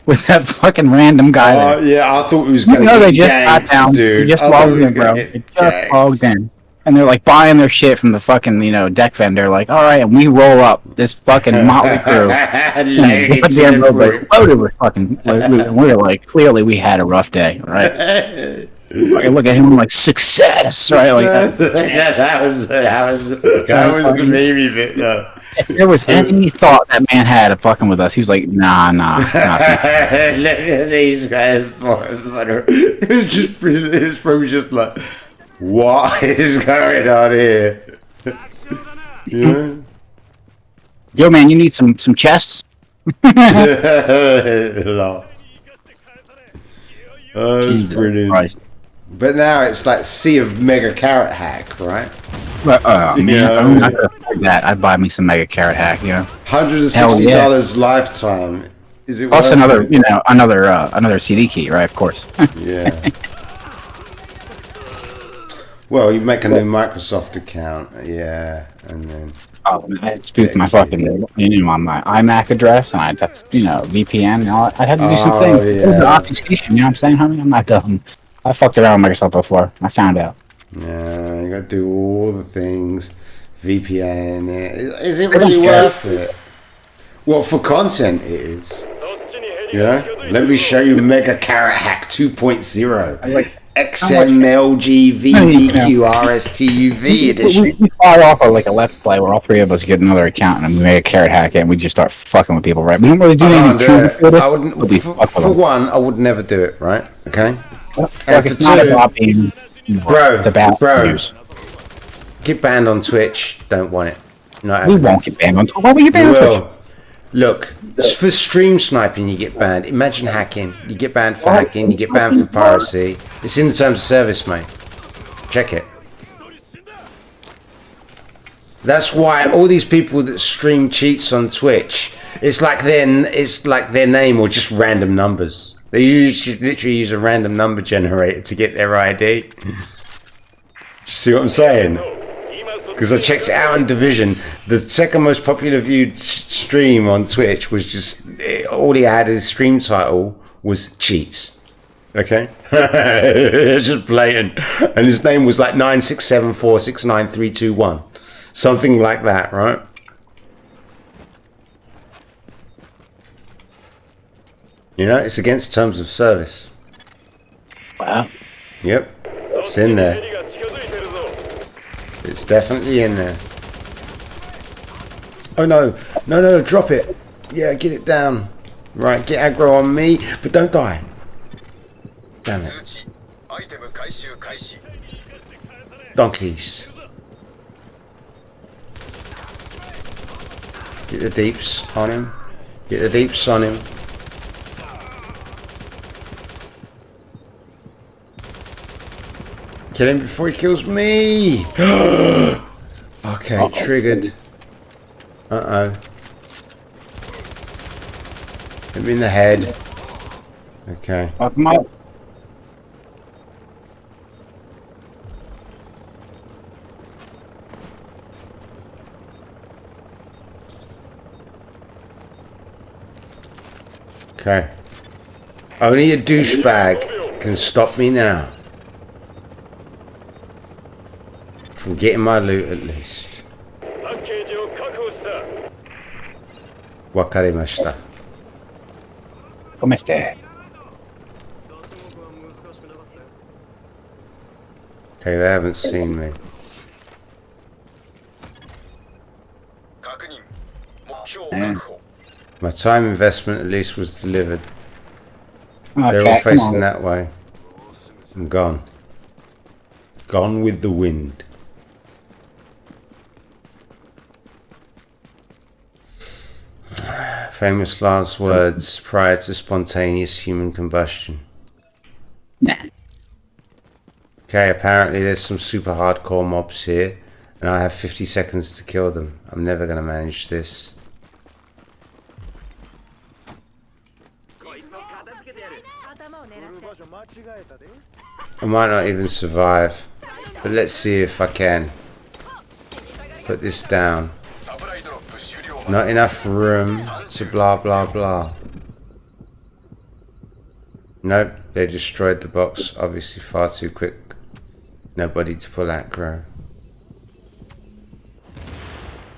with that fucking random guy there. Yeah, I thought it was going to they be just gangs, got down. dude. They just logged in, bro. They just logged in. And they're like buying their shit from the fucking, deck vendor. Like, all right, and we roll up this fucking motley crew. Loaded with fucking loot. And we were like, clearly we had a rough day, right? I look at him like, success, right? Like that was the baby bit, though. If there was any thought that man had of fucking with us, he was like, nah. Look at these guys. It was probably just like, what is going on here? Yeah. Yo, man, you need some chests? Oh, it's brilliant. Christ. But now it's like Sea of Mega Carrot Hack, right? I'm not gonna afford that. I'd buy me some Mega Carrot Hack, $160 lifetime. Is it plus another, another CD key, right? Of course. Yeah. Well, you make a new Microsoft account, yeah, and then. I spoofed my fucking, on my iMac address, and that's, VPN and all. I had to do some things. Oh, It was an yeah. obfuscation, you know what I'm saying, honey? I'm not dumb. I fucked around with Microsoft before. I found out. Yeah, you gotta do all the things. VPN. Is it I don't really care. worth it? Well, for content, it is. Let me show you Mega Carrot Hack 2.0. XMLG VBQRSTUV edition. We fire off like a let's play where all three of us get another account and we make a carrot hack and we just start fucking with people, right? We don't really do anything I wouldn't. For one, I would never do it, right? Okay. And for it's two, not about being bro, news. Get banned on Twitch. Don't want it. We won't get banned on Twitch. Why will we get banned on Twitch? Look, for stream sniping, you get banned. Imagine hacking. You get banned for hacking. You get banned for piracy. It's in the terms of service, mate. Check it. That's why all these people that stream cheats on Twitch, it's like their name or just random numbers. They literally use a random number generator to get their ID. See what I'm saying? Because I checked it out on Division. The second most popular viewed stream on Twitch was just, all he had his stream title was cheats. Okay? It's just blatant. And his name was like 96746931. Something like that, right? It's against terms of service. Wow. Yep. It's in there. It's definitely in there. Oh no, drop it. Yeah, get it down. Right, get aggro on me, but don't die. Damn it. Donkeys. Get the deeps on him. Get the deeps on him. Kill him before he kills me! Okay, triggered. Uh-oh. Hit me in the head. Okay. Fuck him up. Okay. Only a douchebag can stop me now. From getting my loot at least. Wakarimashita. ¿Cómo esté? Okay, they haven't seen me. My time investment at least was delivered. Okay, They're all facing that way. I'm gone. Gone with the wind. Famous last words prior to spontaneous human combustion. Nah. Okay, apparently there's some super hardcore mobs here, and I have 50 seconds to kill them. I'm never going to manage this. I might not even survive, but let's see if I can. Put this down. Not enough room to blah blah blah. Nope, they destroyed the box, obviously far too quick. Nobody to pull aggro.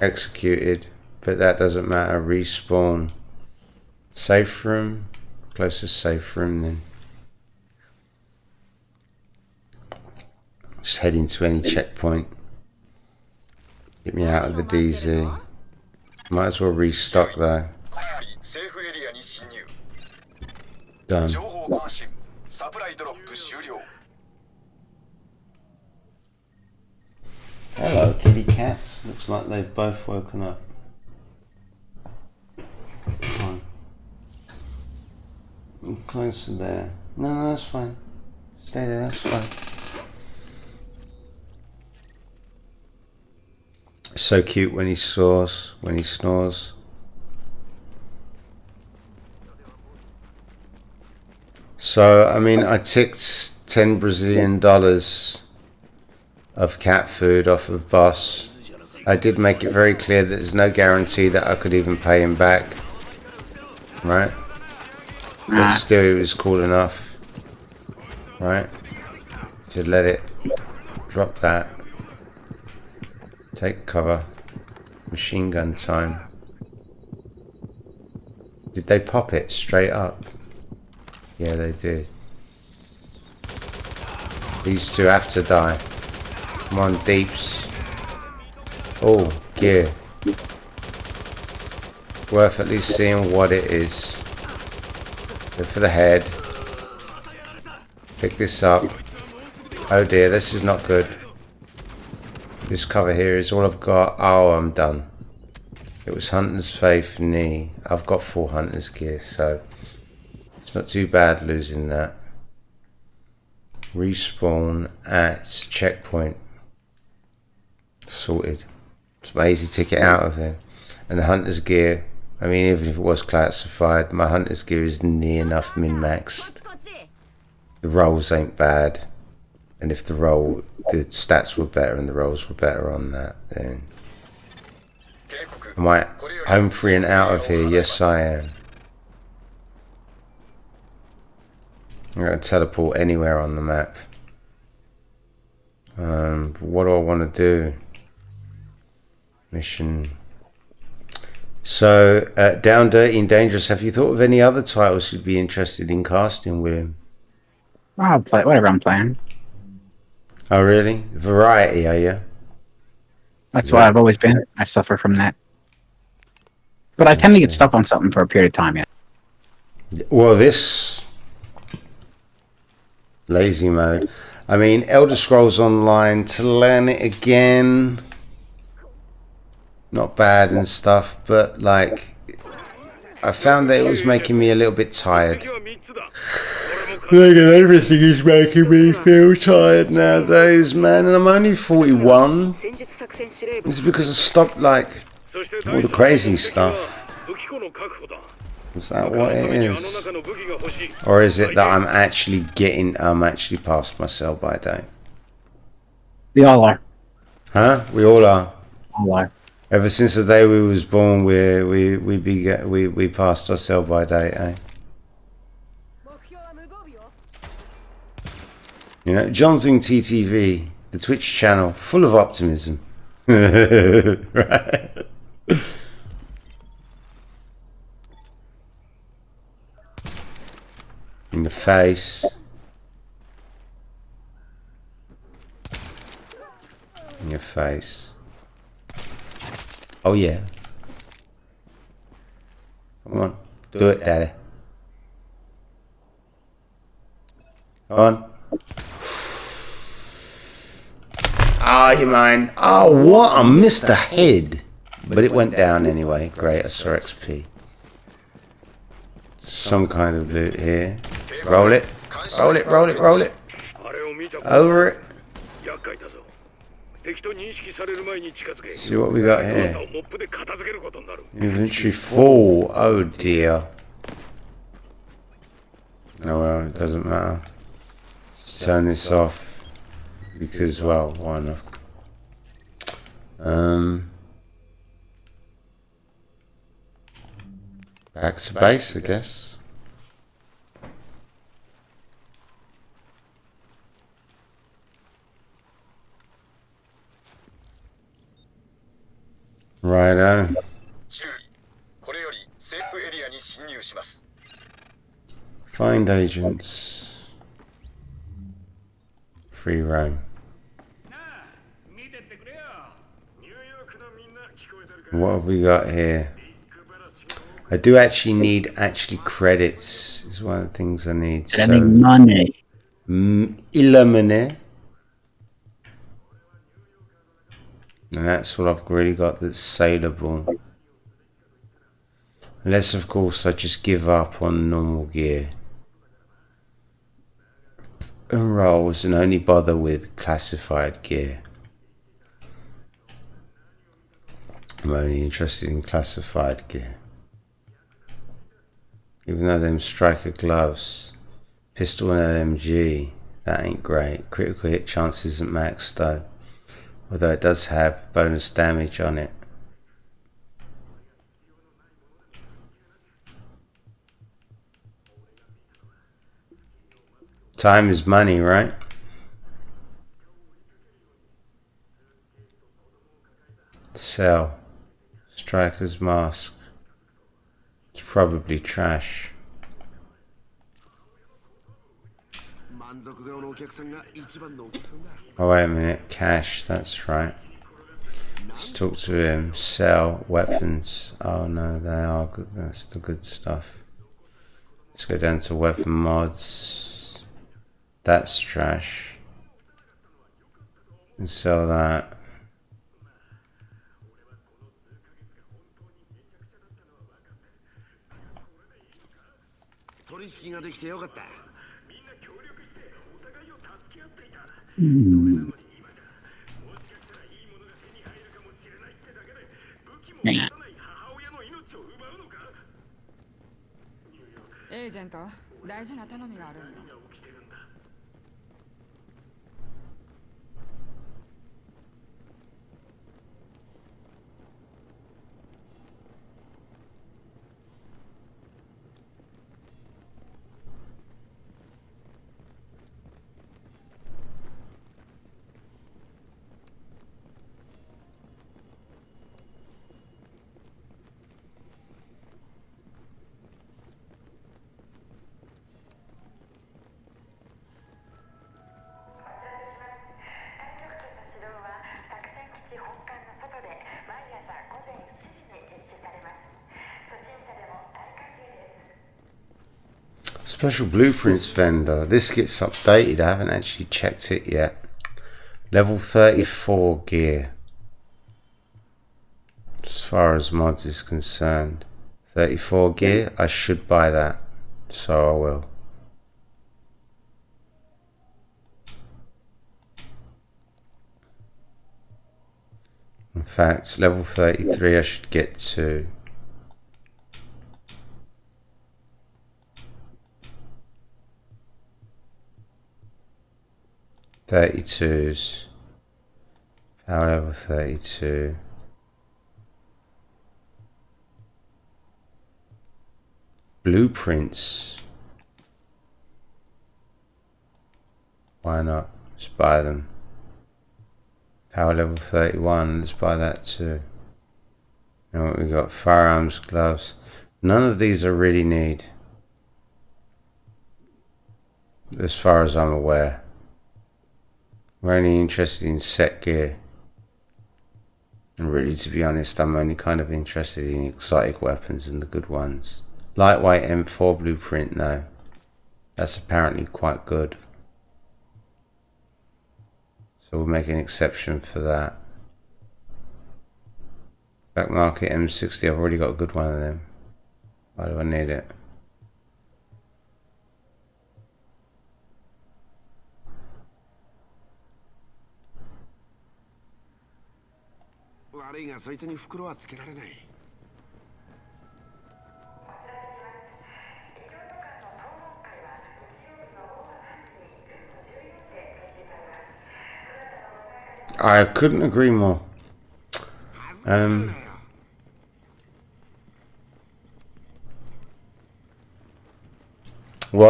Executed, but that doesn't matter. Respawn. Safe room. Closest safe room then. Just heading to any checkpoint. Get me out of the DZ. Might as well restock though. Done. Hello, kitty cats. Looks like they've both woken up. Come on. Close to there. No, that's fine. Stay there, that's fine. So cute when he snores. So, I mean, I ticked 10 Brazilian dollars of cat food off of Boss. I did make it very clear that there's no guarantee that I could even pay him back. Right? But still, he was cool enough. Right? To let it drop that. Take cover. Machine gun time. Did they pop it straight up? Yeah, they did. These two have to die. Come on, deeps. Oh, gear. Worth at least seeing what it is. Go for the head. Pick this up. Oh dear, this is not good. This cover here is all I've got. Oh, I'm done. It was Hunter's Faith knee. I've got full Hunter's gear, so it's not too bad losing that. Respawn at checkpoint. Sorted. It's my easy ticket out of here. And the Hunter's gear, I mean, even if it was classified, my Hunter's gear is near enough min-maxed. The rolls ain't bad. And if the stats were better and the rolls were better on that, then... Am I home free and out of here? Yes, I am. I'm going to teleport anywhere on the map. What do I want to do? Mission. So, Down Dirty and Dangerous, have you thought of any other titles you'd be interested in casting, William? I'll play whatever I'm playing. Oh, really? Variety, are you? That's what I've always been. I suffer from that. But I tend to get stuck on something for a period of time, yeah. Well, this... Lazy mode. I mean, Elder Scrolls Online, to learn it again... Not bad and stuff, but like... I found that it was making me a little bit tired. Everything is making me feel tired nowadays, man, and I'm only 41. It's because I stopped, like, all the crazy stuff. Is that what it is? Or is it that I'm actually past my sell-by date? We all are. Huh? We all are. All are. Ever since the day we was born, we passed our sell-by date, eh? You know, Johnzing TTV, the Twitch channel, full of optimism. Right? In the face. In your face. Oh yeah. Come on. Do it, Daddy. Come on. Ah, you mind? Oh, what? I missed the head. But it went down anyway. Great, I saw XP. Some kind of loot here. Roll it. Roll it, roll it, roll it. Over it. See what we got here. Inventory full. Oh dear. No, well, it doesn't matter. Let's turn this off. Because, well, why not? Back to base, I guess. Righto. Find agents. Free roam. What have we got here? I do actually need credits. Is one of the things I need. I need money. Money. And that's what I've really got that's saleable. Unless, of course, I just give up on normal gear and rolls and only bother with classified gear. I'm only interested in classified gear. Even though them striker gloves, pistol and LMG, that ain't great. Critical hit chance isn't maxed though. Although it does have bonus damage on it. Time is money, right? Sell. Striker's mask. It's probably trash. Oh, wait a minute. Cash, that's right. Let's talk to him. Sell. Weapons. Oh no, they are good. That's the good stuff. Let's go down to weapon mods. That's trash. And sell that. Yeah. エージェント、大事な頼みがあるんよ。Special blueprints vendor. This gets updated. I haven't actually checked it yet. Level 34 gear. As far as mods is concerned. 34 gear. I should buy that. So I will. In fact, level 33 I should get to. .32s. Power level 32. Blueprints. Why not? Just buy them. Power level 31. Let's buy that too. You know what we got? Firearms, gloves. None of these I really need. As far as I'm aware. We're only interested in set gear. And really, to be honest, I'm only kind of interested in exotic weapons and the good ones. Lightweight M4 blueprint, no. That's apparently quite good. So we'll make an exception for that. Black market M60, I've already got a good one of them. Why do I need it? I couldn't agree more. Well,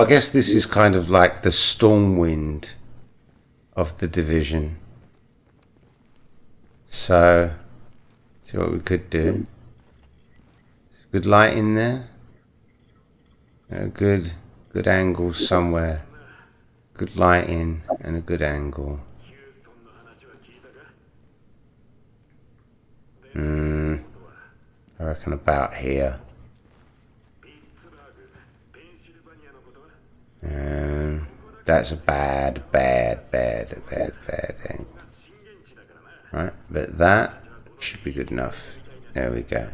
I guess this is kind of like the Stormwind of the Division. So, see what we could do. Good light in there. A good angle somewhere. Good lighting and a good angle. I reckon about here. That's a bad angle. Right, but that should be good enough. There we go.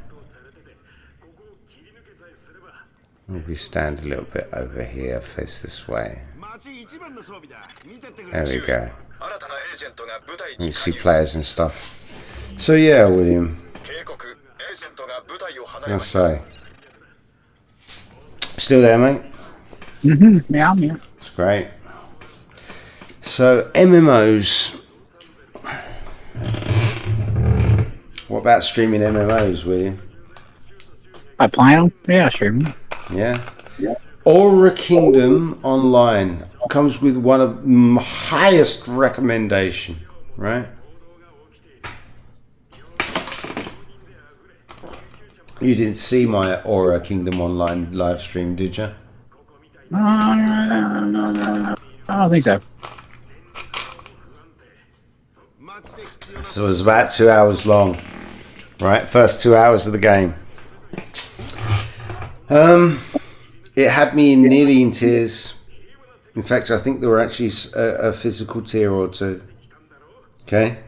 Maybe stand a little bit over here, face this way. There we go. You see players and stuff. So yeah, William. I was gonna say. Still there, mate? Yeah, I'm here. It's great. So MMOs. about streaming MMOs, William? I play them? Yeah, sure. Yeah. Aura Kingdom Online comes with one of highest recommendation, right? You didn't see my Aura Kingdom Online live stream, did you? I don't think so. So it was about 2 hours long, right? First 2 hours of the game. It had me nearly in tears. In fact, I think there were actually a physical tear or two. Okay?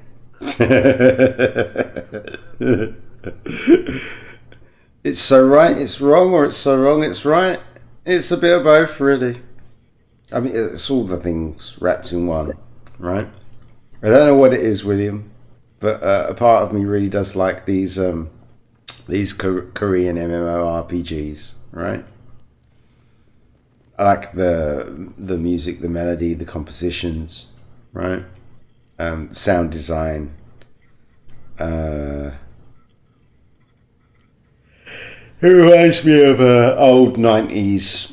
It's so right, it's wrong, or it's so wrong, it's right. It's a bit of both, really. I mean, it's all the things wrapped in one, right? I don't know what it is, William, but a part of me really does like these Korean MMORPGs, right? I like the music, the melody, the compositions, right? Sound design. It reminds me of old 90s,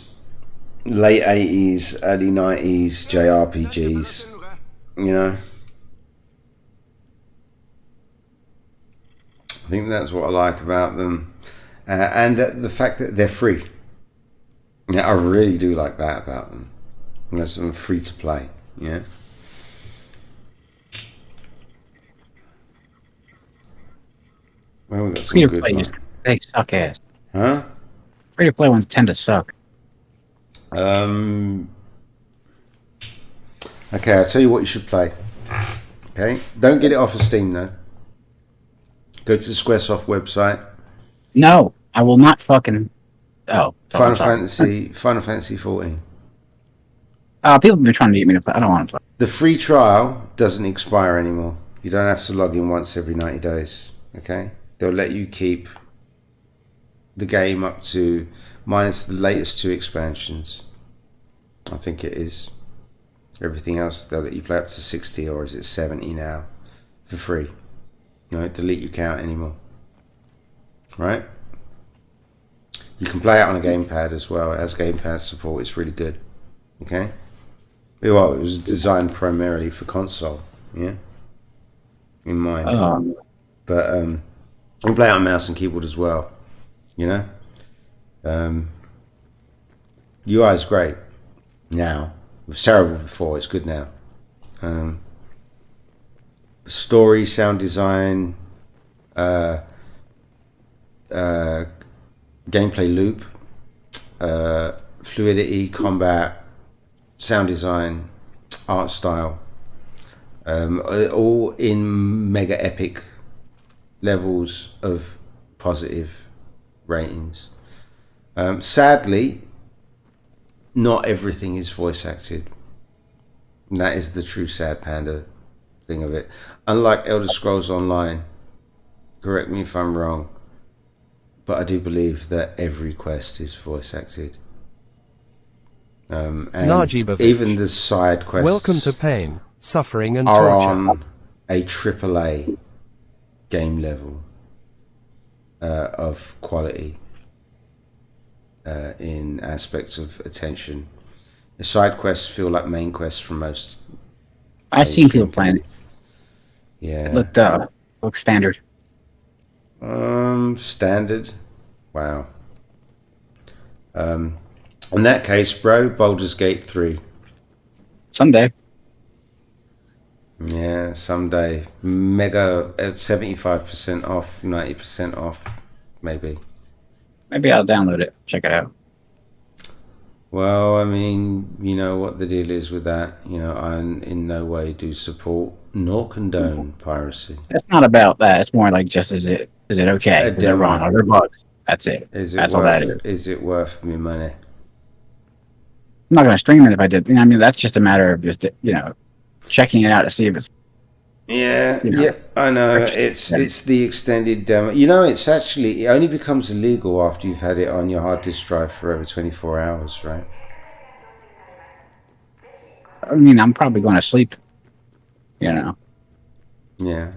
late 80s, early 90s JRPGs, you know? I think that's what I like about them. And the fact that they're free. Yeah, I really do like that about them. Most of them are free to play, yeah? Well, we've got some Free to good play ones. they suck ass. Huh? Free to play ones tend to suck. Okay, I'll tell you what you should play. Okay? Don't get it off of Steam, though. Go to the Squaresoft website. No, I will not fucking. Oh, Final Fantasy 14. People have been trying to get me to play. I don't want to play. The free trial doesn't expire anymore. You don't have to log in once every 90 days. Okay? They'll let you keep the game up to minus the latest 2 expansions. I think it is. Everything else they'll let you play up to 60, or is it 70 now for free. You don't delete your account anymore. Right? You can play it on a gamepad as well. It has gamepad support. It's really good. Okay? Well, it was designed primarily for console. Yeah? In mind. But you can play it on mouse and keyboard as well. You know? UI is great now. It was terrible before. It's good now. Story, sound design, gameplay loop, fluidity, combat, sound design, art style, all in mega epic levels of positive ratings. Sadly, not everything is voice acted. And that is the true sad panda thing of it. Unlike Elder Scrolls Online, correct me if I'm wrong, but I do believe that every quest is voice acted. And even the side quests Welcome to pain, suffering and are torture. on a AAA game level of quality in aspects of attention. The side quests feel like main quests for most. I've seen people playing it. Yeah. It looked standard. Standard. Wow. In that case, bro, Baldur's Gate 3. Someday. Yeah, someday. Mega at 75% off, 90% off, maybe. Maybe I'll download it. Check it out. Well, I mean, you know what the deal is with that. You know, I in no way do support nor condone piracy. It's not about that. It's more like just is it okay? Is it wrong? Are there bugs? That's it. That's all that is. Is it worth me money? I'm not going to stream it if I did. I mean, that's just a matter of just checking it out to see if it's. Yeah, yeah, I know. It's the extended demo. You know, it only becomes illegal after you've had it on your hard disk drive for over 24 hours, right? I mean, I'm probably going to sleep. You know. Yeah.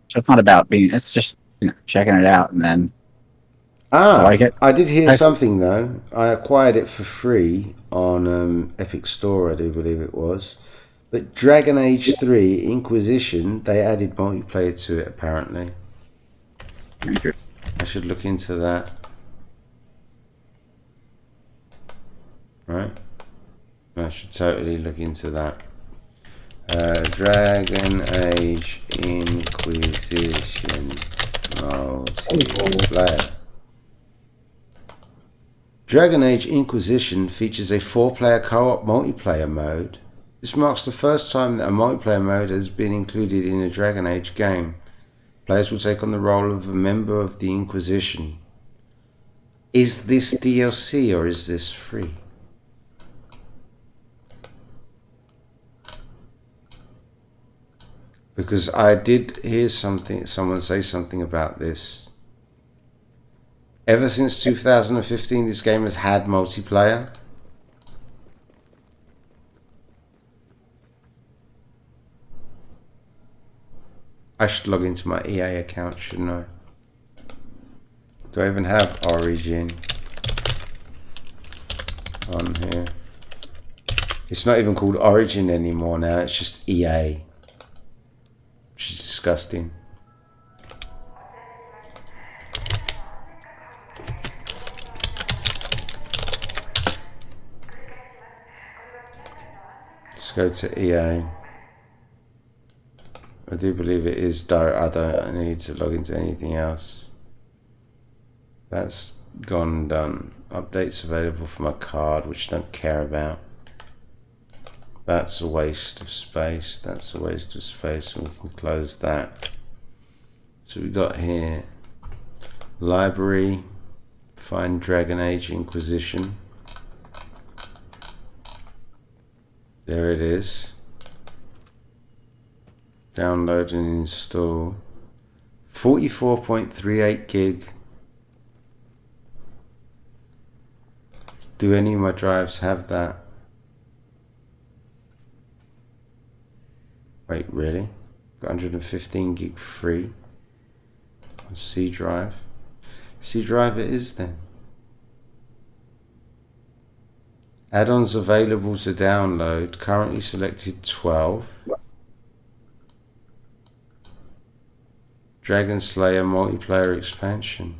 So it's not about being. It's just checking it out, and then I Ah, like it. I did hear something though. I acquired it for free on Epic Store, I do believe it was. But Dragon Age 3 Inquisition, they added multiplayer to it apparently. I should look into that. Right? I should totally look into that. Dragon Age Inquisition multiplayer. Dragon Age Inquisition features a 4-player co-op multiplayer mode. This marks the first time that a multiplayer mode has been included in a Dragon Age game. Players will take on the role of a member of the Inquisition. Is this DLC or is this free? Because I did hear someone say something about this. Ever since 2015, this game has had multiplayer. I should log into my EA account, shouldn't I? Do I even have Origin on here? It's not even called Origin anymore now, it's just EA. Which is disgusting. Let's go to EA. I do believe it is direct. I don't need to log into anything else. That's gone and done. Updates available for my card, which I don't care about. That's a waste of space. That's a waste of space, and we can close that. So we got here library, find Dragon Age Inquisition. There it is. Download and install. 44.38 gig. Do any of my drives have that? Wait, really? 115 gig free? C drive? C drive it is then. Add-ons available to download. Currently selected 12. Dragon Slayer multiplayer expansion.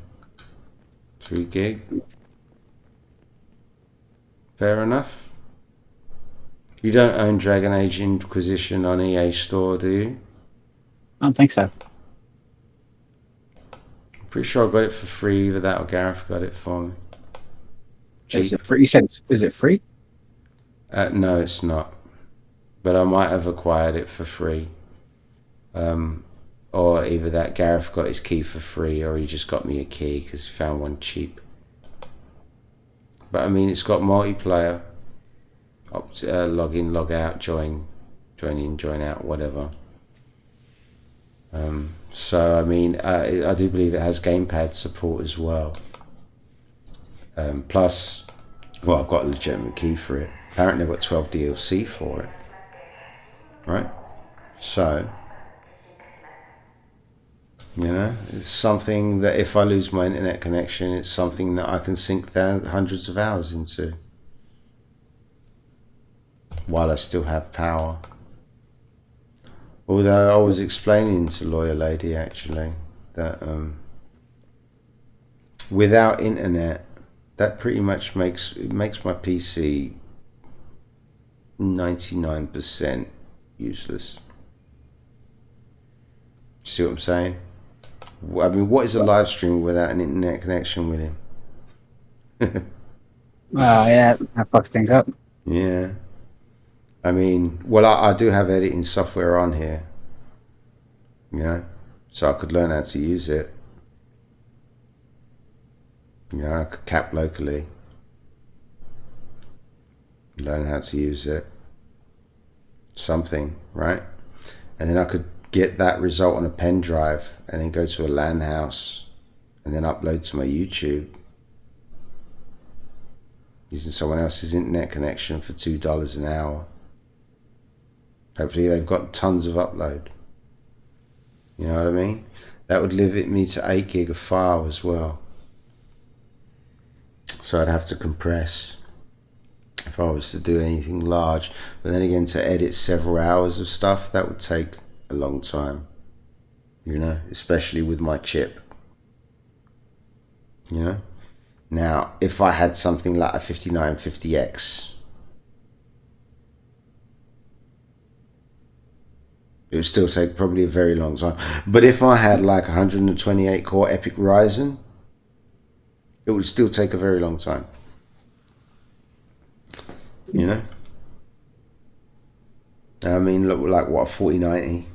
3 gig. Fair enough. You don't own Dragon Age Inquisition on EA Store, do you? I don't think so. I'm pretty sure I got it for free. Either that or Gareth got it for me. Cheap. Is it free? You said, is it free? No, it's not. But I might have acquired it for free. Or either that Gareth got his key for free, or he just got me a key because he found one cheap. But I mean, it's got multiplayer. Log in, log out, join in, join out, whatever. So I mean, I do believe it has gamepad support as well. Plus, well, I've got a legitimate key for it. Apparently I've got 12 DLC for it. Right? So, you know, it's something that if I lose my internet connection, it's something that I can sink hundreds of hours into while I still have power. Although I was explaining to Lawyer Lady actually that without internet, that pretty much makes my PC 99% useless. See what I'm saying? I mean, what is a live stream without an internet connection with him? Oh, yeah, that fucks things up. Yeah. I mean, well, I do have editing software on here, you know, so I could learn how to use it. You know, I could cap locally, learn how to use it, something, right? And then I could get that result on a pen drive and then go to a LAN house and then upload to my YouTube using someone else's internet connection for $2 an hour. Hopefully they've got tons of upload. You know what I mean? That would limit me to 8 gig of file as well. So I'd have to compress if I was to do anything large. But then again, to edit several hours of stuff, that would take a long time. You know, especially with my chip. You know? Now, if I had something like a 5950X, it would still take probably a very long time. But if I had like 128 core Epic Ryzen, it would still take a very long time. You know? I mean, look, like what, a 4090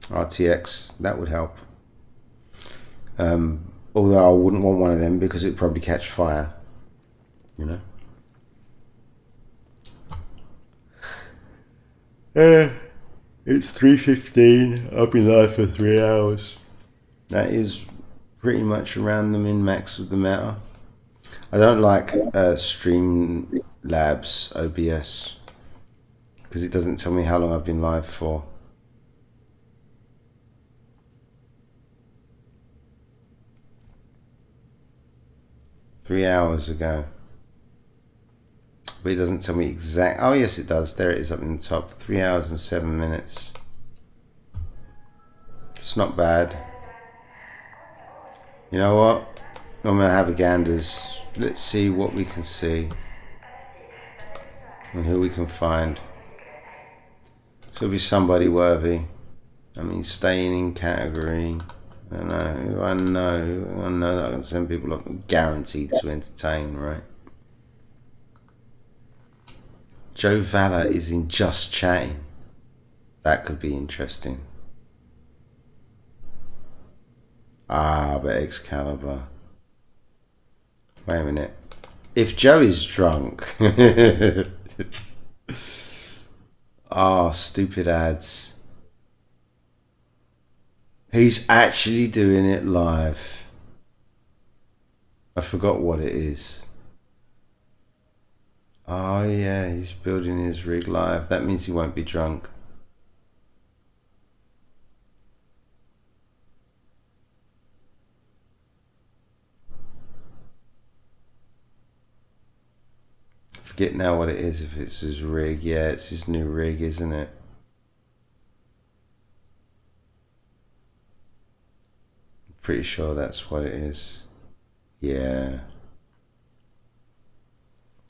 RTX, that would help. Although I wouldn't want one of them because it'd probably catch fire. You know? It's 3:15. I've been live for 3 hours. That is pretty much around the min-max of the matter. I don't like Streamlabs OBS because it doesn't tell me how long I've been live for. Three hours ago. But it doesn't tell me exact. Oh yes, it does. There it is up in the top. 3 hours and 7 minutes. It's not bad. You know what? I'm gonna have a ganders. Let's see what we can see and who we can find. So it'll be somebody worthy. I mean, staying in category. I know that I can send people up. Guaranteed to entertain, right? Joe Valor is in Just Chatting. That could be interesting. Ah, but Excalibur. Wait a minute. If Joe is drunk... Ah, stupid ads. He's actually doing it live. I forgot what it is. Oh yeah, he's building his rig live. That means he won't be drunk. Forget now what it is, if it's his rig. Yeah, it's his new rig, isn't it? Pretty sure that's what it is. Yeah.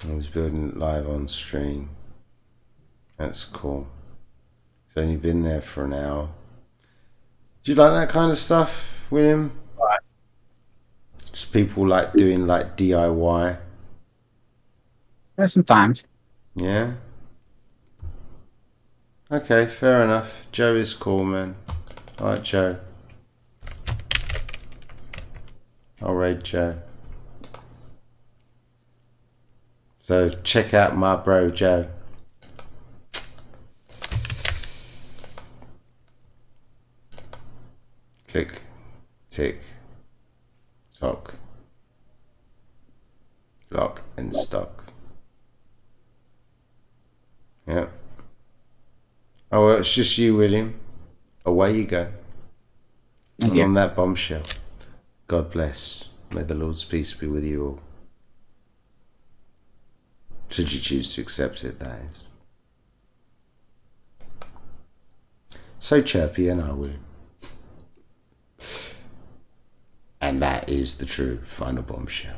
I was building it live on stream. That's cool. It's only been there for an hour. Do you like that kind of stuff, William? Right. Just people like doing like DIY. Sometimes. Yeah. Okay, fair enough. Joe is cool, man. Alright, Joe. I'll raid Joe. So check out my bro Joe. Click, tick, tock, lock and stock. Yeah. Oh, well, it's just you, William. Away you go. And on that bombshell. God bless. May the Lord's peace be with you all. Should you choose to accept it, that is. So chirpy, and I will. And that is the true final bombshell.